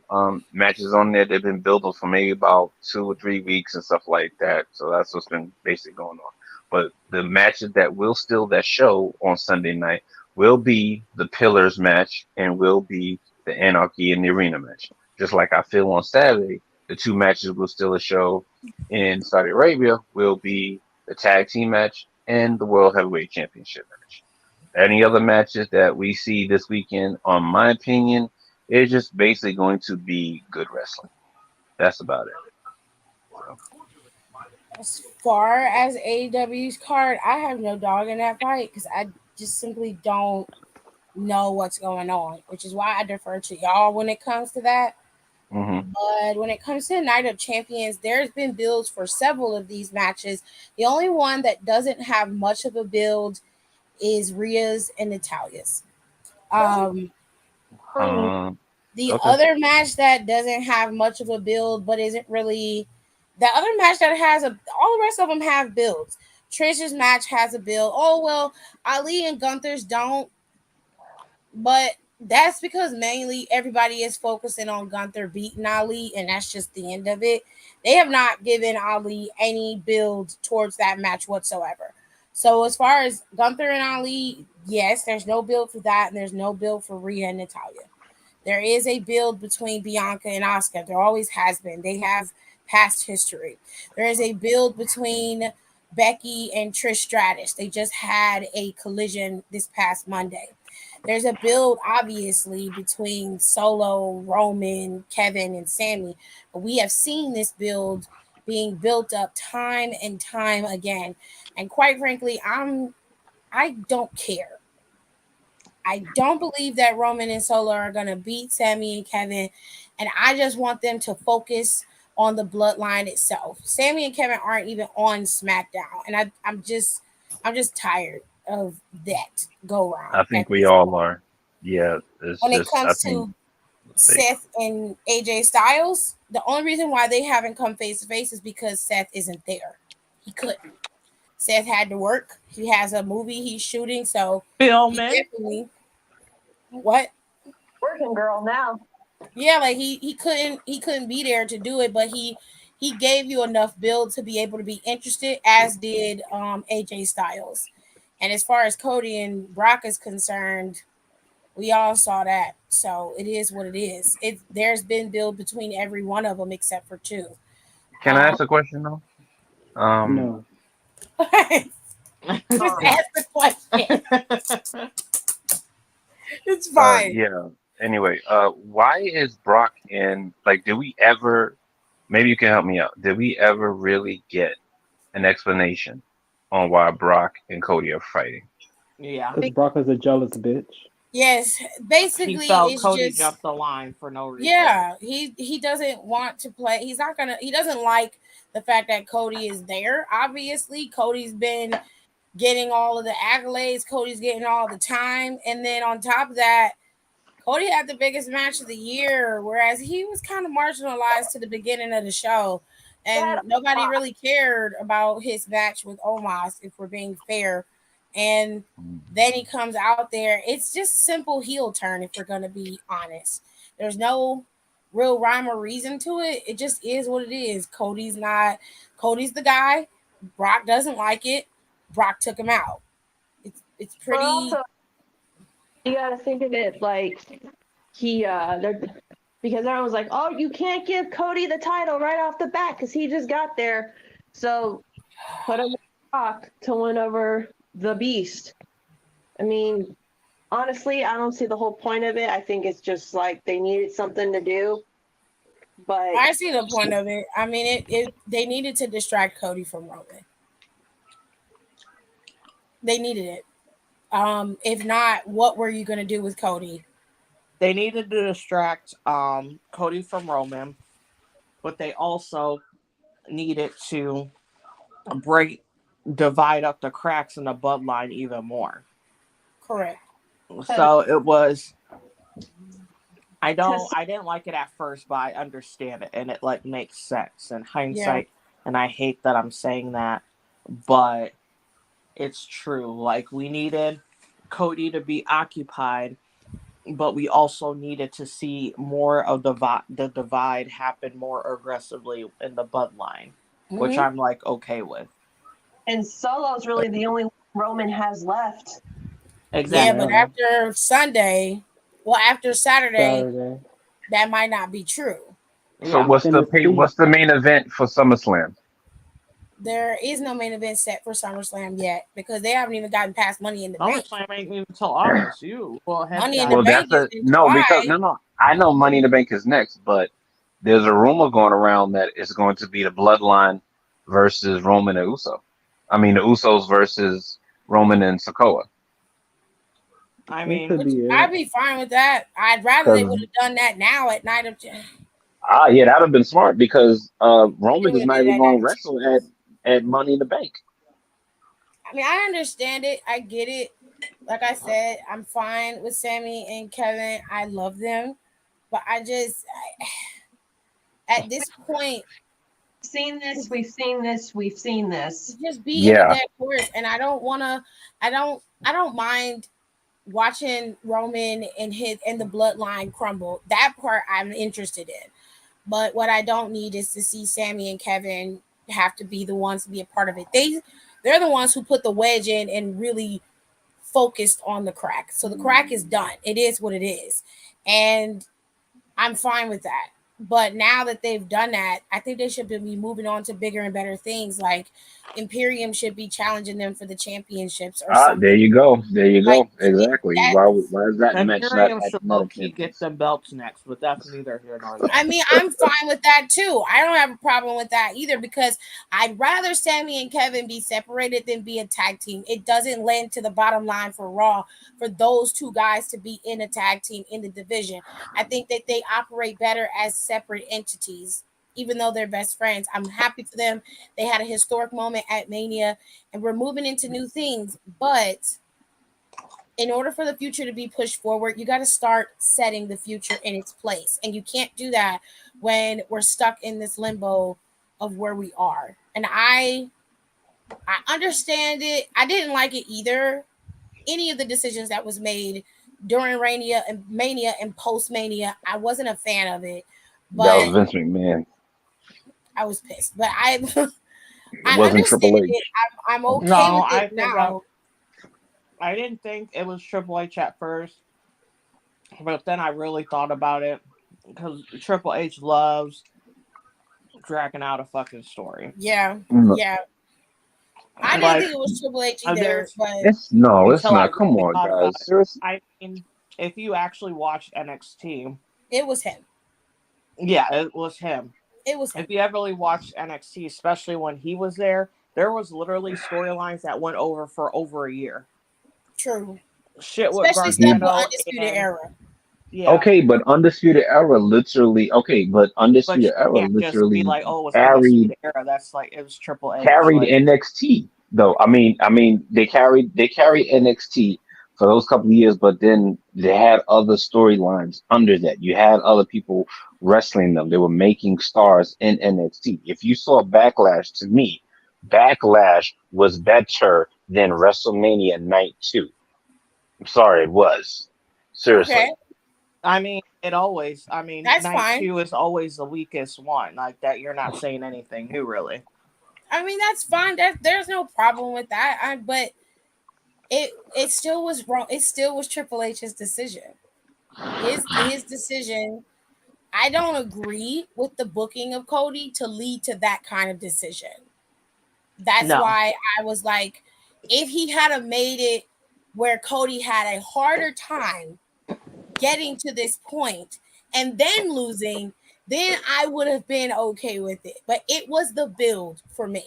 matches on there, they've been building for maybe about 2 or 3 weeks and stuff like that. So that's what's been basically going on. But the matches that will still that show on Sunday night will be the Pillars match and will be the Anarchy in the Arena match. Just like I feel on Saturday, the 2 matches will still a show in Saudi Arabia will be the tag team match and the World Heavyweight Championship match. Any other matches that we see this weekend, on my opinion, is just basically going to be good wrestling. That's about it. So, As far as AEW's card, I have no dog in that fight because I just simply don't know what's going on, which is why I defer to y'all when it comes to that. Hmm. But when it comes to Night of Champions, there's been builds for several of these matches. The only one that doesn't have much of a build is Rhea's and Natalia's. Um, the Okay. other match that doesn't have much of a build, but isn't really the other match that has all the rest of them have builds. Trish's match has a build. Oh well, Ali and Gunther's don't, but that's because mainly everybody is focusing on Gunther beating Ali, and that's just the end of it. They have not given Ali any build towards that match whatsoever. So as far as Gunther and Ali, yes, there's no build for that, and there's no build for Rhea and Natalia. There is a build between Bianca and Asuka. There always has been. They have past history. There is a build between Becky and Trish Stratus. They just had a collision this past Monday. There's a build, obviously, between Solo, Roman, Kevin, and Sammy. But we have seen this build being built up time and time again. And quite frankly, I don't care. I don't believe that Roman and Solo are going to beat Sammy and Kevin. And I just want them to focus on the bloodline itself. Sammy and Kevin aren't even on SmackDown. And I'm just tired of that go I round at think we this all point. are. Yeah, it's When it just I comes think to they. Seth and AJ Styles, the only reason why they haven't come face to face is because Seth isn't there. He couldn't. Seth had to work. He has a movie he's shooting, so he Filming. definitely what? Working girl now. Yeah, like he couldn't be there to do it, but he gave you enough build to be able to be interested, as did AJ Styles. And as far as Cody and Brock is concerned, we all saw that. So it is what it is. There's been build between every one of them except for two. Can I Um, ask a question though? Um. No. just ask the question. It's Uh. fine. Yeah. Anyway. Why is Brock in? Like, did we ever? Maybe you can help me out. Did we ever really get an explanation on why Brock and Cody are fighting? Yeah. Because Brock is a jealous bitch. Yes, He basically felt it's Cody just jumped the line for no reason. yeah, he doesn't want to play. He doesn't like the fact that Cody is there. Obviously, Cody's been getting all of the accolades, Cody's getting all the time, and then on top of that, Cody had the biggest match of the year, whereas he was kind of marginalized to the beginning of the show. And That nobody really cared about his match with Omos, if we're being fair. And then he comes out there. It's just simple heel turn, if we're going to be honest. There's no real rhyme or reason to it. It just is what it is. Cody's the guy. Brock doesn't like it. Brock took him out. It's but pretty. also you gotta think of it like they're because everyone was like, oh, you can't give Cody the title right off the bat because he just got there. So put him in Rock to win over the Beast. I mean, honestly, I don't see the whole point of it. I think it's just like they needed something to do. But I see the point of it. I mean, it they needed to distract Cody from Roman. They needed it. If not, what were you gonna do with Cody? They needed to distract Cody from Roman, but they also needed to break divide up the cracks in the bloodline even more. Correct. So it was I didn't like it at first, but I understand it and it like makes sense in Yeah. hindsight. And I hate that I'm saying that, but it's true. Like we needed Cody to be occupied, but we also needed to see more of the divide happen more aggressively in the bloodline, which Mm-hmm. I'm like okay with. and Solo's really the only one Roman has left. Yeah, Exactly. but Yeah. after Sunday, well, after Saturday, Saturday. that might not be true. So Yeah. Tennessee. what's the main event for SummerSlam? There is no main event set for SummerSlam yet because they haven't even gotten past Money in the Bank. SummerSlam ain't even until August. You well ahead of Money in that. the Well, Bank that's is a in no because July. no. I know Money in the Bank is next, but there's a rumor going around that it's going to be the Bloodline versus Roman and Uso. I mean, the Usos versus Roman and Sokoa. I It mean, could be I'd it. be fine with that. I'd rather they Because would have done that now at night of. yeah, that'd have been smart because They Roman would is have not did it even at going night to of wrestle champions. at Money in the Bank. I mean, I understand it. I get it. Like I said, I'm fine with Sammy and Kevin. I love them, but at this point, Seen this, we've seen this, we've seen this. just be in a Yeah, dead horse, and I don't want to. I don't mind watching Roman and his and the bloodline crumble. That part I'm interested in. But what I don't need is to see Sammy and Kevin have to be the ones to be a part of it. They're the ones who put the wedge in and really focused on the crack. So the crack is done. It is what it is. And I'm fine with that. But now that they've done that, I think they should be moving on to bigger and better things. Like Imperium should be challenging them for the championships or there something. you go. There you Like go. Exactly. that. Why is that match Imperium should not low a key get championship? them belts next, but that's neither here nor there. I mean, I'm fine with that too. I don't have a problem with that either because I'd rather Sammy and Kevin be separated than be a tag team. It doesn't lend to the bottom line for Raw for those two guys to be in a tag team in the division. I think that they operate better as separate entities, even though they're best friends. I'm happy for them. They had a historic moment at Mania and we're moving into new things, but in order for the future to be pushed forward, you got to start setting the future in its place. And you can't do that when we're stuck in this limbo of where we are. And I understand it. I didn't like it either. Any of the decisions that was made during Mania and post Mania, I wasn't a fan of it. That was But Vince McMahon. I was pissed. But I It I wasn't understand Triple it. H. I'm okay No, with it now. I didn't think it was Triple H at first, but then I really thought about it because Triple H loves dragging out a fucking story. Yeah. No, Yeah. I didn't Like think it was Triple H either, there's but it's until I not. Come really on, thought about guys. it. Seriously. I mean, if you actually watched NXT, it was him. yeah, it was him. It was him. If you ever really watched NXT, especially when he was there was literally storylines that went over for over a year. True. Shit with Especially stuff with Gargano Undisputed and Era. yeah, Okay, but Undisputed Era literally. Okay, but but Undisputed you Era can't just be literally like, oh, it was carried Undisputed Era. That's like it was Triple H. carried Like NXT though. I mean they carried NXT for those couple of years, but then they had other storylines under that. You had other people wrestling them. They were making stars in NXT. If you saw Backlash, to me, Backlash was better than WrestleMania Night 2. I'm sorry, it was. Okay. Seriously. I mean, it always. I mean, That's night fine. two is always the weakest one. Like that, you're not saying anything new, really. I mean, that's fine. There's no problem with that. But it still was wrong. It still was Triple H's decision. His decision. I don't agree with the booking of Cody to lead to that kind of decision. That's No, why I was like, if he had a made it where Cody had a harder time getting to this point and then losing, then I would have been okay with it. But it was the build for me.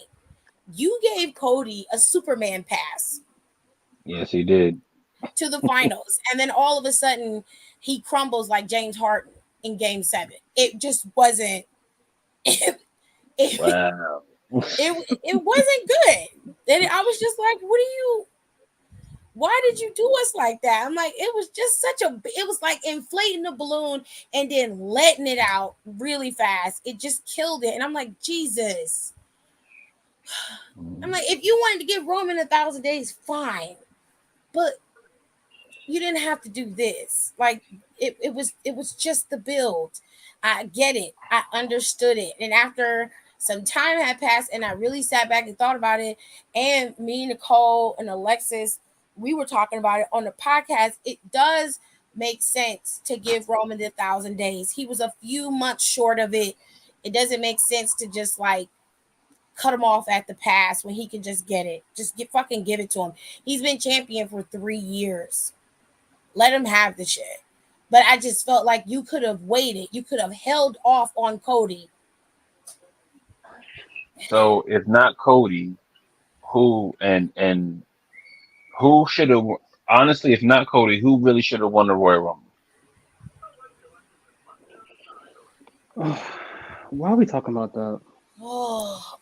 You gave Cody a Superman pass Yes, he did. to the finals, and then all of a sudden he crumbles like James Harden in Game 7. It just wasn't. It, Wow. it wasn't good. And I was just like, what are you? Why did you do us like that? I'm like, it was just it was like inflating the balloon and then letting it out really fast. It just killed it. And I'm like, Jesus. I'm like, if you wanted to give Roman 1,000 days, fine. But you didn't have to do this. Like it was just the build. I get it. I understood it. And after some time had passed and I really sat back and thought about it, and me, Nicole, and Alexis, we were talking about it on the podcast, it does make sense to give Roman the 1,000 days. He was a few months short of it. It doesn't make sense to just like cut him off at the pass when he can just get it. Just fucking give it to him. He's been champion for 3 years. Let him have the shit. But I just felt like you could have waited. You could have held off on Cody. So if not Cody, who and who should have? Honestly, if not Cody, who really should have won the Royal Rumble? Why are we talking about that? Oh,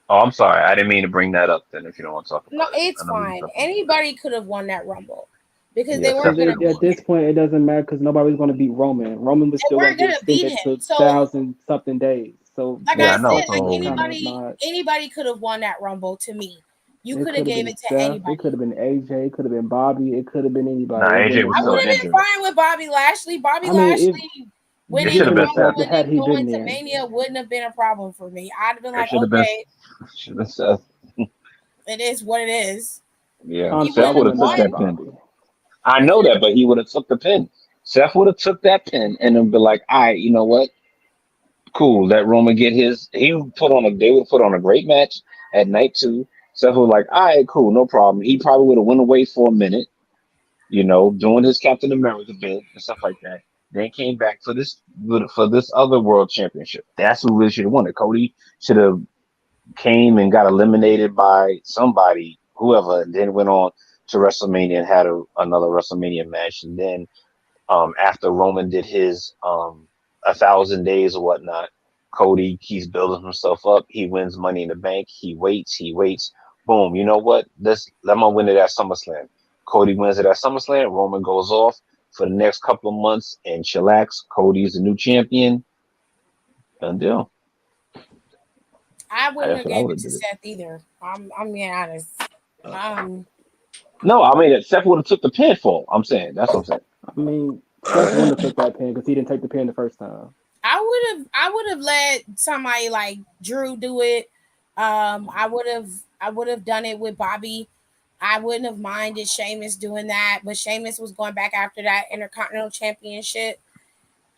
Oh, I'm sorry. I didn't mean to bring that up then if you don't want to talk no, about it. it's I know we were fine. talking about that. Anybody could have won that Rumble because Yeah, they weren't Seth gonna should Because have beat at won. this him. point, it doesn't matter because nobody's going to beat Roman. Roman was They still going weren't to get gonna beat extended him. to So, thousand something days. So like Yeah, I I that's know. said, that's like that's So kind of anybody, not. anybody could have won that Rumble. To me, you It could have could have gave been it to Steph. It could anybody. have been AJ. It could have been Bobby. It could have been anybody. nah, It AJ wouldn't was have I still would have mattered. been injured. fine with Bobby Lashley. Bobby I mean, Lashley It winning should the have been if Seth. Rumble Bobby and had then he been going to there, Mania wouldn't have been a problem for me. I'd have been It like, should have been. okay, Should have been Seth. it is what it is. Yeah, He honestly, I Seth wouldn't would have have wouldn't have took minded that won. pin. Bobby. I He know could that, but he would have took the pin. Seth would have took that pin and then be like, "All right, you know what? Cool. Let Roman get his. He would put on a. They would put on a great match at night two. Seth was like, all right, cool, no problem. He probably would have went away for a minute, doing his Captain America bit and stuff like that. Then came back for this other world championship. That's who really should have won it. Cody should have came and got eliminated by somebody, whoever, and then went on to WrestleMania and had another WrestleMania match. And then after Roman did his 1,000 days or whatnot, Cody keeps building himself up. He wins Money in the Bank. He waits. Boom. You know what? Let me win it at SummerSlam. Cody wins it at SummerSlam. Roman goes off for the next couple of months and chillax. Cody's the new champion. Done deal. I wouldn't That's have what I gave would it have to did it. Seth either. I'm being honest. Um, No, I mean Seth would have took the pinfall. I'm saying that's what I'm saying. I mean, Seth wouldn't have took that pin because he didn't take the pin the first time. I would have let somebody like Drew do it. I would have done it with Bobby. I wouldn't have minded Sheamus doing that, but Sheamus was going back after that Intercontinental Championship.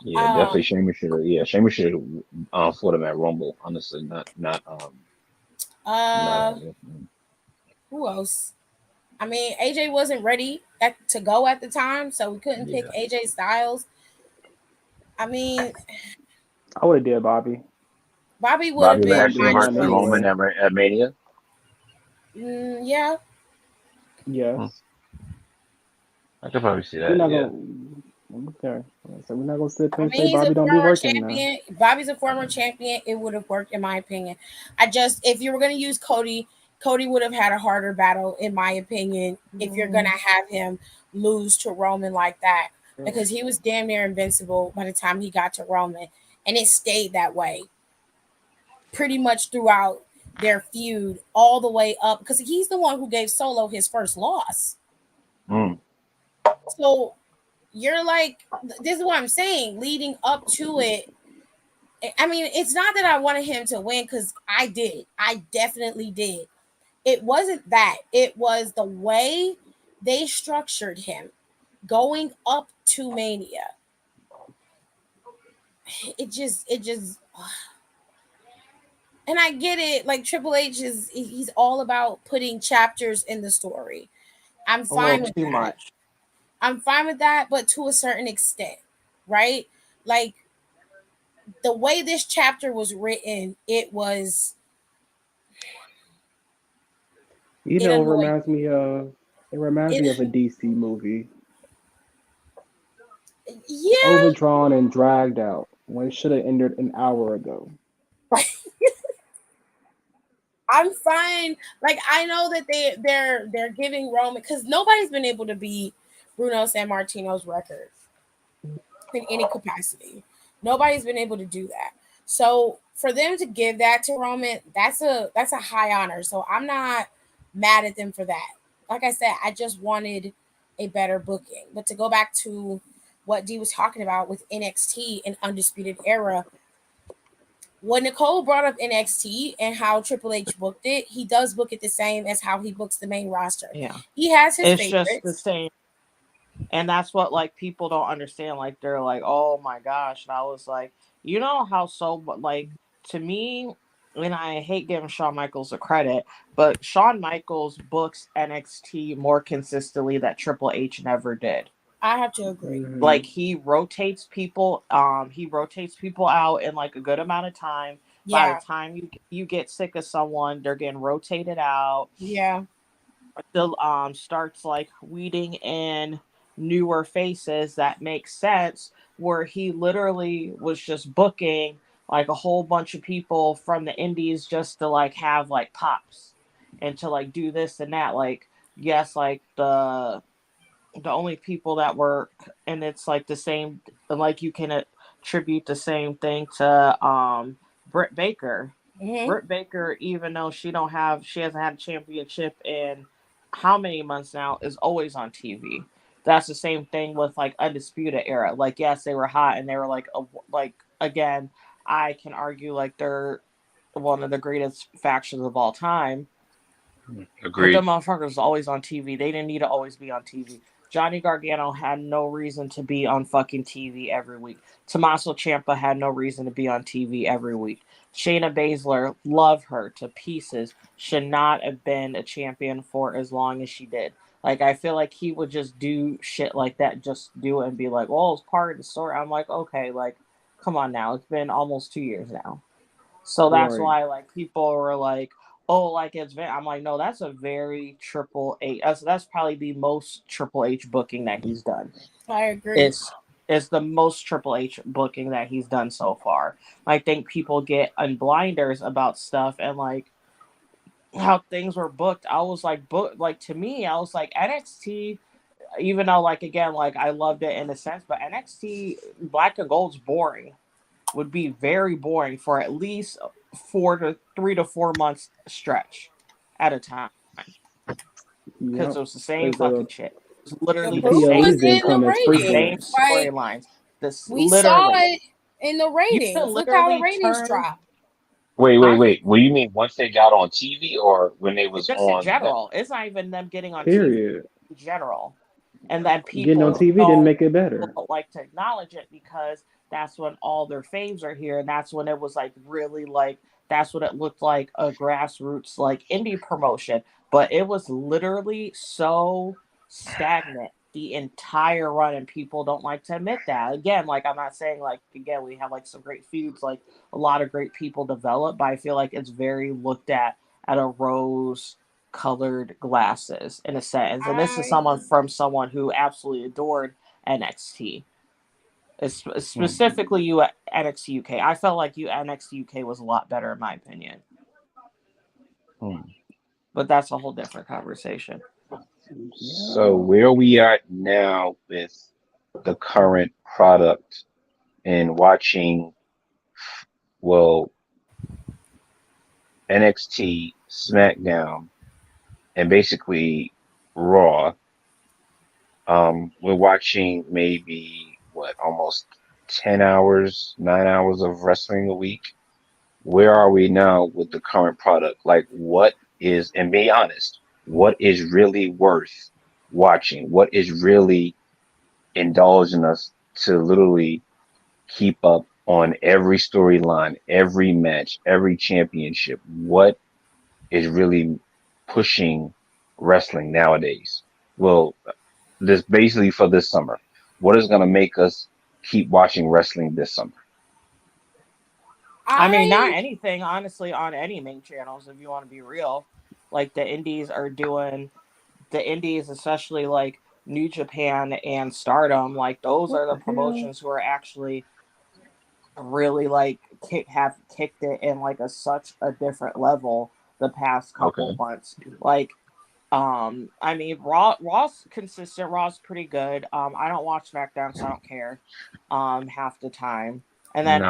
Yeah, Um, definitely Sheamus should have. Yeah, Sheamus should have fought him at Rumble. Honestly, not uh, who else? I mean, AJ wasn't ready to go at the time, so we couldn't pick yeah. AJ Styles. I mean, I would have did Bobby. Bobby would have Bobby He been wasn't Lashley my doing nothing versus choice. Roman anyway. at Mania. Yeah, Hmm, Yes. I could probably see We're that. not Yeah. gonna. Okay. So we're not gonna sit there I and say mean, he's a Bobby don't be former working now. champion. Bobby's a former champion. It would have worked, in my opinion. If you were going to use Cody, Cody would have had a harder battle, in my opinion, if you're going to have him lose to Roman like that, because he was damn near invincible by the time he got to Roman, and it stayed that way pretty much throughout their feud, all the way up, because he's the one who gave Solo his first loss. Mm. So you're like, this is what I'm saying, leading up to it. I mean, it's not that I wanted him to win because I did. I definitely did. It wasn't that. It was the way they structured him going up to Mania. It just, and I get it. Like Triple H he's all about putting chapters in the story. I'm A little fine with too that. much. I'm fine with that, but to a certain extent, right? Like the way this chapter was written, You it know, it annoyed reminds me of. It reminds it. me of a DC movie, Yeah, overdrawn and dragged out when it should have ended an hour ago. I'm fine. Like I know that they're giving Roman because nobody's been able to beat Bruno San Martino's record in any capacity. Nobody's been able to do that. So for them to give that to Roman, that's a high honor. So I'm not mad at them for that. Like I said, I just wanted a better booking. But to go back to what D was talking about with NXT and Undisputed Era, when Nicole brought up NXT and how Triple H booked it, he does book it the same as how he books the main roster. Yeah. He has his It's just the favorites. same. And that's what like people don't understand. Like they're like, oh my gosh. And I was like, you know how so but like to me, and I hate giving Shawn Michaels the credit, but Shawn Michaels books NXT more consistently that Triple H never did. I have to agree. Like Hmm. he rotates people out in like a good amount of time. By the Yeah, time you get sick of someone, they're getting rotated out. yeah. still starts like weeding in newer faces that make sense, where he literally was just booking like a whole bunch of people from the indies just to like have like pops and to like do this and that. Like, yes, like the only people that were, and it's like the same, like you can attribute the same thing to Britt Baker. Mm-hmm. Britt Baker, even though she hasn't had a championship in how many months now, is always on TV. That's the same thing with like Undisputed Era. Like, yes, they were hot and they were like again, I can argue like they're one of the greatest factions of all time, but the Agreed. motherfuckers always on TV. They didn't need to always be on TV. Johnny Gargano had no reason to be on fucking TV every week. Tommaso Ciampa had no reason to be on TV every week. Shayna Baszler, love her to pieces, should not have been a champion for as long as she did. Like, I feel like he would just do shit like that, just do it and be like, well, it's part of the story. I'm like, okay, like, come on now. It's been almost 2 years now. So that's Right. why like people were like, oh, like it's very. I'm like, no, that's a very Triple H. That's probably the most Triple H booking that he's done. I agree. It's the most Triple H booking that he's done so far. I think people get on blinders about stuff and like how things were booked. I was like, book like to me, I was like NXT. Even though like again, like I loved it in a sense, but NXT Black and Gold's boring, would be very boring for at least 3 to 4 months stretch at a time, because Yep. it was the same Because fucking shit. It was The literally the the proof same was PLE's thing, been in the coming same frequent. ratings. Like, storylines. This we saw literally, it in the you can ratings. Look how the literally ratings turn. dropped. I can What do you mean once they got on TV or when they was just in on that? general. It's not even them getting on TV Period. in general, and then Getting on people TV didn't make it better. don't like to acknowledge it because that's when all their faves are here, and that's when it was like really like that's what it looked like, a grassroots like indie promotion, but it was literally so stagnant the entire run, and people don't like to admit that. Again, like I'm not saying like again we have like some great feuds, like a lot of great people develop, but I feel like it's very looked at a rose colored glasses in a sense. And this is I someone who absolutely adored NXT. Hmm, Specifically you at NXT UK. I felt like you NXT UK was a lot better in my opinion. hmm. But that's a whole different conversation. So Yeah. where we are now with the current product and watching, well, NXT, SmackDown, and basically Raw. We're watching maybe what, almost 10 hours, 9 hours of wrestling a week. Where are we now with the current product? Like, what is, and be honest, what is really worth watching? What is really indulging us to literally keep up on every storyline, every match, every championship? What is really pushing wrestling nowadays? Well, this basically for this summer. What is going to make us keep watching wrestling this summer? I mean, not I anything, honestly, on any main channels, if you want to be real. Like the indies, especially like New Japan and Stardom, like those What are the the hell? promotions who are actually really like have kicked it in like a such a different level the past couple Okay. months. Like I mean Raw's consistent, Raw's pretty good. I don't watch SmackDown so I don't care half the time. And then No,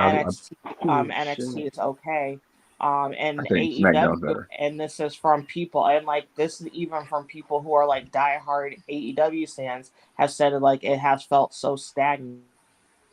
Oh NXT shit. is okay. I And think SmackDown's AEW, better. and this is from people, and like this is even from people who are like diehard AEW fans, have said it, like it has felt so stagnant.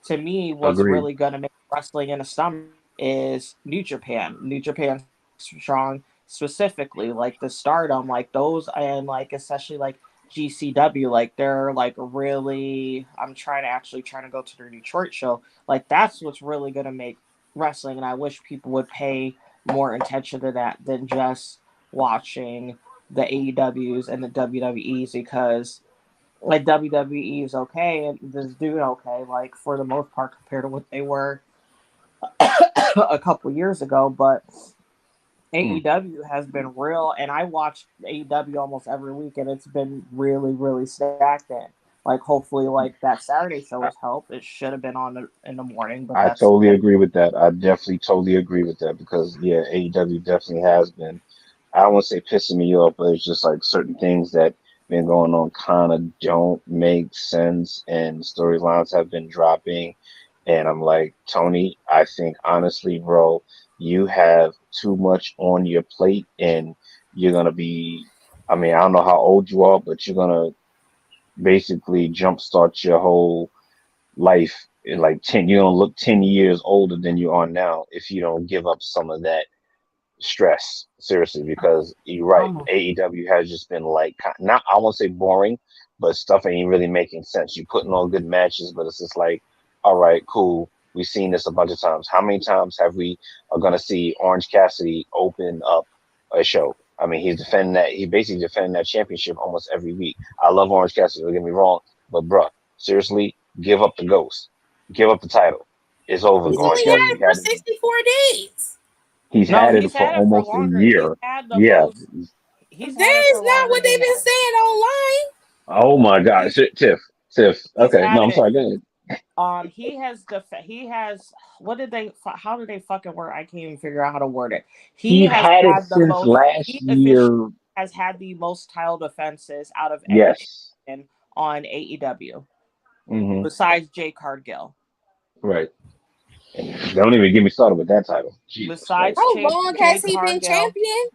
To me, what's Agreed. really going to make wrestling in the summer is New Japan. New Japan strong, specifically like the Stardom, like those, and like especially like GCW, like they're like really. I'm trying to go to their Detroit show. Like that's what's really going to make wrestling, and I wish people would pay more attention to that than just watching the AEWs and the WWEs, because like WWE is okay and is doing okay, like for the most part compared to what they were a couple years ago. But AEW has been real, and I watch AEW almost every week, and it's been really, really stagnant. Like, hopefully, like that Saturday show was help. It should have been on in the morning, but I that's totally agree with that. I definitely totally agree with that because yeah, AEW definitely has been. I don't want to say pissing me off, but it's just like certain things that been going on kind of don't make sense, and storylines have been dropping. And I'm like, Tony, I think honestly, bro, you have too much on your plate, and you're gonna be. I mean, I don't know how old you are, but you're gonna basically jumpstart your whole life in like 10, you're gonna look 10 years older than you are now if you don't give up some of that stress seriously, because you're right, um, AEW has just been like not, I won't say boring, but stuff ain't really making sense. You're putting on good matches, but it's just like, all right, cool, we've seen this a bunch of times. How many times have we are gonna see Orange Cassidy open up a show? I mean, he basically defending that championship almost every week. I love Orange Cassidy, don't get me wrong, but bruh, seriously, give up the ghost, give up the title. It's over. He's Orange only had Cassidy it for had it. 64 days. He's no, had it he's for had it for almost a longer. He's year. had the Yeah. most. He's had That it is for not longer what than they've been that. saying online. Oh my God. He's Tiff. he's Okay. had No, I'm it. sorry. Go ahead. He has. What did they? How did they fucking word? I can't even figure out how to word it. He He's has had it had the since most. last He officially year. has had the most title defenses out of any Yes. champion on AEW Hmm. besides Jay Cargill. Right. And don't even get me started with that title. Jesus Besides Christ. How long Jay has he been Cargill, champion?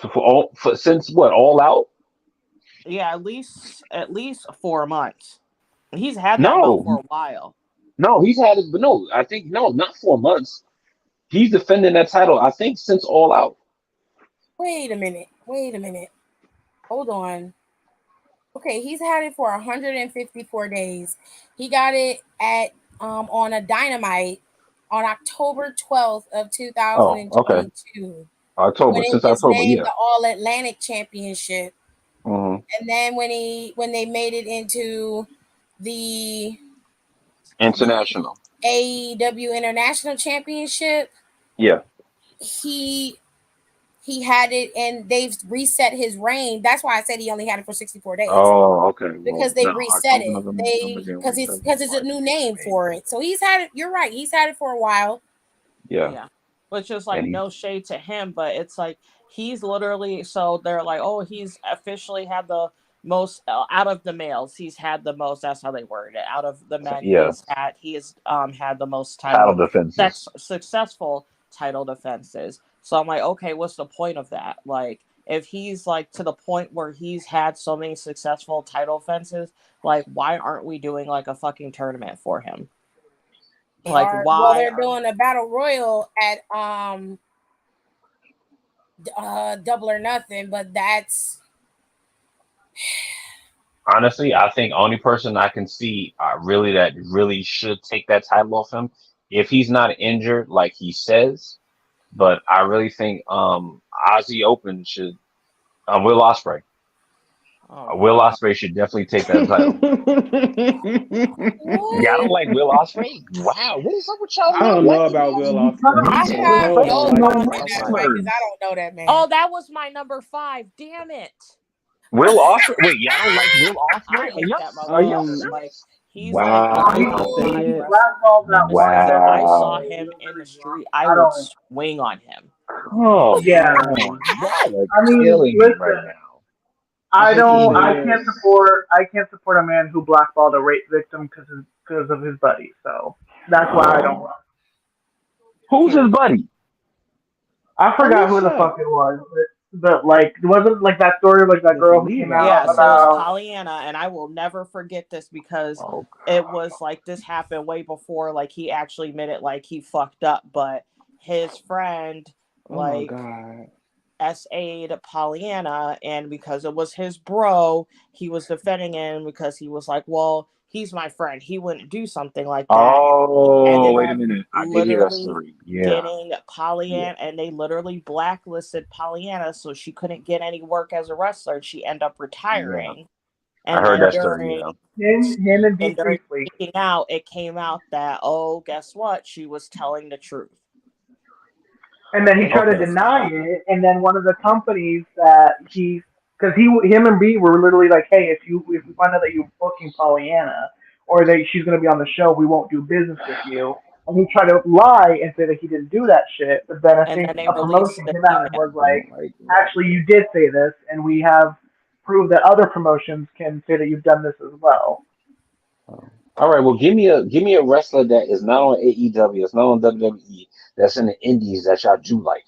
So since what, All Out? yeah, at least 4 months. He's had that belt No. for a while. No, he's had it, but no, I think no, not 4 months. He's defending that title, I think, since All Out. Wait a minute. Wait a minute. Hold on. Okay, he's had it for 154 days. He got it at on a Dynamite on October 12th of Oh, okay. 2022 when October, it since was October, named yeah. the All Atlantic Championship. Hmm. And then when they made it into the International. AEW International Championship, Yeah. he he had it and they've reset his reign. That's why I said he only had it for 64 days. Oh, okay. Well, Because they no, reset October, it. November, December, They January, because February, it's a March, new April, name May. for it. So he's had it. You're right. He's had it for a while. Yeah. Yeah. Which is And like he's no shade to him, but it's like he's literally so they're like, oh, he's officially had the most out of the males. He's had the most. That's how they word it. Out of the men, yeah, he has had the most title defenses. successful title defenses. So I'm like, okay, what's the point of that? Like, if he's like to the point where he's had so many successful title defenses, like, why aren't we doing like a fucking tournament for him? They Like, are well. why They're are doing a battle royal at Double or Nothing, but that's Honestly, I think only person I can see really that really should take that title off him, if he's not injured like he says. But I really think Ozzy Open should Will Ospreay. oh Will god. Ospreay should definitely take that title. Y'all don't what like Will Ospreay? Wow, what is up with y'all I not don't know liking about Will Ozzy? Ospreay. I He's one of have the I best don't no like known him. knowledge in that fight because I wrestlers. don't know that man. Oh, that was my number 5. Damn it. Will Ospreay? Wait, y'all don't like Will I Ospreay? hate that Are y'all motherfucker. Um, Like, serious? he's like I one of hate the to say only it. wrestlers that as soon as I saw Wow. him in the street, I would swing on him. Come Um, on. Y'all are killing me right now. I hate to say Jesus. it. I can't support a man who blackballed a rape victim because of his buddy. So that's why I don't. Who's his Period. buddy? I I'm forgot just who the saying. fuck it was, but like, it wasn't like that story like that It's girl who came Levi. out Yeah, so it's about. Pollyanna, and I will never forget this because Oh, it was like this happened way before like he actually admitted like he fucked up, but his friend Oh my like god. SA'd Pollyanna, and because it was his bro, he was defending him because he was like, well, he's my friend. He wouldn't do something like that. And he oh, ended wait a up minute. I did hear that literally story. Yeah. getting Yeah. Pollyanna, and they literally blacklisted Pollyanna so she couldn't get any work as a wrestler. And she ended up Yeah. retiring. I And heard then that story. Yeah. Him and and Beat during Priestley. speaking out, it came out that, oh, guess what? She was telling the truth. And then he tried to Okay. deny it, and then one of the companies that because him and B were literally like, hey, if we find out that you're booking Pollyanna or that she's going to be on the show, we won't do business with you. And he tried to lie and say that he didn't do that shit, but then I And think then they a released promotion the came out and email. was Oh like, my God. actually, you did say this, and we have proved that other promotions can say that you've done this as well. All right, well, give me a wrestler that is not on AEW, it's not on WWE, that's in the Indies that y'all do like.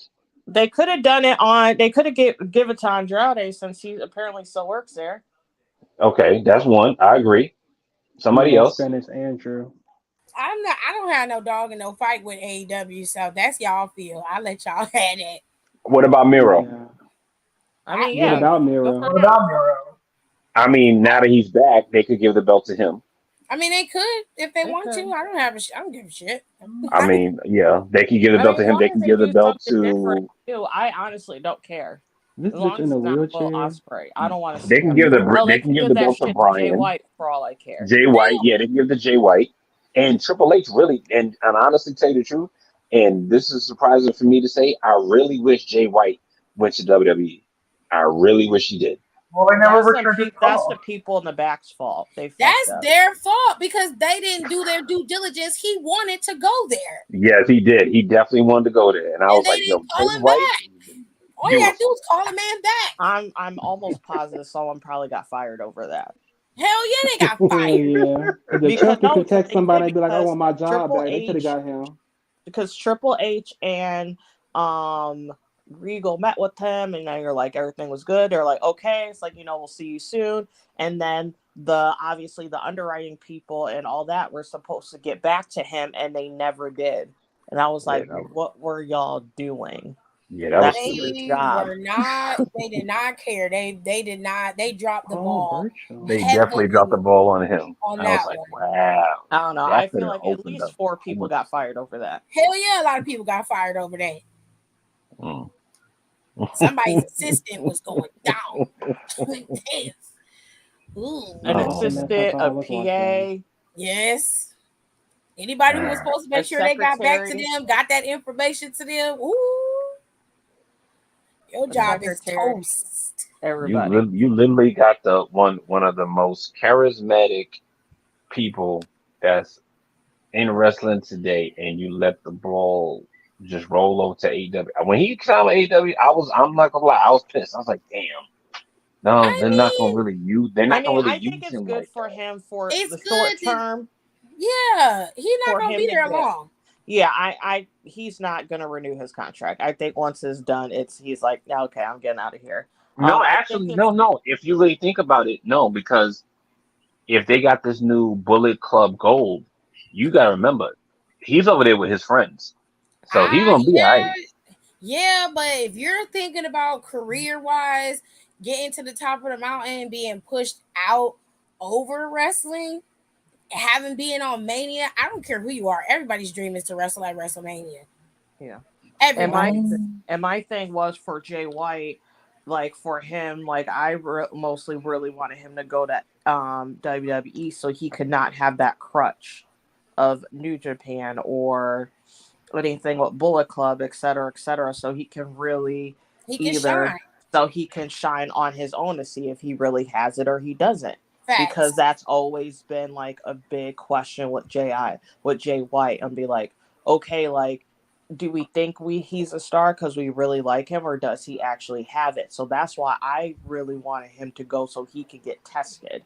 They could have done it on. They could have give it to Andrade since he apparently still works there. Okay, that's one. I agree. Somebody Yeah, else. Spanish Andrew. I don't have no dog in no fight with AEW, so that's y'all feel. I'll let y'all have that. What about Miro? Yeah. I mean, What yeah, about go for Miro? What him. about Miro? I mean, now that he's back, they could give the belt to him. I mean, they could if they They want could. to. I don't have I don't give a shit. I mean, yeah, they can give the I belt mean, to as him. long They as can they give the do belt something different to. too, I honestly don't care. This As bitch long in as a it's not Will wheelchair. Ospreay, I don't want to They see can him. give Hell, they they can can give give the that belt to shit to Jay Brian. White for all I care. Jay White, yeah, they can give the Jay White. And Triple H really, and honestly, tell you the truth, and this is surprising for me to say, I really wish Jay White went to WWE. I really wish he did. Well, they never returned his That's the call. people in the back's fault. They fucked That's up. their fault because they didn't do their due diligence. He wanted to go there, Yes, he did. He definitely wanted to go there. And I and was they like, didn't yo, Jay call him White, back. All you gotta do beautiful. is call a man back. I'm almost positive someone probably got fired over that. Hell yeah, they got fired. Yeah. If the Because champion no, could because text they did somebody and be like, I because want my job Triple back, they could have H got him. because Triple H and Regal met with him, and then you're like everything was good. They're like, okay, it's like we'll see you soon. And then obviously the underwriting people and all that were supposed to get back to him, and they never did. And I was Yeah, like, what were y'all doing? that was That's stupid. your They job. were not. They did not care. They did not. They dropped the Paul ball Burchill. They definitely dropped the heavily ball on him. on I was that like, one. wow, I don't know. I that could feel have like at opened least up 4 too people much. got fired over that. Hell yeah, a lot of people got fired over that. Mm. Somebody's assistant was going down. Damn. Ooh. An No, that's the match I assistant, thought I a was watching. PA, Yes. Anybody who was supposed to a make sure they got back to secretary, them, got that information to them. Ooh, your a job is secretary, toast. everybody. You literally got the one of the most charismatic people that's in wrestling today, and you let the ball just roll over to AEW. When he signed with AEW, I'm not gonna lie, I was pissed. I was like, damn, no, I they're not gonna mean, really use they're not gonna really I think use it's him good like for that. him for it's the short good to, term yeah, he's not for gonna him be to there get. long. Yeah, he's not gonna renew his contract. I think once it's done, he's like, yeah, okay, I'm getting out of here. No, I think actually, it's no. If you really think about it, no, because if they got this new Bullet Club Gold, you gotta remember, he's over there with his friends. So he's gonna be all right. Yeah, but if you're thinking about career wise, getting to the top of the mountain, being pushed out over wrestling, having been on Mania, I don't care who you are. Everybody's dream is to wrestle at WrestleMania. yeah. And Everybody. my thing was for Jay White, like for him, like I mostly really wanted him to go to WWE so he could not have that crutch of New Japan or anything with Bullet Club, et cetera, so he can really He can either shine. so he can shine on his own to see if he really has it or he doesn't. Because Facts. that's always been like a big question with Jay White, and be like, okay, like, do we think he's a star because we really like him, or does he actually have it? So that's why I really wanted him to go so he could get tested.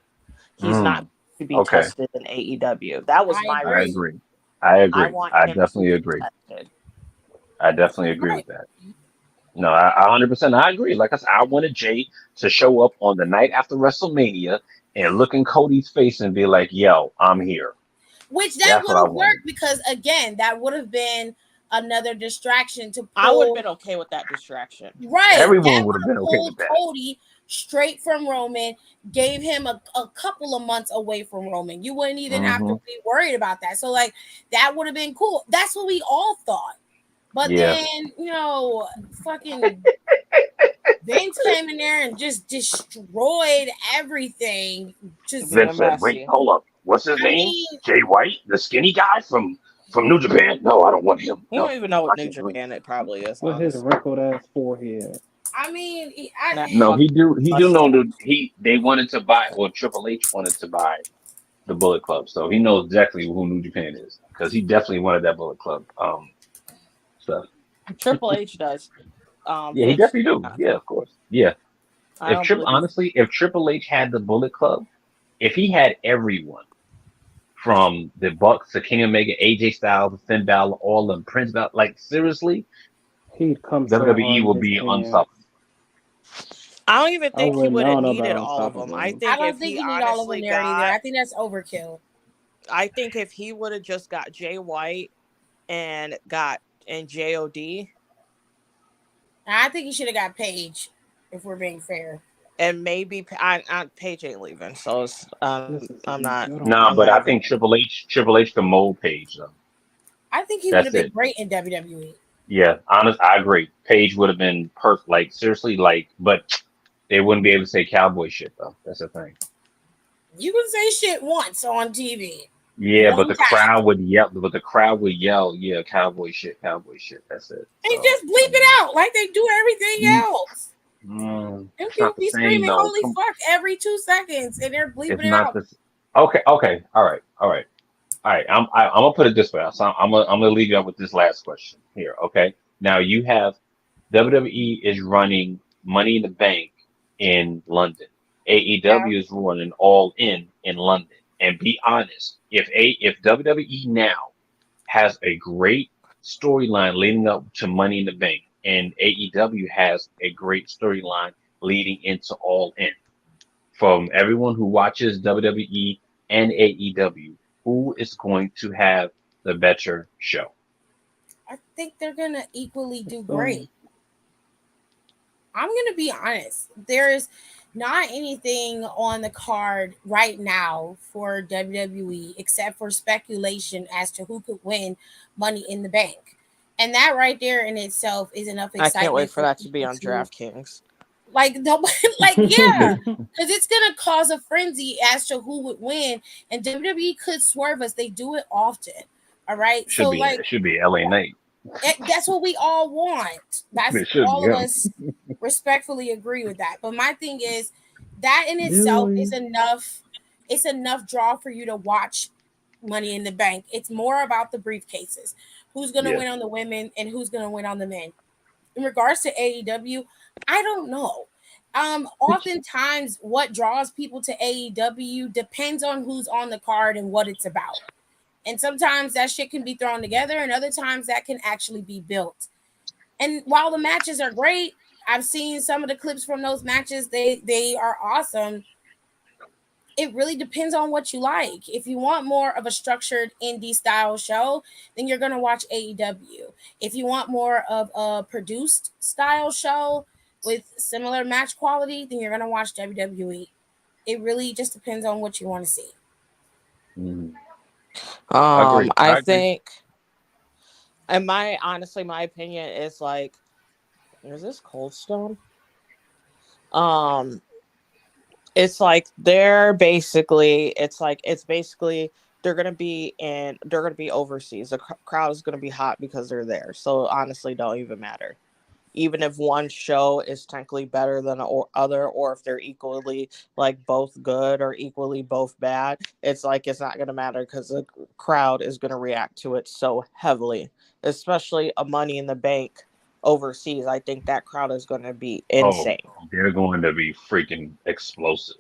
He's not to be Okay, tested in AEW. That was I my I agree. reason. agree. I I agree. want I him to definitely get agree. tested. I definitely agree Right. with that. No, I 100% I agree. Like I said, I wanted Jay to show up on the night after WrestleMania and look in Cody's face and be like, "Yo, I'm here." Which that That's would what I have wanted. worked because again, that would have been another distraction to I would have pull. been okay with that distraction. Right. Everyone That would would have have been okay with pulled that. Cody straight from Roman, gave him a couple of months away from Roman. You wouldn't even have to Hmm be worried about that. So, like, that would have been cool. That's what we all thought. But Yeah. then, fucking Vince came in there and just destroyed everything. Just, Being Vince said, "Wait, messy. hold up. What's his I name? mean, Jay White, the skinny guy from From New Japan? No, I don't want him. You No, don't even know what I New can't do it. Japan it probably is, With his honestly. wrinkled ass forehead. I mean, That No, fucking he do know mustache. that they wanted to buy, or Triple H wanted to buy the Bullet Club, so he knows exactly who New Japan is because he definitely wanted that Bullet Club stuff. Triple H does. Yeah, he Vince, definitely do. yeah. Yeah, of course. Yeah. I If don't Triple believe. honestly, if Triple H had the Bullet Club, if he had everyone from the Bucks to King Omega, AJ Styles, Finn Balor, all of them, Prince Balor, like seriously, He'd come so WWE hard in will his be pants. unstoppable. I don't even I think he wouldn't. would I have don't know needed about all of them. I unstoppable. I think don't if think he you need all of them honestly there either. got, I think that's overkill. I think if he would have just got Jay White and got and JOD, And I think he should have got Paige, if we're being fair. and maybe Paige ain't leaving, so it's, This is I'm not. Nah, I'm beautiful. but not I even. think Triple H can mold Page though. I think he would have That's been it. great in WWE. Yeah, honest, I agree. Page would have been perfect. Like seriously, like, but they wouldn't be able to say cowboy shit though. That's the thing. You can say shit once on TV. Yeah, but One the time. crowd would yell. But the crowd would yell, "Yeah, cowboy shit, cowboy shit." That's it. And So just bleep it out like they do everything mm, else. Them it's people not the be same screaming though. "Holy fuck" every 2 seconds, and they're It's bleeping it not out. this. Okay, okay, all right. I'm gonna put it this way. So I'm gonna leave you up with this last question here. Okay. Now you have WWE is running Money in the Bank in London. Yeah. AEW is running All In London. And be honest, if WWE now has a great storyline leading up to Money in the Bank, and AEW has a great storyline leading into All In, from everyone who watches WWE and AEW, who is going to have the better show? I think they're gonna equally do So great. I'm gonna be honest. There's not anything on the card right now for WWE except for speculation as to who could win Money in the Bank. And that right there in itself is enough I can't wait excitement for for that to be people on to DraftKings. like nobody like yeah. Because it's gonna cause a frenzy as to who would win, and WWE could swerve us. They do it often. All right, Should so be like it should be LA Knight. that's what we all want. That's It should be all of him. us respectfully agree with that. But my thing is that in do itself is we? enough. It's enough draw for you to watch Money in the Bank. It's more about the briefcases. Who's gonna Yeah. win on the women and who's gonna win on the men. In regards to AEW, I don't know. Oftentimes what draws people to AEW depends on who's on the card and what it's about. And sometimes that shit can be thrown together, and other times that can actually be built. And while the matches are great, I've seen some of the clips from those matches. They are awesome. It really depends on what you like. If you want more of a structured indie style show, then you're gonna watch AEW. If you want more of a produced style show with similar match quality, then you're gonna watch WWE. It really just depends on what you want to see. Mhm. I agree. I I agree. think, and my honestly, my opinion is like, is this Cold Stone? Um, it's like it's basically they're gonna be overseas. The crowd is gonna be hot because they're there. So honestly, don't even matter. Even if one show is technically better than the other, or if they're equally like both good or equally both bad, it's like it's not gonna matter because the crowd is gonna react to it so heavily. Especially a Money in the Bank overseas, I think that crowd is gonna be Oh, insane. they're going to be freaking explosive.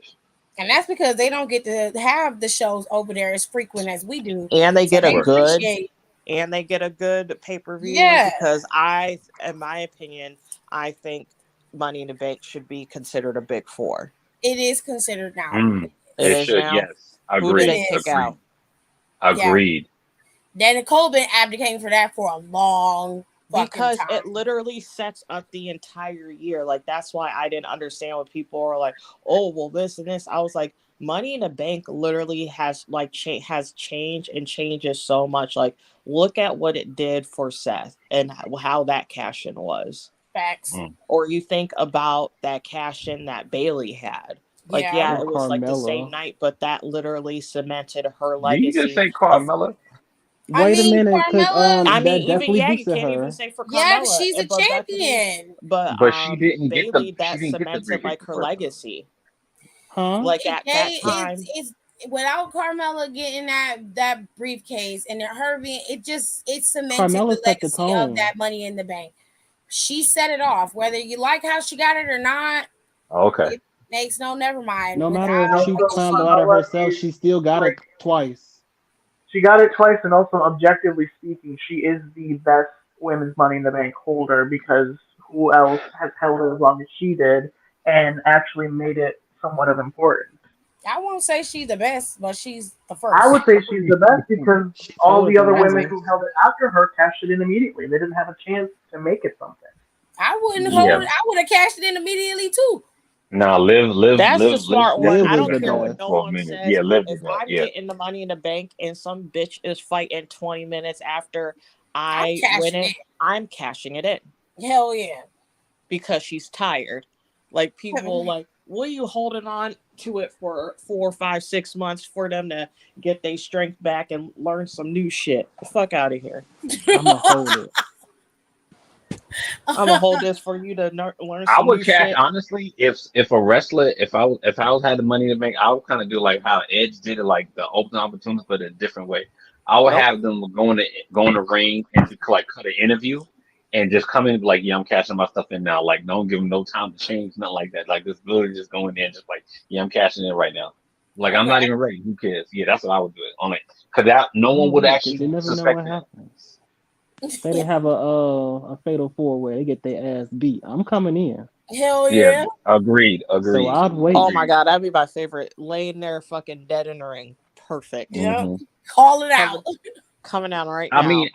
And that's because they don't get to have the shows over there as frequent as we do. And they So get a they Right. good appreciate, pay per view yeah, because in my opinion, I think Money in the Bank should be considered a big four. it is considered now. Mm. It It is should. now. Yes. Who did It they Agreed. kick is. out? Agreed. Yeah. Agreed. Dana Colbin advocating for that for a long fucking Because it time. literally sets up the entire year. Like that's why I didn't understand what people are like. Oh well, this and this. I was like, Money in the Bank literally has like has changed and changes so much. Like look at what it did for Seth and how that cash in was. Facts. Mm. Or you think about that cash in that Bailey had. Like, Yeah. yeah, Or it was like the same Carmella. night, but that literally cemented her Did you just legacy say of Carmella? I Wait a mean, minute, because Carmella. I mean, that even definitely you boosted can't even her. say for Yeah, but Carmella, she's a but Bethany, champion. but But she didn't get the Bailey, she that didn't get the cemented briefcase like the her first time. legacy. Huh? Like at that time, It's without Carmella getting that briefcase and her being it cemented Carmella the set the legacy of tone. that Money in the Bank. She set it off. Whether you like how she got it or not, Okay. it makes no never mind. No matter And if Without she also, climbed the she, ladder Carmella herself, is she still got like it twice. she got it twice, and also objectively speaking, she is the best women's Money in the Bank holder because who else has held it as long as she did and actually made it somewhat of importance? I won't say she's the best, but she's the I first. would say she's the best because She's all held the it the other women longest. who held it after her cashed it in immediately. They didn't have a chance to make it something. I wouldn't hold Yeah. it. I would have cashed it in immediately too. Now, that's the smart Liv one. Liv I was don't the kept care going what best. no for a one minute. says. Yeah, Liv If did that. I'm Yeah. getting the Money in the Bank and some bitch is fighting 20 minutes after I'm I win cashing it, it. I'm cashing it in Hell yeah. because she's tired. Like people like, what are you holding on to it for 4, 5, 6 months for them to get their strength back and learn some new shit? The fuck out of here. I'ma hold it. I'm gonna hold this for you to learn I some would new cash shit. honestly if a wrestler if I was had the money to make, I would kind of do like how Edge did it, like the open opportunities, but a different way. I would Nope. have them go in the ring and do, like cut an interview and just come in and be like, yeah, I'm cashing my stuff in now. Like, don't give them no time to change, nothing like that. Like, just literally just go in there and just like, yeah, I'm cashing in right now. Like, I'm not Okay. even ready. Who cares? Yeah, that's what I would do it on it because that no one would Because actually you never know suspect what that. happens. Say they have a fatal four where they get their ass beat. I'm coming in. Hell Yeah, yeah. agreed, So agreed, I'd wait. Oh my agreed. god, that'd be my favorite. Laying there fucking dead in the ring. Perfect. Yep. Hmm. Call it out. Coming coming out right I now. mean,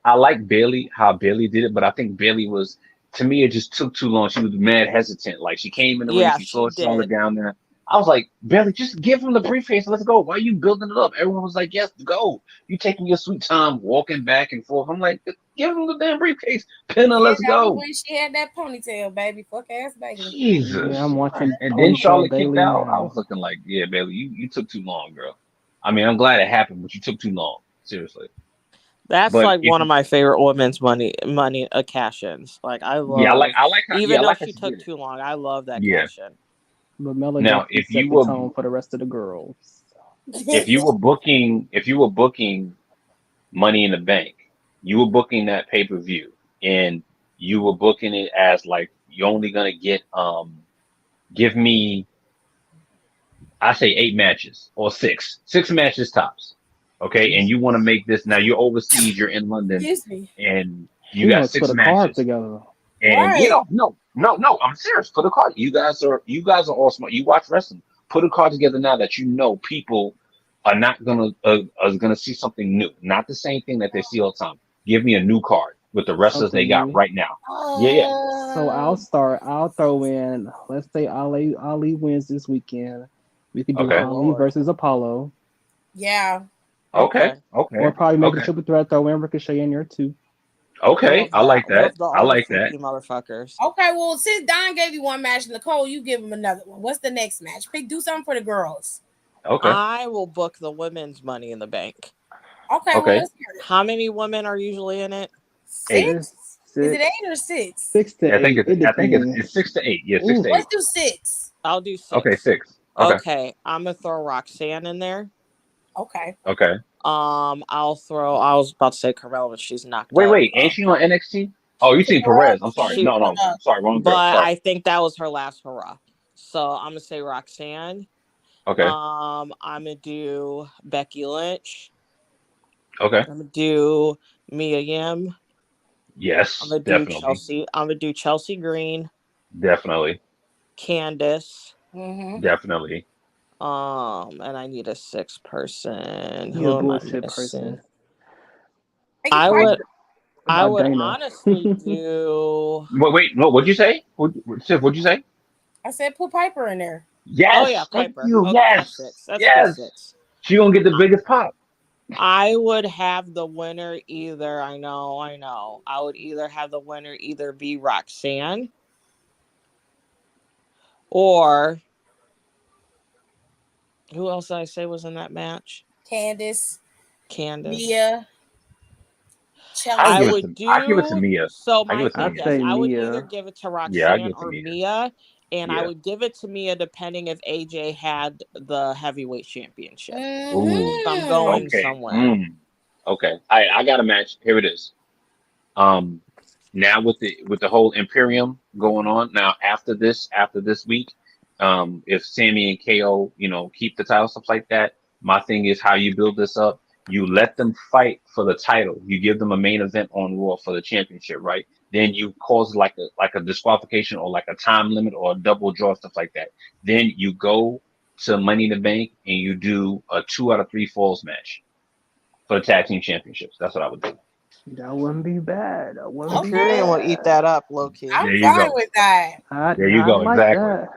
I like Bailey how Bailey did it, but I think Bailey was to me it just took too long. She was mad hesitant. Like she came in the ring, Yeah, she she saw Charlotte did. down there. I was like, Bailey, just give him the briefcase and let's go. Why are you building it up? Everyone was like, yes, go. You taking your sweet time, walking back and forth. I'm like, give him the damn briefcase, pin her, Yeah, let's that was go. when she had that ponytail, baby. Fuck ass Bailey. Yeah, Jesus. I'm watching And then ponytail Charlotte kicked Bailey out. I now. was looking like, yeah, Bailey, you took too long, girl. I mean, I'm glad it happened, but you took too long. Seriously. That's But like if one of my favorite women's money cash-ins. Like I yeah, love, I even though like how she she took did it. too long, I love that Yeah. cash-in. But Mela Now, definitely set the tone for the rest of the girls. if you were booking Money in the Bank, you were booking that pay-per-view, and you were booking it as like you're only gonna get give me I say 8 matches or six matches tops. Okay, and you want to make this now you're overseas, you're in London, Excuse me. and you She got must put six a card matches. together. And Right. no, I'm serious. Put a card. You guys are all smart. You watch wrestling. Put a card together now that you know people are not are gonna see something new, not the same thing that they see all the time. Give me a new card with the wrestlers Okay, they got me. right now. Yeah, yeah. So I'll Uh, start. I'll throw in. Let's say Ali wins this weekend. We could do Oh Okay, Ali Lord. versus Apollo, yeah. okay, Okay. or okay, probably make a okay, triple threat. Throw in Ricochet in there too. okay. Love I that. like that. Love the I all the like that. freaky motherfuckers. Okay, well, since Don gave you one match, Nicole, you give him another one. What's the next match? Do something for the girls. Okay, I will book the women's Money in the Bank. Okay, well, okay. let's hear it. How many women are usually in it? 8. It's Six? Is it six, 8 or 6? 6 to 8. It I think depends. it's 6 to 8. Yeah, six Ooh, to Let's eight. do 6. I'll do Okay, 6. 6. Okay, Okay, I'm gonna throw Roxanne in there. Okay. okay. I was about to say Carmella, but she's knocked Wait, up. wait. Ain't she on NXT? Oh, you seen Perez? I'm sorry. She, No, no. Sorry, wrong girl. but Sorry. I think that was her last hurrah. So I'm gonna say Roxanne. Okay, I'm gonna do Becky Lynch. okay. I'm gonna do Mia Yim. I'm Yes, gonna do definitely, Chelsea. I'm gonna do Chelsea Green, definitely, Candice. Mm-hmm. definitely. And I need a 6th person. you a Who am I bullshit missing? person. Make it I fight. would I About would Dana. honestly do. Wait. No, what'd you say? Tiff, what'd you say? I said put Piper in there. Oh yeah, Yes, thank Piper. you. Okay, that's Yes, 6. That's a good yes. 6. She gonna get the biggest pop. I would have the winner either. I know. I would either have the winner either be Roxanne or who else did I say was in that match? Candice, Candace. Mia. I Chelsea. give I it would to I give it to do Mia. so. I give My it to thing, I'd Mia. yes, say I would either Mia. give it to Yeah, I give Roxanne it to or Mia. Mia, and I Yeah. would give it to Mia depending if AJ had the heavyweight championship. Ooh. So I'm going Mm-hmm. Okay. somewhere. Okay. I got a match. Here it is. Um, now with the whole Imperium going on, now after this week, if Sammy and KO, keep the title, stuff like that, my thing is how you build this up. You let them fight for the title. You give them a main event on Raw for the championship, right? Then you cause like a disqualification or like a time limit or a double draw, stuff like that. Then you go to Money in the Bank and you do a 2 out of 3 falls match for the tag team championships. That's what I would do. That wouldn't be bad. That wouldn't be Okay. Imperium will eat bad. that up, low key. I'm There you fine go. with that. There you I go. like Exactly. that.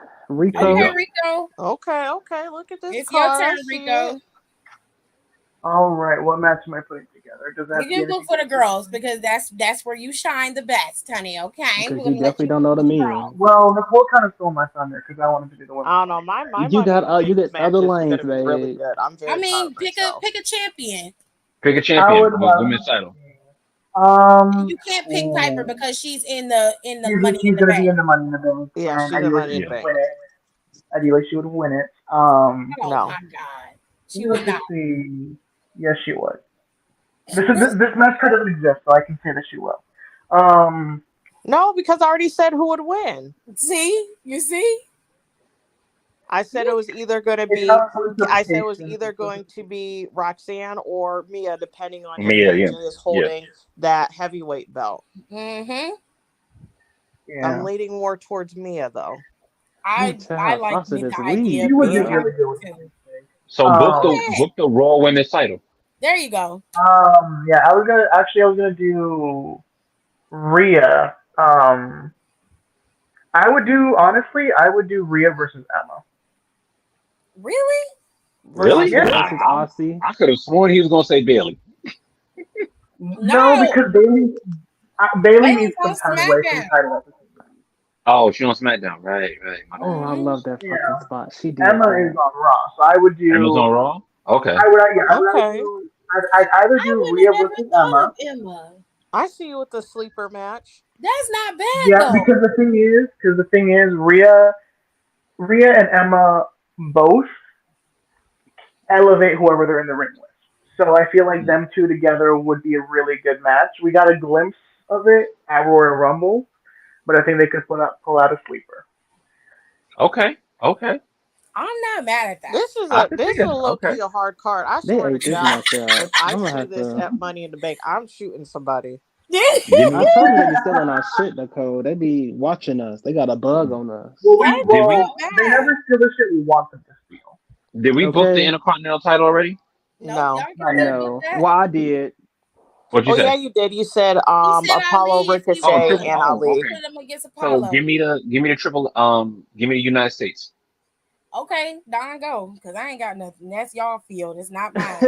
There you Okay, Rico. go. Rico. Okay, okay. Look at this It's your card. I turn, see it. Rico. All right, what match am I putting together? Does that You have to be can look anything for the specific? girls because that's where you shine the best, honey. Okay, we're Because you gonna let definitely you don't know pick the the men. girls. Well, Nicole kind of stole my thunder because I wanted to do the women's I don't know. money in the My bank. You Money in got the you Bank get other match is lanes, gonna be really babe. good. I'm I very proud mean, of myself. pick a champion. Pick a I champion would with love. women's title. You can't pick Piper Ooh. because she's in the Money in She's the gonna be Bank. in the money in the bank, Yeah, and she's I in knew that Money she in the would Bank. win it. I knew that she would win it. Oh No. my God, she Let's would just not. see. Yes, she would. This match card doesn't exist, so I can say that she will. Um, No, because I already said who would win. See, you see. I said it was either going to it's be not I said it was solicitation. either going to be Roxanne or Mia, depending on if Mia, yeah. AJ is Yeah. holding that heavyweight belt. Mm-hmm. I'm Yeah, leaning more towards Mia though. Tell I her like Foster the this idea she of weed, would do Mia girl. really good with the too. women's bank. So Go ahead. book the Raw women's title. There you go. Yeah, I was gonna do Rhea. I would do Rhea versus Emma. Really? Versus Really? Yeah. Aussie who? versus Aussie. I could have sworn he was gonna say Bailey. No, No. because Bailey Bailey's needs on some time away from SmackDown. title episodes. Oh, she on SmackDown. Right. My bad. Oh, I Mm-hmm. love that fucking Yeah, spot. She did Emma is that. on Raw, so I would do. Amazon Raw. Okay. I would yeah, I would either Okay. do. I'd either I do wouldn't Rhea have never versus thought of Emma. Emma. I see you with the sleeper match. That's not bad Yeah, though. because the thing is, Rhea and Emma both elevate whoever they're in the ring with. So I feel like them two together would be a really good match. We got a glimpse of it at Royal Rumble, but I think they could pull out a sleeper. Okay. Okay. I'm not mad at that. I could This see is a it. low Okay. key a hard card. I They swear to ate this God, match up. if I I'm gonna see have this to. at Money in the Bank, I'm shooting somebody. Give me. I told them they be stealing our shit, Nicole. They be watching us. They got a bug on us. That's Did we not They bad. never steal the shit we want them to steal. did we book the Okay? Intercontinental title already? Nope, No. y'all can Not still yet. book No. that. Well, I did. What'd you Oh yeah, say? you did. You said He said Apollo, Ali if he Oh, Ricochet, won. triple. and Oh, Ali. okay. Put him against So Apollo. give me the triple. Give me the United States. Okay, Don go. Because I ain't got nothing. That's y'all field. It's not mine.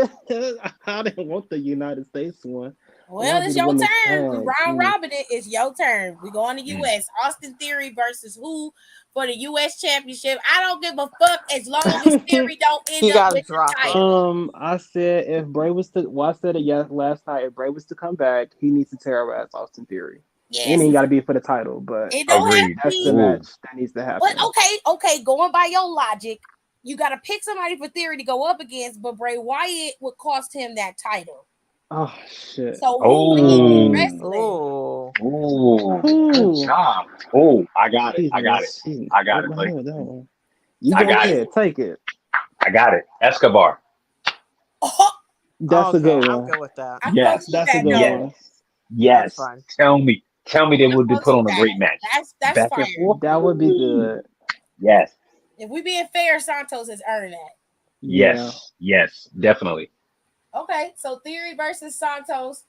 I didn't want the United States one. I Well, want to it's do the your women's turn. We tag. round robin it. It's your turn. We go on the Mm. US. Austin Theory versus who for the US championship? I don't give a fuck as long as Theory don't end He up got to with the drop him. title. I said if Bray was to, well, I said it last night. If Bray was to come back, he needs to terrorize Austin Theory. It Yes. ain't got to be for the title, but It don't have Agreed. to that's the be. Ooh. match that needs to But happen. okay, going by your logic, you got to pick somebody for Theory to go up against, but Bray Wyatt would cost him that title. Oh shit! So who would he be Oh. wrestling? Oh. Ooh. Good Ooh, job. Oh, I got it. Jesus, she I got broke it, my buddy. head with that one. You I go got it. ahead, take it. I got it. Escobar. Oh, That's a Okay, good I'm one. good with that. I fuck Yes. with That's a that good though. one. That's Yes. fine. Tell me they I would fucks put with on a that. great match. That's Back and fire. forth. That would be Ooh. good. Yes. If we being fair, Santos has earned that. Yeah. Yes. Definitely. Okay, so Theory versus Santos,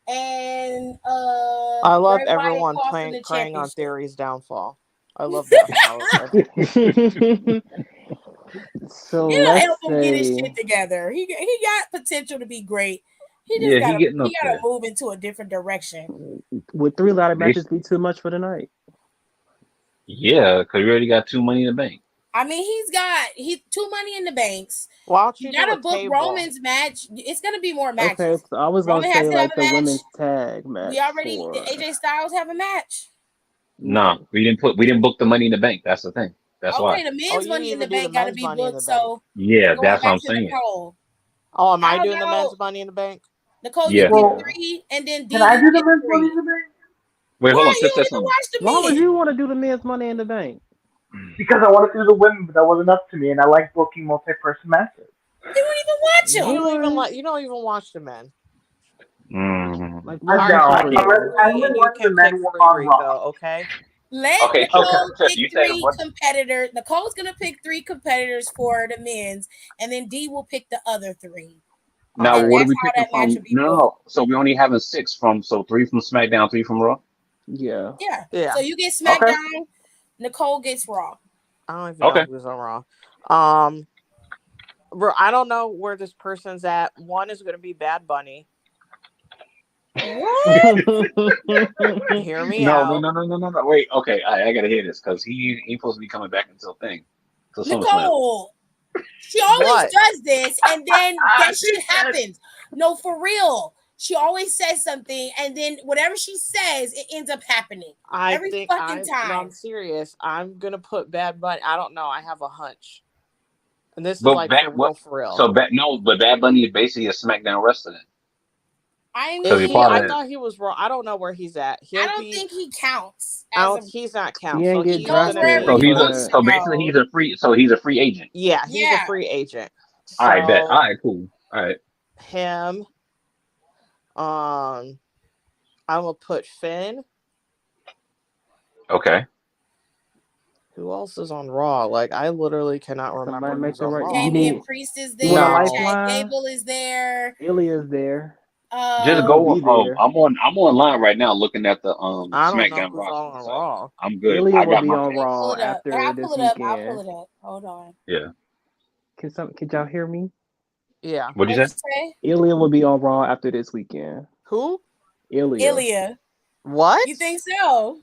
and I love Bray Wyatt everyone costing the preying on championship. Theory's downfall. I love that power. So You know, let's help him get his say shit together. He got potential to be great. He just Yeah, he gotta getting up there. move into a different direction. would 3 ladder They, matches be too much for tonight? yeah, because you already got 2 Money in the Bank. I mean, he two Money in the Banks. Why don't You you do a gotta book table? Roman's match. It's gonna be more Okay, matches. so I was gonna Roman has say to have like a the match. women's tag We match already did for AJ Styles have a match. No, we didn't book the Money in the Bank. That's the thing. That's why. Okay, the Oh, men's you didn't Money in the even do the Bank gotta men's be money in booked. the bank. So Yeah, going that's what back I'm to saying. Nicole. Oh, am I I don't doing the know. men's money in the bank? Nicole, you Yeah. pick Well, 3, and then D, can I you do the pick men's money 3. in the bank? Wait, hold on. Why? You Tiff said don't even something. watch the why would men. you want to do the men's Money in the Bank? Because I want to do the women, but that wasn't up to me, and I like booking multi-person matches. You don't even watch You them. don't even What? you don't even watch the men. Mm. Like, I what's All the right, don't. I'll point pick of I it? only 3, and you watch the can men pick who 3, are on Raw. Rico. Okay. Let Okay, so Nicole Tiff, pick you said 3 what? competitors. Nicole's gonna pick 3 competitors for the men's, and then D will pick the other 3, All Now, and what right. are that's we how picking that match from? will be No, no, booked. no. So we only having 6 from. So 3 from SmackDown, 3 from Raw. Yeah. Yeah. Yeah. So you get Okay. SmackDown. Nicole gets Raw. I don't even know Okay. who's on Raw. Um, bro, I don't know where this person's at. One is gonna be Bad Bunny. What? Hear me No, no, out. no, no, no, no, no. Wait. Okay, I gotta hear this because he ain't supposed to be coming back until SummerSlam. Nicole. She always What? does this, and then I that think shit that happens. No, for real. She always says something, and then whatever she says, it ends up happening I every think fucking no, I'm time. serious. I'm gonna put Bad Bunny. I don't know. I have a hunch, and this is But like bad for what? real, for real. So bad no, but Bad Bunny is basically a SmackDown wrestler I because Is he he? mean, part I of. thought he was wrong. I don't know where he's at. I He'll don't be. think he counts I as don't. a. He's not count. He So ain't get He he's goes gonna wherever So drafted, be. he he's a wants but to so basically go. he's a free. So he's a free agent. Yeah, he's a Yeah. free agent. All right, bet. All So right, cool. All right. him. Um, I'm gonna put Finn. Okay. Who else is on Raw? Like I literally cannot remember somebody make who's the on right. Raw. You Damian need. Priest is You want a there. No, Chad lifeline? Gable is there. Ilya's there. Just He'll go. be there. I'm online right now looking at the I don't know SmackDown who's roster. on So Raw. I'm good. Ilya I will got be my on pick. Let me pull Raw it up. after I'll pull this it up. I'll pull weekend. it up. Hold on. Yeah. Can y'all hear me? Yeah. What'd you What'd say? you say? Ilya will be on Raw after this weekend. Who? Ilya. Ilya. What? You think so?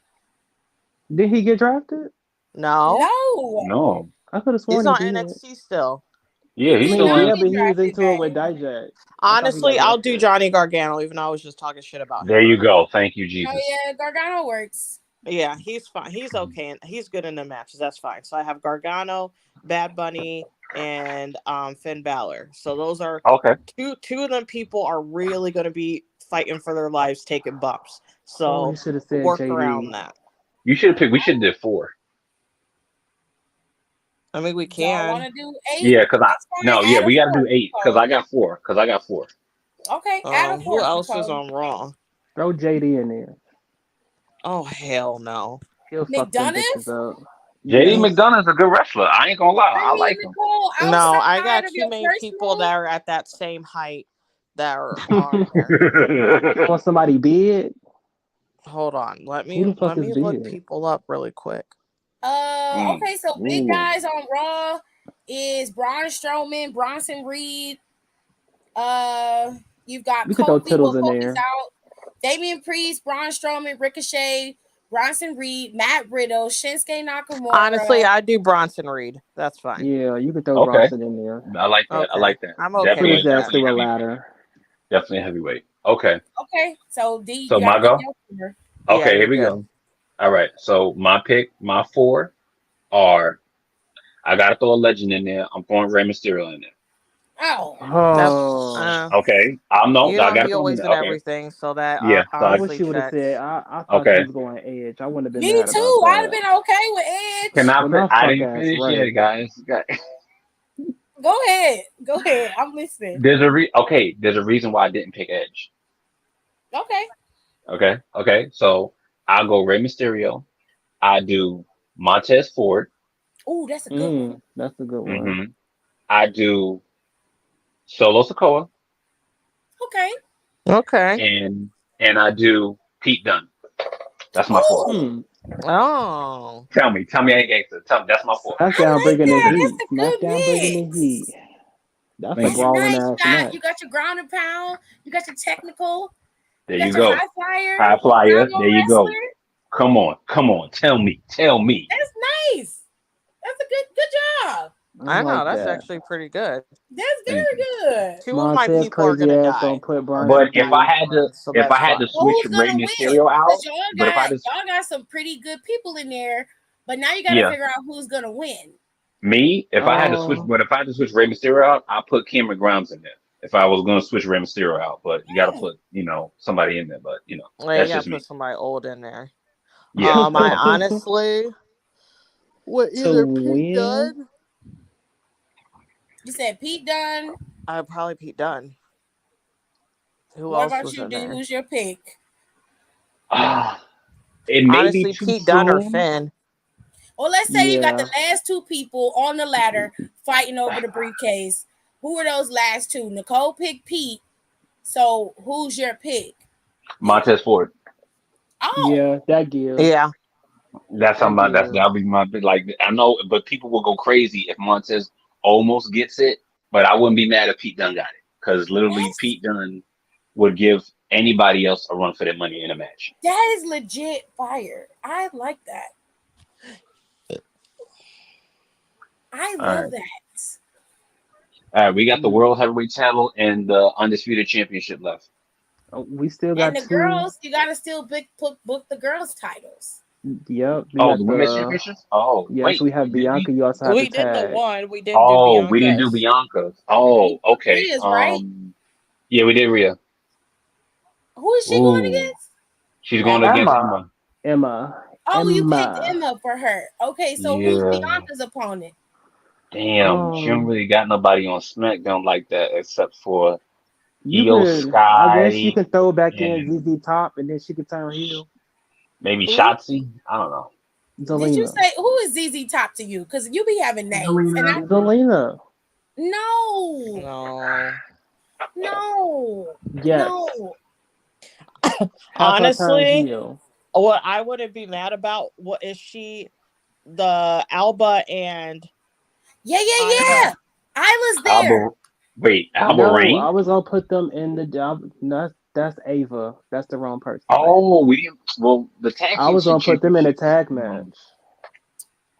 Did he get drafted? No, No. No. I could have he's sworn he on did. NXT still. Yeah, He I he's did mean, still not yeah, in. get but he was drafted into it back. with Dijak. I thought he got Honestly, I'll do drafted. Johnny Gargano, even though I was just talking shit about There him. you go. Thank you, Oh Jesus. yeah, Gargano works. Yeah, he's fine. He's okay. And he's good in the matches. That's fine. So I have Gargano, Bad Bunny, and Finn Balor. So those are Okay. two of them people are really going to be fighting for their lives, taking bumps. Oh, he So should have said work around JD. that. You should have picked. We should have did 4. I mean, we Y'all want can. to do 8? Yeah, cause I That's fine. no. Yeah, Add a we got to 4. do 8 because Oh, I got 4. Because I got 4. okay, add a Who 4th, else is Nicole. on Raw? Throw JD in there. Oh hell no! He'll fuck them bitches McDonough? up. JD Yes. McDonough's a good wrestler. I ain't gonna lie. I I mean, like him. Nicole, No, I outside got of too your many people personal, that are at that same height that are on here. You want somebody big? Hold on. Let Who me the fuck is look big? people up really quick. okay, so big Ooh. guys on Raw is Braun Strowman, Bronson Reed. You've got We could throw Kofi. Tittles Well, in Kofi's there. out. Damian Priest, Braun Strowman, Ricochet, Bronson Reed, Matt Riddle, Shinsuke Honestly, Nakamura. I do Bronson Reed. That's fine. Yeah, you could throw Okay, Bronson in there. I like that. I Okay, like that. I'm okay Put his with Definitely, ass that. definitely through a heavyweight. ladder. Definitely heavyweight. Okay. Okay, so D, So you got to my pick go. your number. Yeah, Okay, you're here we good. go. All right. So my pick, my 4 are. I gotta throw a legend in there. I'm throwing Rey Mysterio in there. Oh, That's Oh, Okay. I'm no. you I know gotta he throw him in always there. in Okay. everything, so that Yeah. So I wish honestly you would have said. checks. I thought you okay. was going Edge. I wouldn't have been me mad about too. I'd have that. been okay with Can Edge. I? But not I fuck didn't ass finish yet, Ray. guys. Go ahead. Go ahead. I'm listening. Okay. There's a reason why I didn't pick Edge. Okay. Okay. Okay. So I'll go Rey Mysterio. I do Montez Ford. Oh, that's a good one. That's a good one. hmm I do Solo Sokoa, Okay. Okay. and I do Pete Dunne. That's my 4. Oh, Hmm. Oh, Tell me I ain't gangster. Tell me that's my 4. I SmackDown like bringing the that. heat. That's a good SmackDown bringing the heat. mix. That's a Thank That's a you. brawling nice ass shot. match. You got your ground and pound. You got your technical. There You you got your go. high flyer. High flyer. Congo There you go. wrestler. Come on. Tell me. That's nice. That's a good job. I I know like that's that. actually pretty good. That's Thank very you. good. Two of my Montez people are crazy gonna ass gonna die, put or Brian gonna But in if die I jail. had to, young, so if I that's had to fine. Well, switch who's Rey gonna win? Mysterio out, Because but if I just y'all got some pretty good people in there, but now you got to yeah, figure out who's gonna win. me, if I had to switch, Um, but if I had to switch Rey Mysterio out, I put Cameron Grimes in there. If I was going to switch Rey Mysterio out, but you got to Hmm. put somebody in there. But Well, you that's gotta just put me. somebody old in there. Yeah, that's I what I'm saying. honestly would to either Pete win, Dunne. You said Pete Dunne. I'd probably Pete Dunne. Who What else about was you, in D? there? Who's your pick? Ah, it may be Honestly, too Pete Dunne or soon. Finn. Well, let's say you got yeah. the last two people on the ladder fighting over the briefcase. Who are those last two? Nicole picked Pete. So who's your pick then? Montez Ford. Oh, Yeah, that gives. Yeah, That's That somebody. gives. That'll be my like. I know, but people will go crazy if Montez almost gets it. But I wouldn't be mad if Pete Dunne got it because literally that's Pete Dunne would give anybody else a run for their money in a match. that is legit fire. I like that. I All love right. that. All right, we got the World Heavyweight Title and the Undisputed Championship left. We still And got the two. girls, you gotta still book the girls' titles. Yep, we Oh, got the Women's the. Championship? Oh, Yes, wait, we have did we? Bianca. You also have the we did the tag. one. We didn't do Oh, we didn't do Bianca's. Bianca's. Oh, okay. Rhea's right. Yeah, we did Rhea. Who is she going Ooh, against? she's going Emma. against Emma. Emma. Emma. Oh, you picked Emma. Emma for her. Okay, so who's Yeah. Bianca's opponent? Damn, she don't Um, really got nobody on SmackDown like that except for you Io could. I guess you Sky can throw back in and ZZ Top, and then she could turn heel. maybe Who? Shotzi. I don't know. Did you Zelina. say who is ZZ Top to you? Because you be having names, and I Zelina. Zelina. no, No. no, Yes. no. Have her turn Honestly, heel. what I wouldn't be mad about, what is she, the Alba and Yeah, yeah, Isla? yeah. Isla's there. Alba, wait, Alba No, Rain? I was gonna put them in the. No, that's Ava. That's the wrong person. Oh, we didn't. Well, the tag I team was gonna put them in a championship. tag match.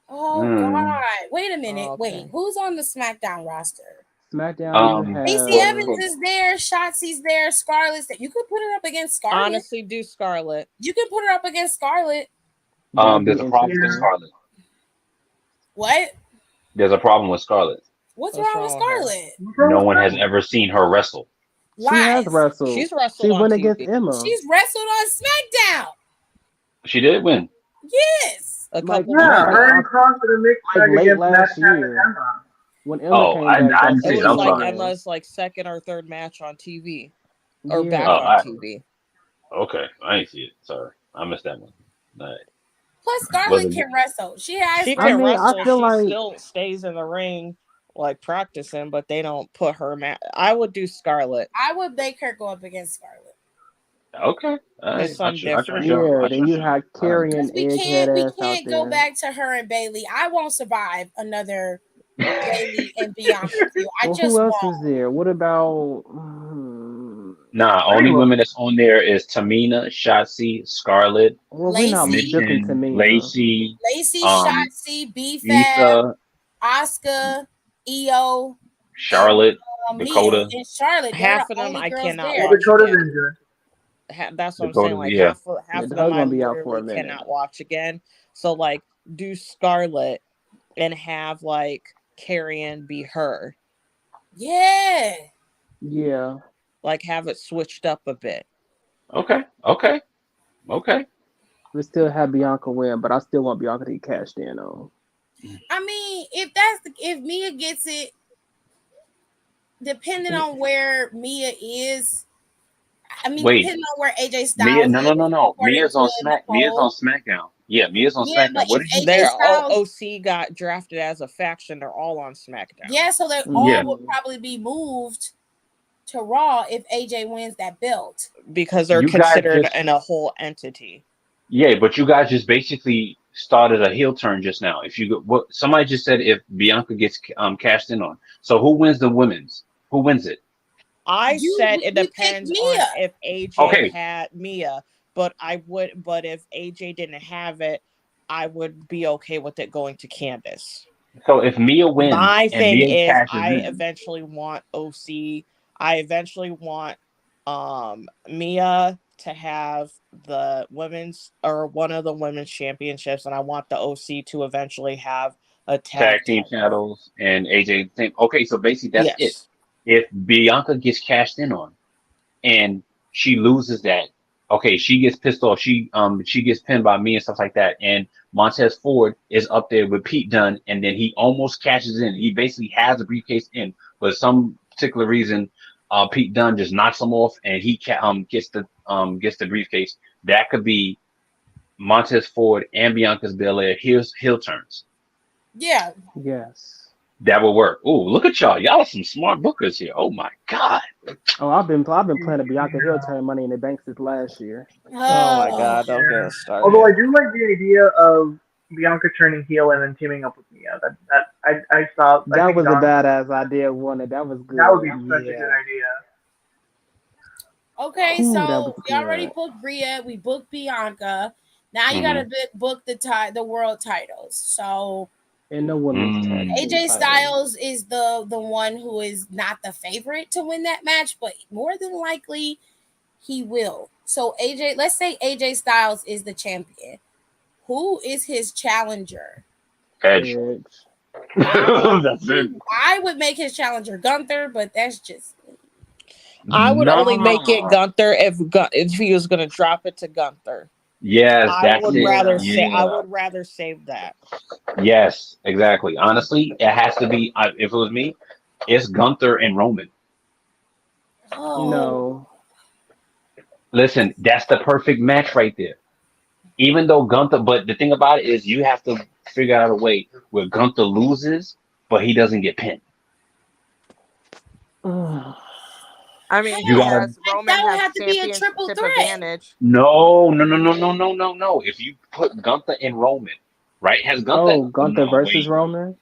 Oh Mm, God! Wait a minute. Oh, Wait, okay. who's on the SmackDown roster? SmackDown, you um, Lacey have. Evans is there. Shotzi's there. Scarlett's there. You could put her up against Scarlett. Honestly, do Scarlet. You can put her up against Scarlett. That'd be there's a problem with Yeah. interesting. Scarlett. What? There's a problem with Scarlett. What's What's wrong with wrong with her? Scarlett? What's wrong No with one has her? ever seen her wrestle. She has Lies. wrestled. She's wrestled She on went against TV Emma. She's wrestled on SmackDown. She did win. Yes. a Like, couple Yeah, months Okay. her ago. and Cross in a mixed like tag late against Matt last Cap and year Emma. when Emma Oh, came I back. didn't That's It see when it. was she I'm like sorry. won. Emma's like second or third match on TV or back Oh, Yeah. on I TV. okay. I didn't see it. Sorry, I missed that one. All right. Plus, Was Scarlett it? can wrestle. She has She I can wrestled. mean, I wrestle. feel She like still stays in the ring, like practicing, but they don't put her. I would do Scarlet. I would make her go up against Scarlett. Okay. All It's right. something I trust different. y'all. yeah. I Then trust you y'all. had All right. Carrie Because and Egghead we ass out can't go there. back to her and Bailey. I won't survive another Bailey and Bianca feud. I Well, who just else is won't. there? What about? Nah, only Layla. women that's on there is Tamina, Shotzi, Scarlett, Well, we're not Lacey, booking Mission, Tamina. Lacey, Lacey, um, Shotzi, B Fab, Lisa, Oscar, EO, and Charlotte, Mia Dakota, and Charlotte. They're the Half of them only I girls cannot Yeah, there. watch Dakota's again. injured. That's what I'm saying. Dakota. Like Yeah. Yeah, half of them Dakota's I gonna be out for a literally minute. cannot watch again. So like, do Scarlet and have like Carrion be her. Yeah. Yeah. Like have it switched up a bit. Okay. Okay. Okay. We still have Bianca win, but I still want Bianca to get cashed in on. I mean, if Mia gets it, depending And on where Mia is, I mean, Wait, depending on where AJ Mia? Styles No, no, is, no, no. according to Mia's on Nicole. SmackDown. Yeah, Mia's on Yeah, but SmackDown. What if did you? AJ Their Styles, OC got drafted as a faction. They're all on SmackDown yeah, so they all Yeah. would probably be moved to Raw if AJ wins that belt. because they're You guys considered just in a whole entity. yeah, but you guys just basically started a heel turn just now. If you go, what somebody just said, if Bianca gets cashed in on, so who wins the women's? Who wins it? I said it We picked depends on Mia. if AJ Okay. had Mia, but if AJ didn't have it, I would be okay with it going to Candace. So if Mia wins My and thing Mia is, cashes I in, eventually want OC. I eventually want Mia to have the women's or one of the women's championships, and I want the OC to eventually have a tag tag team title. shadows and AJ thing. Okay, so basically that's it. Yes. If Bianca gets cashed in on and she loses that, okay, she gets pissed off. She gets pinned by me and stuff like that. And Montez Ford is up there with Pete Dunne, and then he almost cashes in. He basically has the briefcase in, but some particular reason, Pete Dunne just knocks him off, and he gets the briefcase. That could be Montez Ford and Bianca's Belair heel turns. Yeah. Yes. That would work. Oh, look at y'all! Y'all are some smart bookers here. Oh my god! Oh, I've been playing a Bianca Hill turn Money in the Bank since last year. Oh my Oh. god, don't get us Although I started. do like the idea of Bianca turning heel and then teaming up with Mia. I saw. I That think was a Don. badass idea, one that was That would good. be such a good Yeah. idea. Okay, Ooh, that was so we already good. booked Rhea, we booked Bianca. Now you Mm-hmm. gotta book the world titles. So And the women's tag Mm. team AJ title. Styles is the one who is not the favorite to win that match, but more than likely he will. So AJ, let's say AJ Styles is the champion. Who is his challenger? Edge. Edge. That's it. I would make his challenger Gunther, but that's just I would only make it No. Gunther if he was going to drop it to Gunther. Yes, I that's would it. rather Yeah. say I Yeah. would rather save that. Yes, exactly. Honestly, it has to be. If it was me, it's Gunther and Roman. oh No. Listen, that's the perfect match right there. Even though Gunther, but the thing about it is, you have to figure out a way where Gunther loses, but he doesn't get pinned. Ugh. I mean, You gotta. that Roman would has have to be a triple championship threat. advantage. No, no, no, no, no, no, no, no. If you put Gunther and Roman, right? Has Gunther? Oh, Gunther No, versus wait. Roman?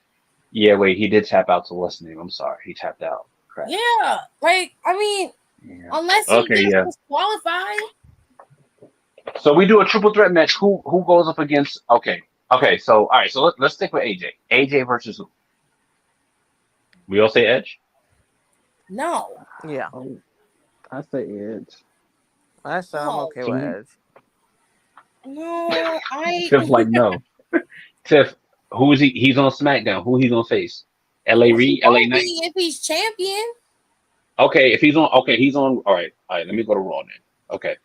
Yeah, wait. He did tap out to what's his name? I'm sorry. He tapped out. Crap. Yeah, like I mean, Yeah. unless he Okay. gets Yeah. disqualified. So we do a triple threat match. Who goes up against? Okay. Okay. So all right. So let's stick with AJ. AJ versus who? We all say Edge. No. Yeah, Oh, I say Edge. I'm Oh okay with Edge. no, I Tiff's like no. Tiff, who is he? He's on SmackDown. Who he gonna face? L.A. he Reid, L.A. won't Knight. be if he's champion. Okay, if he's on. Okay, he's on. All right. All right. Let me go to Raw then. Okay.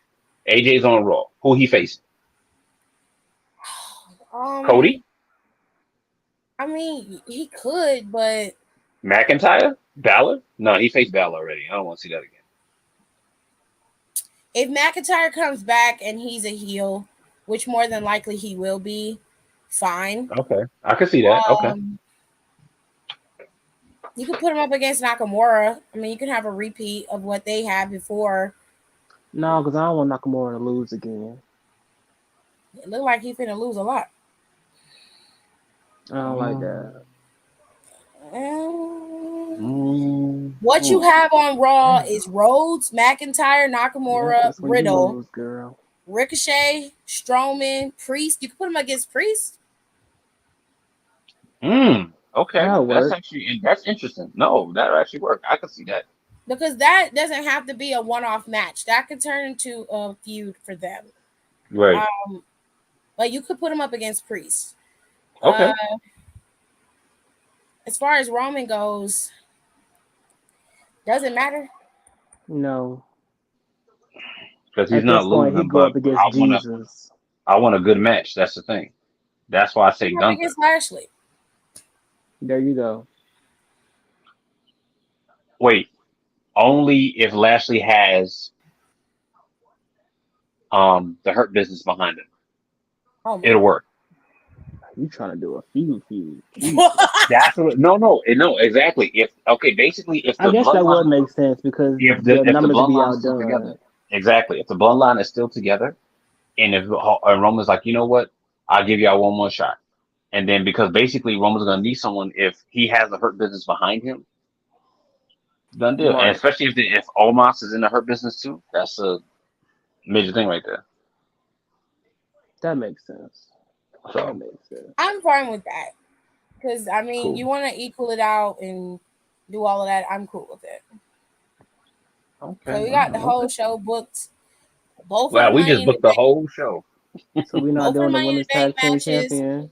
AJ's on Raw. Who he facing? Um, Cody, I mean, he could, but McIntyre, Balor. No, he faced Balor already. I don't want to see that again. if McIntyre comes back and he's a heel, which more than likely he will be, fine. Okay, I can see that. Okay. Um, you could put him up against Nakamura. I mean, you can have a repeat of what they had before. No, because I don't want Nakamura to lose again. It looked like he's finna lose a lot. I don't like that. What you Ooh. have on Raw is Rhodes, McIntyre, Yep, Nakamura, that's when you Riddle, lose, girl. Ricochet, Strowman, Priest. You can put him against Priest Okay, That'll work. that's interesting. No, that actually work. I can see that. because that doesn't have to be a one-off match. That could turn into a feud for them. Right. But you could put him up against Priest. Okay. As far as Roman goes, doesn't matter. No. Because he's At not this point, he losing, go but up against Jesus. I want a good match. That's the thing. That's why I say Put him up Gunther. against Lashley. There you go. Wait, only if Lashley has the Hurt Business behind him. Oh my. It'll work. You trying to do a feud? That's what, no, exactly. Basically, if I the guess that would bloodline, make sense because if the the numbers would be bloodline is still outdone. together, exactly. If the bloodline is still together, and if Roman's like, you know what, I'll give y'all one more shot, and then because basically Roman's gonna need someone if he has the Hurt Business behind him, done deal. And Right. especially if Omos is in the Hurt Business too, that's a major thing right there. That makes sense. So That makes sense. I'm fine with that. Because I mean, Cool. you want to equal it out and do all of that. I'm cool with it. So Okay. we got the Okay. whole show booked, both of the Wow, we just Money in the booked the Bank, whole show. So we're not both of the doing the Money in the women's Bank tag team matches, champions.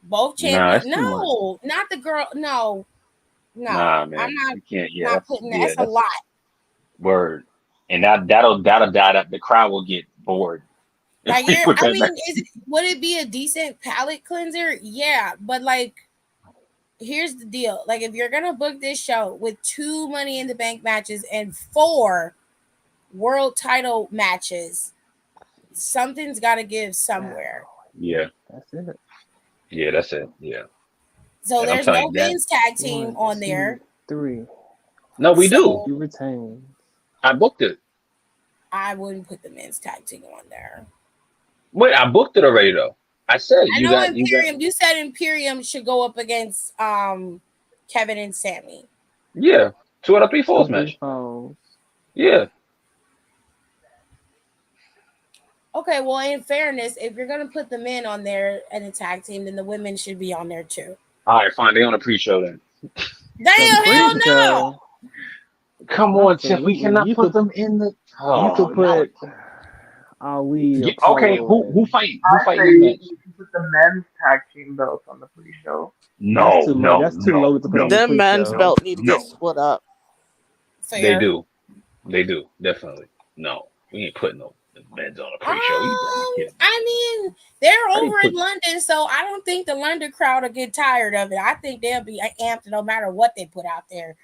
both Nah, champion. that's too much. No, not the girl. No, no, Nah, I'm man, not we can't. not putting that. That's a That's lot. word. And that'll die. That the crowd will get bored if Like we you're, put I that back. mean, would it be a decent palate cleanser? Yeah, but like, here's the deal: like, if you're gonna book this show with 2 Money in the Bank matches and 4 world title matches, something's got to give somewhere. Yeah, That's it. yeah, that's it. Yeah, So and I'm there's telling no you that. men's tag team 1, on 2, there. 3. No, we do. So You retain. I booked it. I wouldn't put the men's tag team on there. Wait, I booked it already though. I said I you know got you got. Imperium. You said Imperium should go up against Kevin and Sammy. Yeah, 2 out of 3 falls 2, 3 match. falls. Yeah. Okay, well, in fairness, if you're gonna put the men on there and a tag team, then the women should be on there too. All right, fine. They on the pre-show then. The Damn, hell no! pre-show. Come I on, say Tiff. We cannot you put could them in the. you Oh, could now. put Ali, Yeah, okay, Apollo, who and fighting? Who I fighting say in the match? you can put the men's tag team belts on the pre-show. that's No, too much. no, That's too no, low to put on no, the Them men's pre-show. no, belt need to get no. split up. They Fair. do. They do. Definitely. No. We ain't putting no men's on a pre-show. You gotta be kidding me. I mean, they're How they over in put London, so I don't think the London crowd will get tired of it. I think they'll be amped no matter what they put out there.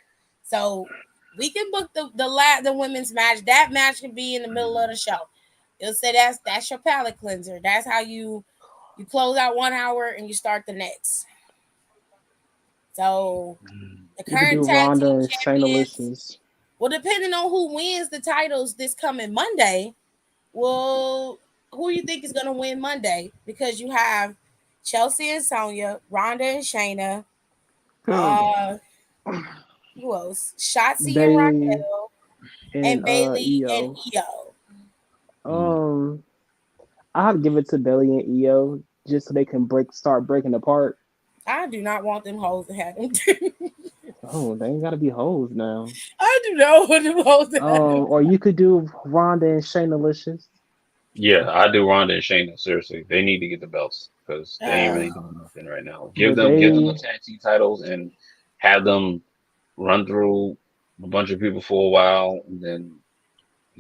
So we can book the women's match. That match can be in the middle of the show. You'll say that's your palate cleanser. That's how you close out 1 hour and you start the next. So the You could current do tag Ronda team and Shayna champions, Licious. well, depending on who wins the titles this coming Monday, well, who you think is gonna win Monday? Because you have Chelsea and Sonya, Ronda and Shayna, uh, who else? Shotzi and Bailey Raquel, and and Bailey and Io. Io. Um, I'd give it to Bailey and Io just so they can start breaking apart. I do not want them hoes to have them. Oh, they ain't gotta be hoes now. I do not want them hoes to have them. Or you could do Ronda and Shayna Licious. Yeah, I do Ronda and Shayna. Seriously. They need to get the belts because they ain't really Uh, doing nothing right now. But Give them the they tag team titles and have them run through a bunch of people for a while and then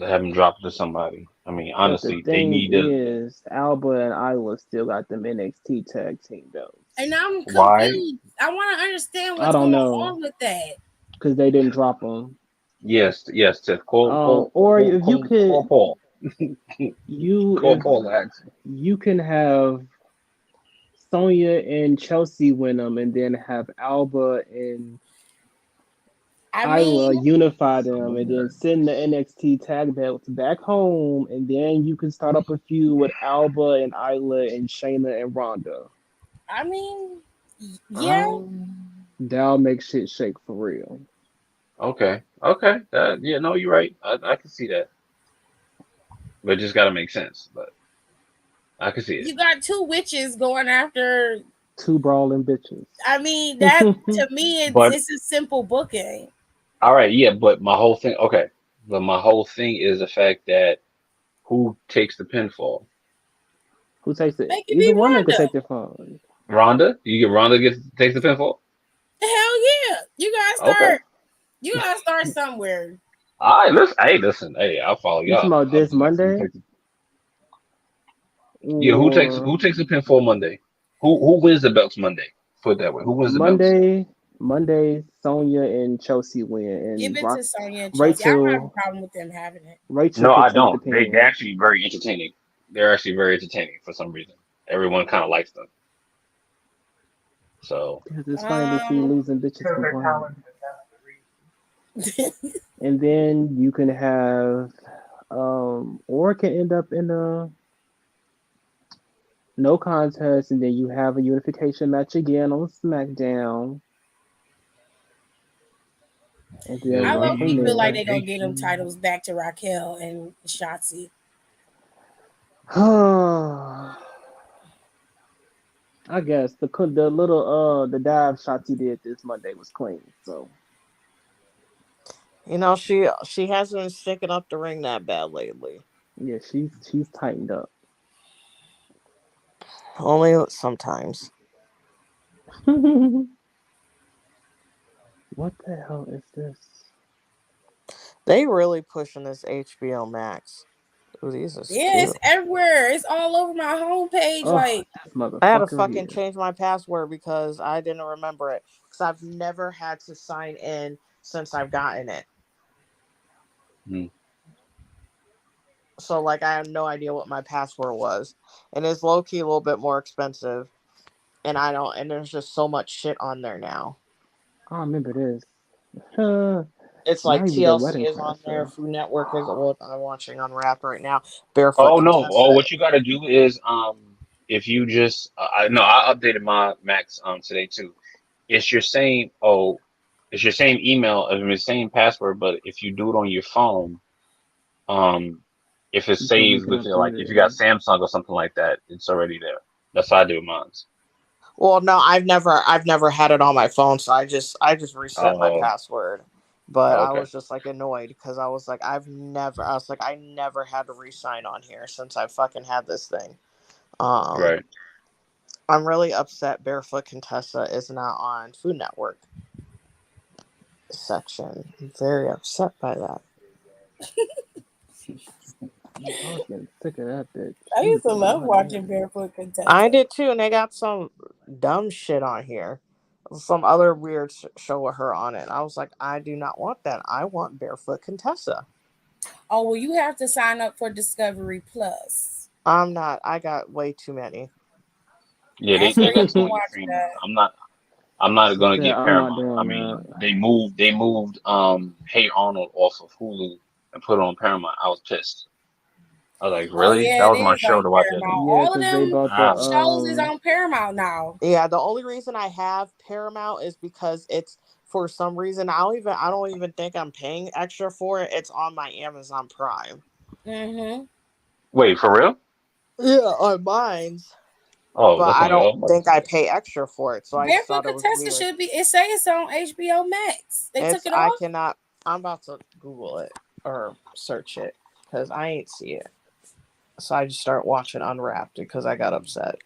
have them drop it to somebody. I mean, but the honestly, they thing need to. is Alba and Isla still got them NXT tag team belts. and I'm Why? confused. I want to understand I what's don't going know on with that. because they didn't drop them. Yes, yes, Tiff. Or if you Call could, Paul. you Call if Paul Axe. you can have Sonya and Chelsea win them, and then have Alba and I Isla mean, unify them, and then send the NXT tag belts back home, and then you can start up a feud with Alba and Isla and Shayna and Ronda. I mean, yeah. That'll make shit shake for real. Okay. Okay. Yeah, no, you're right. I can see that. But it just gotta make sense. But I can see it. You got 2 witches going after. 2 brawling bitches. I mean, that to me, But it's a simple booking. all right, yeah, but my whole thing okay. But my whole thing is the fact that who takes the pinfall? Who takes it? Make it Either be one of them could Ronda. take the phone. Rhonda? You get Rhonda takes the pinfall? Hell yeah! You gotta Okay. start. You gotta start somewhere. All right, listen. Hey, I'll follow You talking y'all. about I'll this be like, Monday? yeah, Or who takes the pinfall Monday? Who wins the belts Monday? Put it that way. Who wins the belts? Monday, Sonya and Chelsea win, Give and it to Sonya and Chelsea. I don't have a Rachel problem with them having it. Rachel No, could I take the don't. They're pin actually very entertaining. They're actually very entertaining for some reason. Everyone kind of likes them. So because it's funny to see losing bitches Because they're complain. talented. That's the reason. And then you can have, or it can end up in a no contest, and then you have a unification match again on SmackDown, and then I run low from key feel like there. they gonna get them titles back to Raquel and Shotzi. I guess the little the dive shots he did this Monday was clean. So You know, she hasn't been sticking up the ring that bad lately. yeah, she's tightened up. Only sometimes. What the hell is this? They really pushing this HBO Max. Ooh, these is Yeah, cute. it's everywhere. It's all over my homepage. Oh, Like, this I had to motherfucker fucking here. change my password because I didn't remember it. Because I've never had to sign in since I've gotten it. Mm. So like I have no idea what my password was. And it's low key a little bit more expensive. And I don't and there's just so much shit on there now. I remember this. Uh, It's now like he was a TLC wedding is on there, crasher. Food Network is what I'm watching on Rap right now. Barefoot Oh no! Oh, Contessa. what you got to do is if you just I no, I updated my Max today too. It's your same it's your same email, I mean, same password, but if you do it on your phone, um, if it's You can link saved it with up your like if you got there. Samsung or something like that, it's already there. That's how I do with mine. Well, no, I've never had it on my phone, so I just reset my Oh, password. But I okay, was just like annoyed because I was like I never had to re-sign on here since I fucking had this thing. Um right. I'm really upset Barefoot Contessa is not on Food Network section. I'm very upset by that. I was getting sick of that bitch. I She used was to love watching annoying. Barefoot I Contessa. did too, and they got some dumb shit on here. Some other weird show with her on it. I was like, I do not want that. I want Barefoot Contessa. Oh, well, you have to sign up for Discovery Plus. I'm not. I got way too many. Yeah, That's they where you got can too many watch premium. that. I'm not She gonna said, get "I'm not Paramount. I doing mean, that." they moved Hey Arnold off of Hulu and put it on Paramount. I was pissed. I was like, Oh, really? yeah, That it was my is show on to watch as a Paramount. Yeah, All of cause they them bought the ah, shows is on Paramount now. Yeah, the only reason I have Paramount is because it's for some reason I don't even think I'm paying extra for it. It's on my Amazon Prime. Mm-hmm. wait, for real? Yeah, on mine's. Oh, But that's I not. don't Oh, I'm about to think say. I pay extra for it, so I just Barefoot thought it was Contessa weird. should be. It says it's on HBO Max. They took It's it I off. cannot. I'm about to Google it or search it because I ain't see it. So I just start watching Unwrapped because I got upset.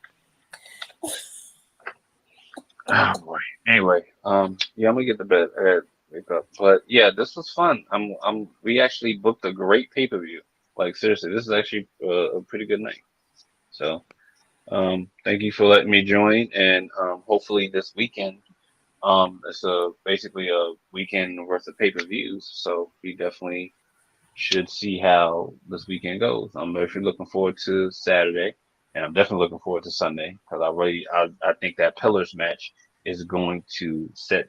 Oh boy. Anyway, yeah, I'm gonna get to bed. I gotta wake up. But yeah, this was fun. We actually booked a great pay-per-view. Like seriously, this is actually a pretty good night. So, thank you for letting me join, and hopefully this weekend, it's basically a weekend worth of pay-per-views. So we definitely should see how this weekend goes. I'm actually looking forward to Saturday, and I'm definitely looking forward to Sunday because I think that Pillars match is going to set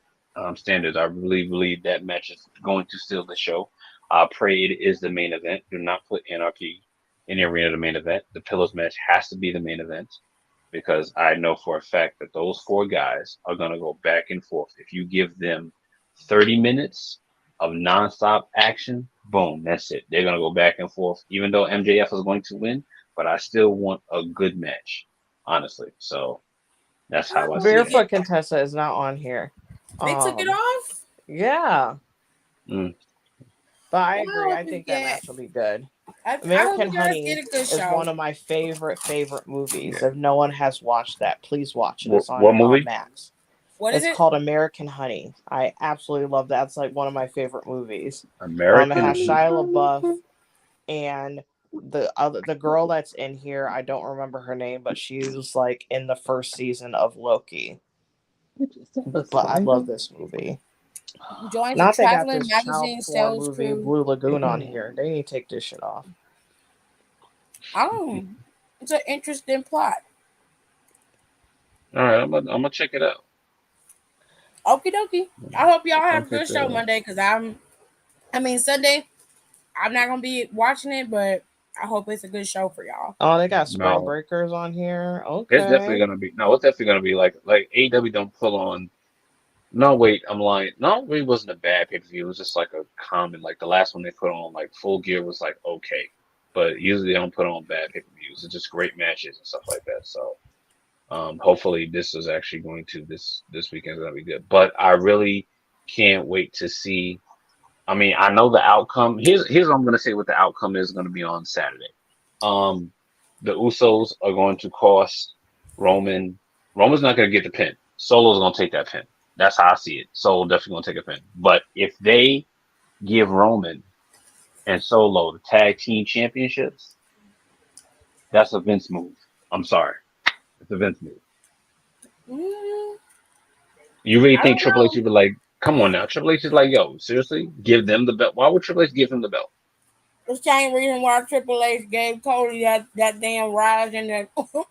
standards. I really believe that match is going to steal the show. I pray it is the main event. Do not put Anarchy in the arena the main event. The Pillars match has to be the main event because I know for a fact that those four guys are going to go back and forth. If you give them 30 minutes of nonstop action, boom, that's it. They're going to go back and forth, even though MJF is going to win, but I still want a good match, honestly. So that's I how I see like that. it. Barefoot Contessa is not on here. They took it Um, off. yeah, Mm. but I Well, agree. I think that match will be good. I hope American you guys get Honey a good is show. one of my favorite movies. Yeah. If no one has watched that, please watch it. It's What on movie? Max. What is It's it? called American Honey. I absolutely love that. It's like one of my favorite movies. It American has Honey. Shia LaBeouf and the girl that's in here. I don't remember her name, but she was like in the first season of Loki. Bitch, is that a But I love spider? this movie. Joins the Not they got traveling this child magazine porn sales movie crew. Blue Lagoon on here. They need to take this shit off. Oh, it's an interesting plot. All right, I'm gonna check it out. Okie dokie. I hope y'all I'll have a check good that show out. Monday because I mean, Sunday, I'm not going to be watching it, but I hope it's a good show for y'all. Oh, they got Spring No, Breakers on here. it's definitely Okay. gonna be. No, it's definitely gonna be like AW don't pull on. No, wait, I'm lying. No, it wasn't a bad pay-per-view. It was just like a common, like the last one they put on, like Full Gear was like okay, but usually they don't put on bad pay-per-views. It's just great matches and stuff like that. So, Hopefully, this is actually going to this weekend is gonna be good. But I really can't wait to see. I mean, I know the outcome. Here's what I'm gonna say. What the outcome is going to be on Saturday. Um, the Usos are going to cost Roman. Roman's not going to get the pin. Solo's going to take that pin. That's how I see it. Solo definitely going to take a pin. But if they give Roman and Solo the tag team championships, that's a Vince move. I'm sorry, it's a Vince move. Mm, You really I think don't Triple H know. would be like, come on now? Triple H is like, yo, seriously, give them the belt. Why would Triple H give him the belt? the same reason why Triple H gave Cody that damn rise in the.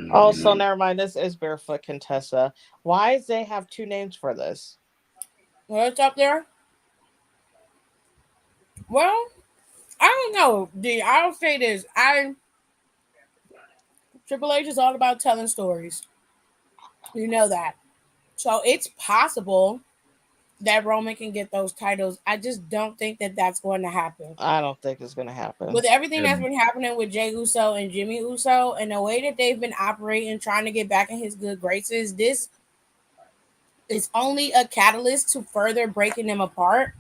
Also, Hmm. never mind. This is Barefoot Contessa. Why does they have two names for this? What's up there? Well, I don't know. D. I'll say this. Triple H is all about telling stories. You know that. So it's possible that Roman can get those titles. I just don't think that that's going to happen. I don't think it's gonna happen. With everything that's And been happening with Jey Uso and Jimmy Uso and the way that they've been operating, trying to get back in his good graces, this is only a catalyst to further breaking them apart.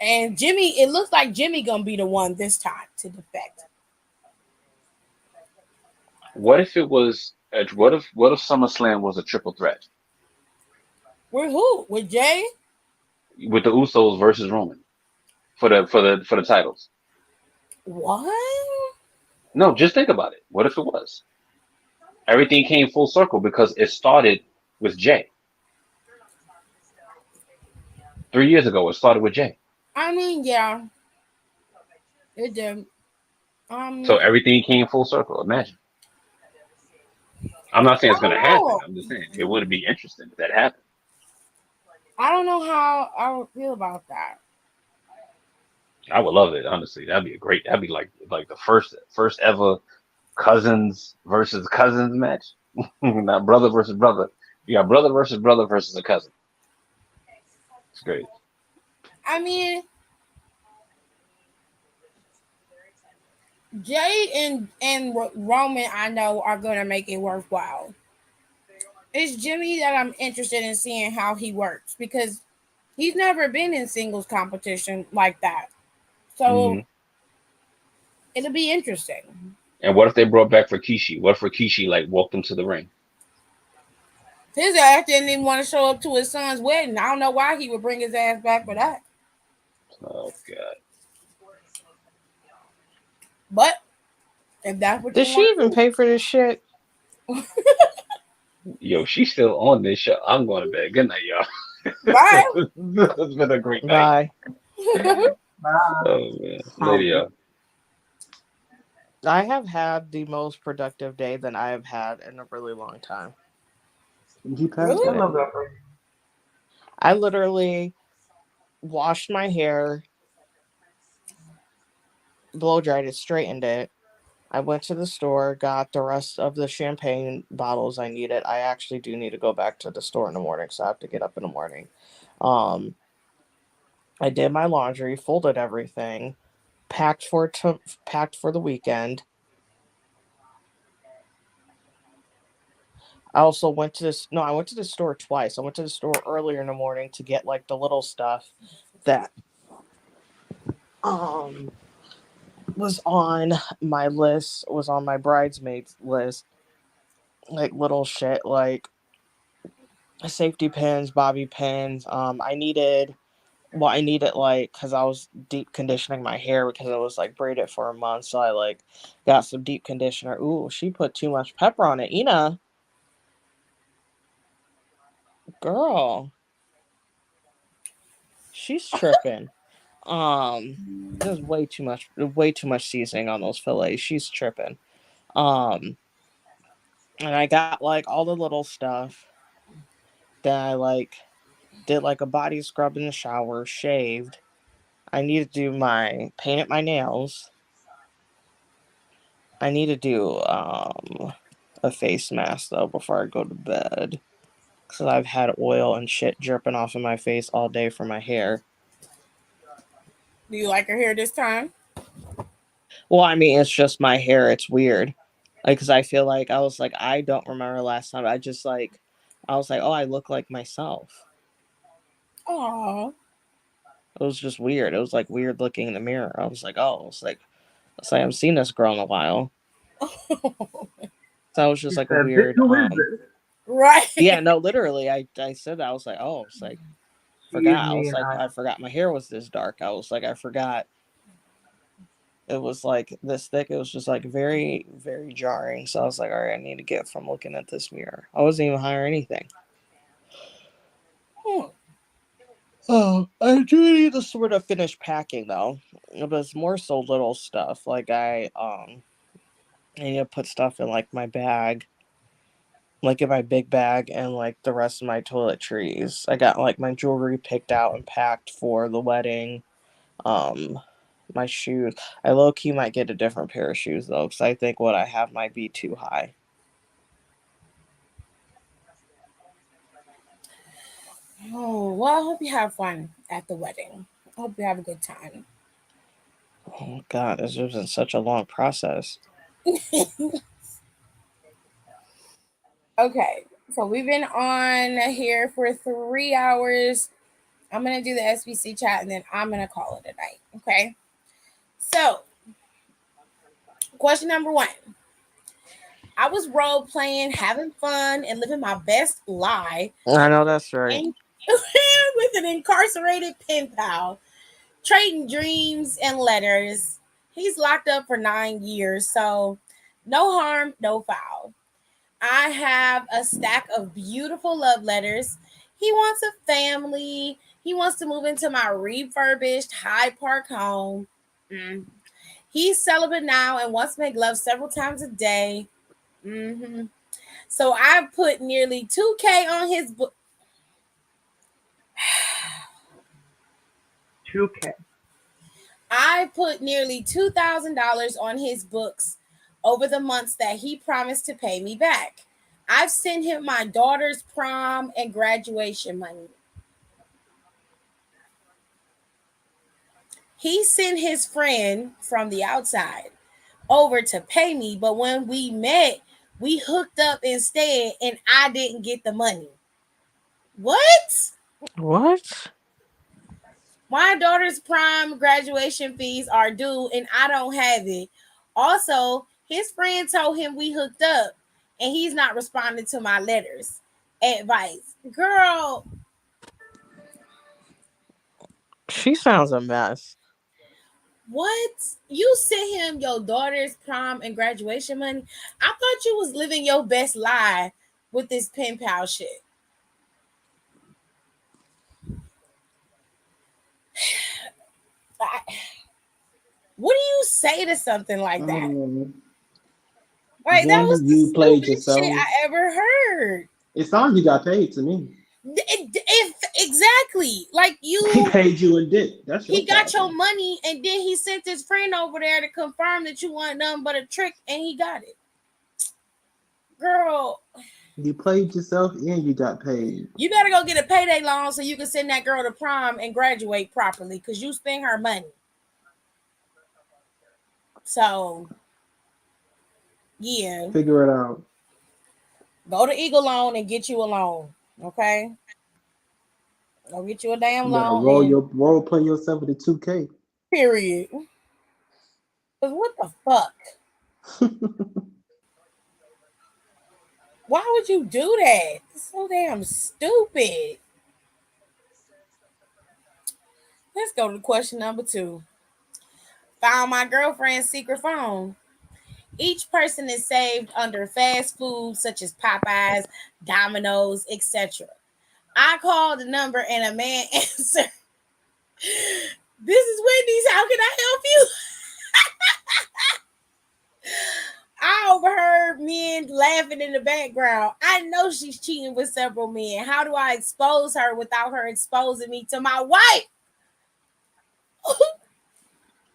And Jimmy, it looks like Jimmy gonna be the one this time to defect. what if it was? What if SummerSlam was a triple threat With who? With Jay? with the Usos versus Roman for the titles? What? No, just think about it. What if it was? Everything came full circle because it started with Jay. 3 years ago, it started with Jay. I mean, yeah, it did. So Um, everything came full circle. Imagine. I'm not saying I it's going don't to happen. know. I'm just saying it would be interesting if that happened. I don't know how I would feel about that. I would love it. Honestly, that'd be a great. That'd be like the first ever cousins versus cousins match. Not brother versus brother. You got brother versus brother versus a cousin. It's great. I mean, Jay and Roman, I know are gonna make it worthwhile. It's Jimmy that I'm interested in seeing how he works because he's never been in singles competition like that. So Hmm. it'll be interesting. And what if they brought back Rikishi? What if Rikishi like walked him to the ring? His ass didn't even want to show up to his son's wedding. I don't know why he would bring his ass back for that. Oh God. But if that's what Did you she want even to pay for this shit? Yo, she's still on this show. I'm going to bed. Good night, y'all. do, bye. It's been a great night. Bye. Nah, Oh man, later, um, y'all. I have had the most productive day that I have had in a really long time. He passed I Really? that. love that for you. I literally washed my hair, blow dried it, straightened it. I went to the store, got the rest of the champagne bottles I needed. I actually do need to go back to the store in the morning, so I have to get up in the morning. Um, I did my laundry, folded everything, packed for the weekend. I also went to this. No, I went to the store twice. I went to the store earlier in the morning to get like the little stuff that um was on my list, was on my bridesmaids list, like little shit like safety pins, bobby pins. I needed like because I was deep conditioning my hair because it was like braided for a month, so I like got some deep conditioner. Ooh, she put too much pepper on it. Ina, girl, she's tripping. There's way too much seasoning on those fillets. She's tripping. Um, and I got like all the little stuff that I like did like a body scrub in the shower, shaved. I need to do my painted my nails. I need to do a face mask though before I go to bed because I've had oil and shit dripping off of my face all day from my hair. Do you like her hair this time? Well, I mean, it's just my hair. It's weird. Like, because I feel like I was like, I don't remember last time. I just like, I was like, oh, I look like myself. Aw. It was just weird. It was like weird looking in the mirror. I was like, oh, it's like I haven't seen this girl in a while. So it was She just like a said, "Bitch, weird. who is this?" Right. Yeah, no, literally, I said that. I was like, oh, it's like She is forgot. I me, was and like, I forgot my hair was this dark. I was like, I forgot it was like this thick. It was just like very, very jarring. So I was like, all right, I need to get from looking at this mirror. I wasn't even high or anything. Hmm. Oh, I do need to sort of finish packing though, but it's more so little stuff. Like I need to put stuff in like my bag, like in my big bag, and like the rest of my toiletries. I got like my jewelry picked out and packed for the wedding. Um, my shoes. I low key might get a different pair of shoes though, because I think what I have might be too high. Oh, well, I hope you have fun at the wedding. I hope you have a good time. Oh God, this has been such a long process. Okay, so we've been on here for 3 hours. I'm gonna do the SBC chat and then I'm gonna call it a night. Okay. So, question number one. I was role playing, having fun, and living my best lie I know that's right. and with an incarcerated pen pal, trading dreams and letters. He's locked up for 9 years, so no harm, no foul. I have a stack of beautiful love letters. He wants a family. He wants to move into my refurbished Hyde Park home. Mm. He's celibate now and wants to make love several times a day. Hmm. So I put nearly 2K on his book. 2K. I put nearly $2,000 on his books over the months that he promised to pay me back. I've sent him my daughter's prom and graduation money. He sent his friend from the outside over to pay me, but when we met, we hooked up instead and I didn't get the money. What? What? My daughter's prom graduation fees are due and I don't have it. Also, his friend told him we hooked up and he's not responding to my letters. Advice. Girl, She sounds a mess. what? You sent him your daughter's prom and graduation money? I thought you was living your best lie with this pen pal shit. What do you say to something like that? Like, that was One, the you played stupidest shit yourself. I ever heard. It's time you got paid to me. If exactly, like He you, paid you in dick. That's your he got your problem. money and then he sent his friend over there to confirm that you want nothing but a trick and he got it. Girl, You played yourself and you got paid. you better go get a payday loan so you can send that girl to prom and graduate properly because you spend her money. So, yeah, Figure it out. go to Eagle Loan and get you a loan, okay? Go get you a damn You better loan and role play yourself with a 2K. period. Because what the fuck? Why would you do that? It's so damn stupid. Let's go to question number 2. Found my girlfriend's secret phone. Each person is saved under fast food such as Popeyes, Domino's, etc. I called the number and a man answered, "This is Wendy's. How can I help you?" I overheard men laughing in the background. I know she's cheating with several men. How do I expose her without her exposing me to my wife?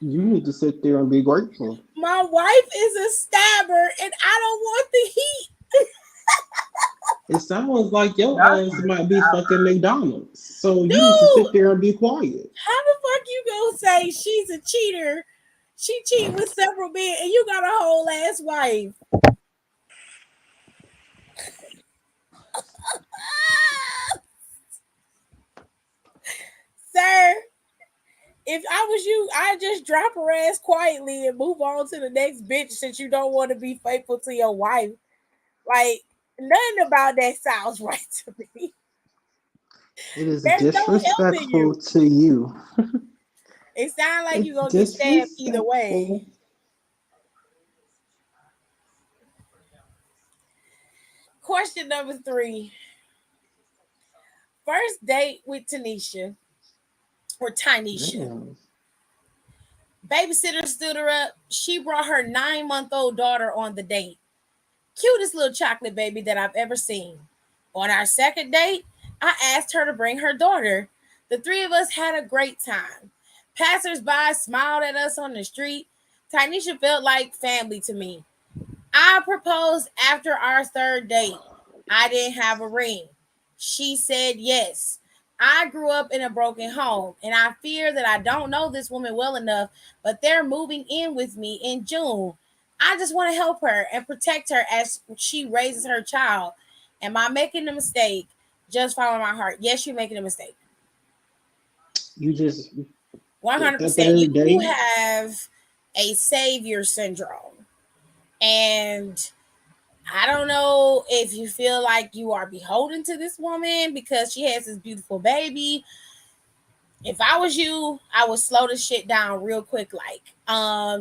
You need to sit there and be grateful. My wife is a stabber and I don't want the heat. It sounds like your That's ass might be fucking McDonald's. So you need to Dude, sit there and be quiet. how the fuck you gonna say she's a cheater? She cheated with several men and you got a whole ass wife. If I was you, I'd just drop her ass quietly and move on to the next bitch since you don't want to be faithful to your wife. Like, nothing about that sounds right to me. It is There's no helping disrespectful you. to you. It sounds like It's you're gonna get stabbed either way. disrespectful. Question number 3. First date with Tanisha or Tynesha. Damn. Babysitter stood her up. She brought her 9-month-old daughter on the date. Cutest little chocolate baby that I've ever seen. On our second date, I asked her to bring her daughter. The three of us had a great time. Passersby smiled at us on the street. Tynesha felt like family to me. I proposed after our third date. I didn't have a ring. She said yes. I grew up in a broken home, and I fear that I don't know this woman well enough, but they're moving in with me in June. I just want to help her and protect her as she raises her child. Am I making a mistake? Just follow my heart. Yes, you're making a mistake. You just the 100%. third You day. have a savior syndrome. And I don't know if you feel like you are beholden to this woman because she has this beautiful baby. If I was you, I would slow the shit down real quick. Like,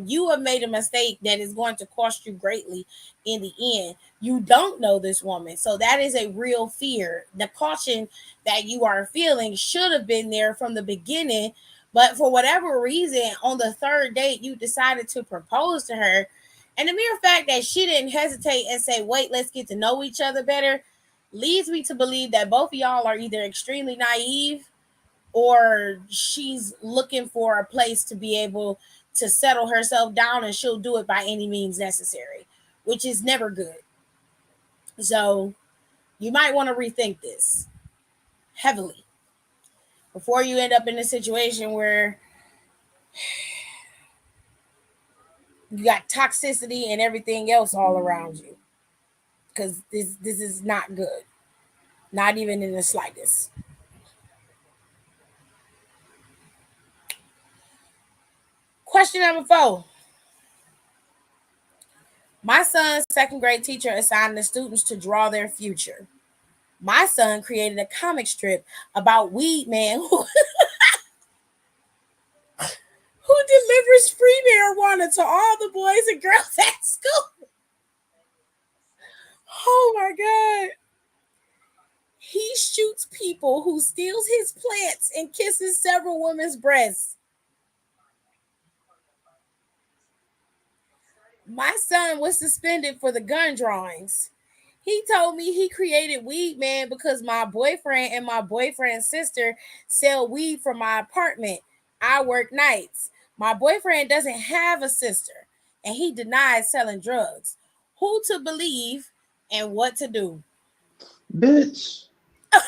you have made a mistake that is going to cost you greatly in the end. You don't know this woman, so that is a real fear. The caution that you are feeling should have been there from the beginning, but for whatever reason, on the third date, you decided to propose to her, and the mere fact that she didn't hesitate and say, "Wait, let's get to know each other better," leads me to believe that both of y'all are either extremely naive or she's looking for a place to be able to settle herself down and she'll do it by any means necessary, which is never good. So you might want to rethink this heavily before you end up in a situation where you got toxicity and everything else all around you. Because this is not good. Not even in the slightest. Question number 4. My son's second grade teacher assigned the students to draw their future. My son created a comic strip about Weed Man who delivers free marijuana to all the boys and girls at school. Oh my God. He shoots people who steals his plants and kisses several women's breasts. My son was suspended for the gun drawings. He told me he created Weed Man because my boyfriend and my boyfriend's sister sell weed from my apartment. I work nights. My boyfriend doesn't have a sister and he denies selling drugs. Who to believe and what to do? Bitch.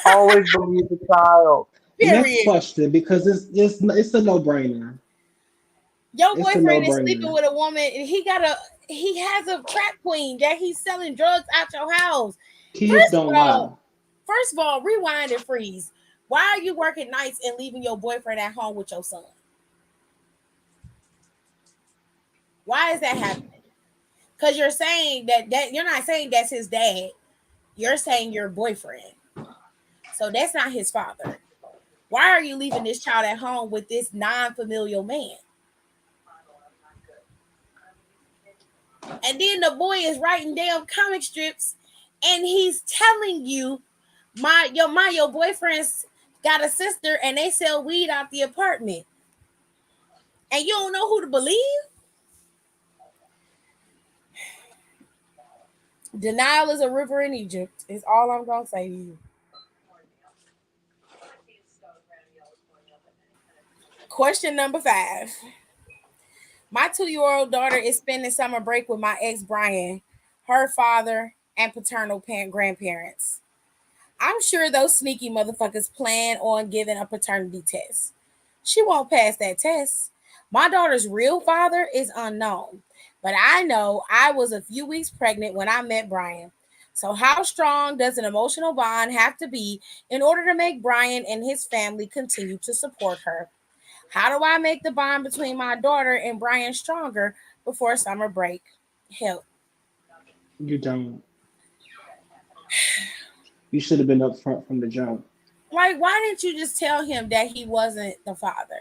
Always believe the child. Next Period. question, because it's a no brainer. Your It's a no boyfriend is sleeping brainer. with a woman and he has a trap queen that he's selling drugs out your house. Kids First of don't lie. all, First of all, rewind and freeze. Why are you working nights and leaving your boyfriend at home with your son? Why is that happening? Because you're saying that you're not saying that's his dad. You're saying your boyfriend. So that's not his father. Why are you leaving this child at home with this non-familial man? And then the boy is writing down comic strips and he's telling you your boyfriend's got a sister and they sell weed out the apartment. And you don't know who to believe? Denial is a river in Egypt, is all I'm gonna say to you. Question number 5. My 2-year-old daughter is spending summer break with my ex Brian, her father, and paternal grandparents. I'm sure those sneaky motherfuckers plan on giving a paternity test. She won't pass that test. My daughter's real father is unknown, but I know I was a few weeks pregnant when I met Brian. So, how strong does an emotional bond have to be in order to make Brian and his family continue to support her? How do I make the bond between my daughter and Brian stronger before summer break? Help. You don't. You should have been upfront from the jump. Like, why didn't you just tell him that he wasn't the father?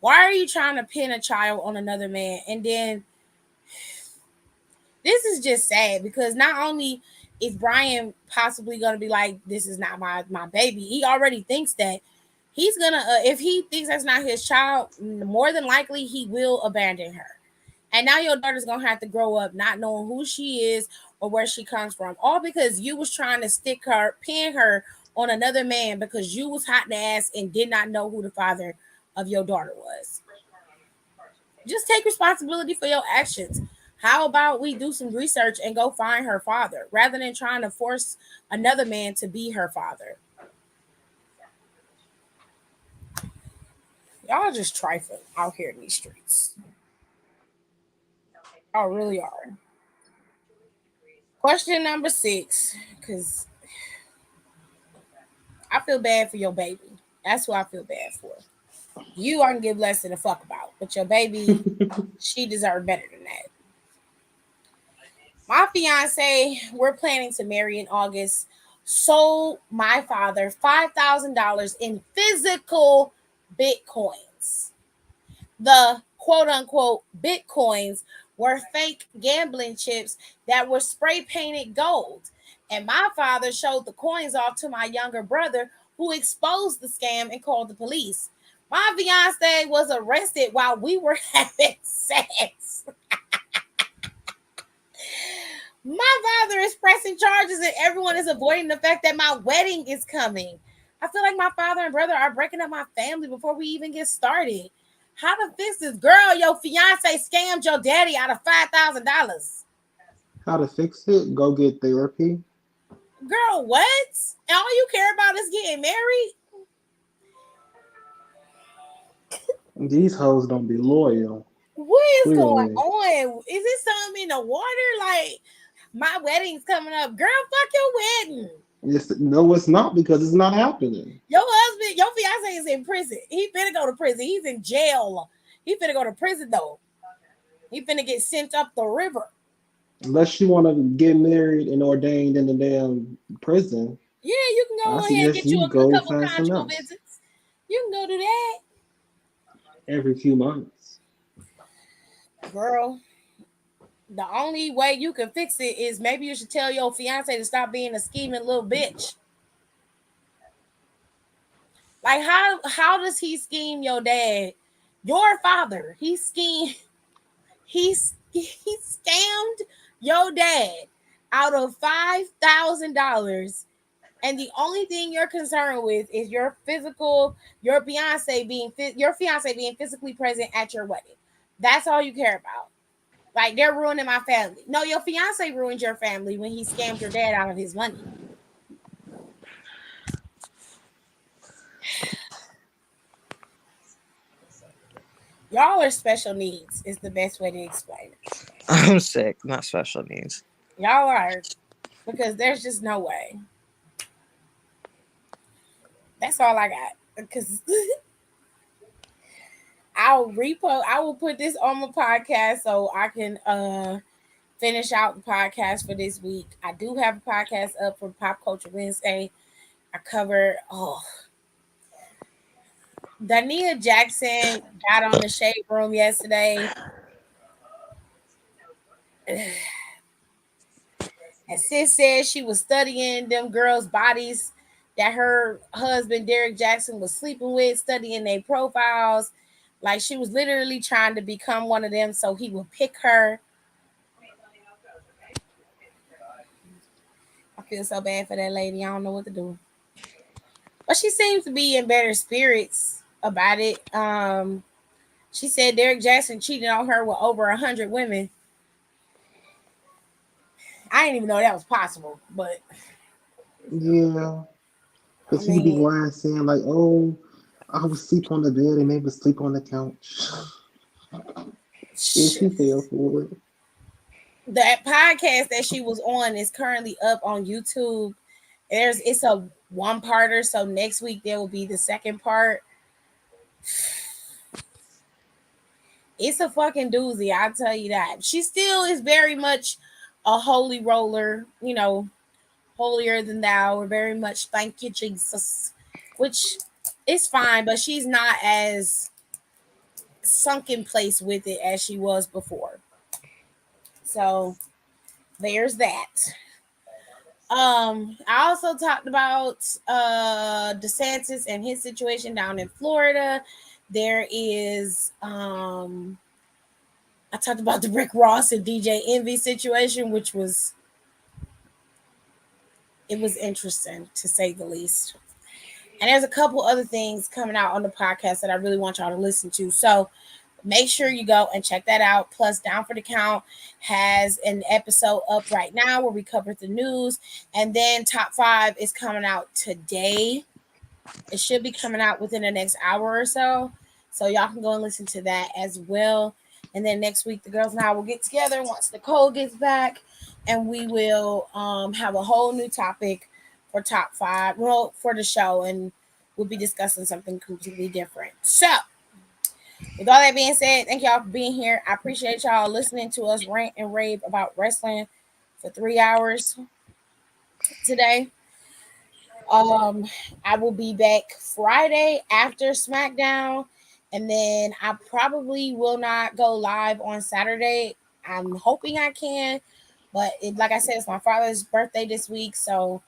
Why are you trying to pin a child on another man? And then this is just sad because not only is Brian possibly going to be like, this is not my baby, he already thinks that he's gonna if he thinks that's not his child, more than likely he will abandon her. And now your daughter's gonna have to grow up not knowing who she is or where she comes from, all because you was trying to pin her on another man because you was hot in the ass and did not know who the father of your daughter was. Just take responsibility for your actions. How about we do some research and go find her father rather than trying to force another man to be her father? Y'all just trifling out here in these streets. Y'all really are. Question number 6, because I feel bad for your baby. That's who I feel bad for. You I can give less than a fuck about, but your baby, she deserves better than that. My fiance, we're planning to marry in August, sold my father $5,000 in physical bitcoins. The quote unquote bitcoins were fake gambling chips that were spray painted gold. And my father showed the coins off to my younger brother, who exposed the scam and called the police. My fiance was arrested while we were having sex. My father is pressing charges, and everyone is avoiding the fact that my wedding is coming. I feel like my father and brother are breaking up my family before we even get started. How to fix this? Girl, your fiance scammed your daddy out of $5,000. How to fix it? Go get therapy. Girl, what? And all you care about is getting married? These hoes don't be loyal. What is going Clearly. on? Is it something in the water? Like, my wedding's coming up. Girl, fuck your wedding. No, it's not because it's not happening. Your husband, your fiance is in prison. He finna go to prison. He's in jail. He finna go to prison though. He finna get sent up the river. Unless you want to get married and ordained in the damn prison, Yeah, you can I go ahead and suggest get you you a go couple find something conjugal else visits. You can go do that, every few months. girl. The only way you can fix it is maybe you should tell your fiance to stop being a scheming little bitch. Like how does he scheme your dad? Your father. He scammed your dad out of $5,000, and the only thing you're concerned with is your fiance being physically present at your wedding. That's all you care about. Like, they're ruining my family. No, your fiance ruined your family when he scammed your dad out of his money. Y'all are special needs is the best way to explain it. I'm sick, not special needs. Y'all are, because there's just no way. That's all I got. Because I will put this on my podcast so I can finish out the podcast for this week. I do have a podcast up for Pop Culture Wednesday. I covered Dania Jackson got on the Shade Room yesterday. And sis said she was studying them girls' bodies that her husband Derek Jackson was sleeping with, studying their profiles. Like, she was literally trying to become one of them so he would pick her. I feel so bad for that lady. I don't know what to do. But she seems to be in better spirits about it. She said Derek Jackson cheated on her with over 100 women. I didn't even know that was possible, but Yeah, I because he would be mean, lying, saying like, "Oh, I would sleep on the bed and they would sleep on the couch." And she fell for it. that podcast that she was on is currently up on YouTube. It's a one parter, so next week there will be the second part. it's a fucking doozy. I'll tell you that. She still is very much a holy roller, you know, holier than thou, or very much thank you, Jesus, which is fine, but she's not as sunk in place with it as she was before. So there's that. I also talked about DeSantis and his situation down in Florida. There is I talked about the Rick Ross and DJ Envy situation, which was interesting to say the least. And there's a couple other things coming out on the podcast that I really want y'all to listen to. So make sure you go and check that out. Plus, Down for the Count has an episode up right now where we covered the news. And then Top 5 is coming out today. It should be coming out within the next hour or so. So y'all can go and listen to that as well. And then next week, the girls and I will get together once Nicole gets back. And we will have a whole new topic for Top 5, well, for the show. And we'll be discussing something completely different. So, with all that being said, thank y'all for being here. I appreciate y'all listening to us rant and rave about wrestling for 3 hours today. I will be back Friday after SmackDown, and then I probably will not go live on Saturday. I'm hoping I can, but like I said, it's my father's birthday this week, so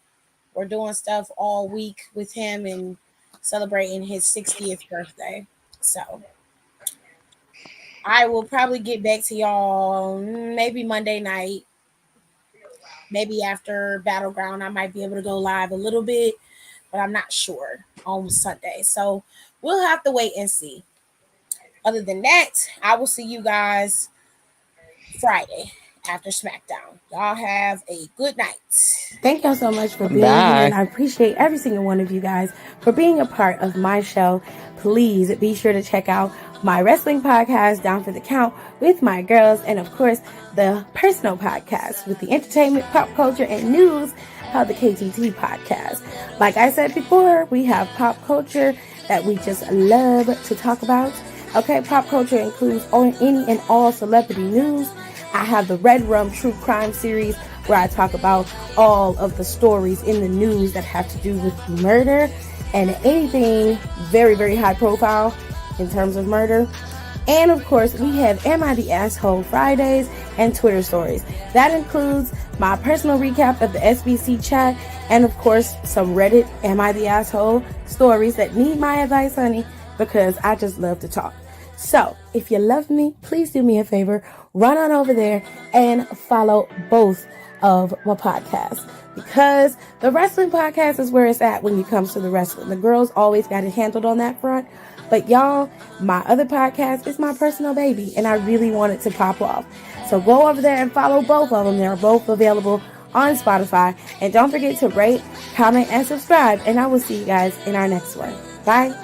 we're doing stuff all week with him and celebrating his 60th birthday. So I will probably get back to y'all maybe Monday night. Maybe after Battleground, I might be able to go live a little bit, but I'm not sure on Sunday. So we'll have to wait and see. Other than that, I will see you guys Friday after SmackDown. Y'all have a good night. Thank y'all so much for being here, and I appreciate every single one of you guys for being a part of my show. Please be sure to check out my wrestling podcast, Down for the Count, with my girls, and of course, the personal podcast with the entertainment, pop culture, and news called the KTT podcast. Like I said before, we have pop culture that we just love to talk about. Okay, pop culture includes any and all celebrity news. I have the Red Rum True Crime series where I talk about all of the stories in the news that have to do with murder and anything very, very high profile in terms of murder. And of course, we have Am I the Asshole Fridays and Twitter stories. That includes my personal recap of the SBC chat and of course, some Reddit Am I the Asshole stories that need my advice, honey, because I just love to talk. So, if you love me, please do me a favor, run on over there and follow both of my podcasts, because the wrestling podcast is where it's at when it comes to the wrestling. The girls always got it handled on that front, but y'all, my other podcast is my personal baby, and I really want it to pop off. So go over there and follow both of them. They're both available on Spotify, and don't forget to rate, comment, and subscribe, and I will see you guys in our next one. Bye.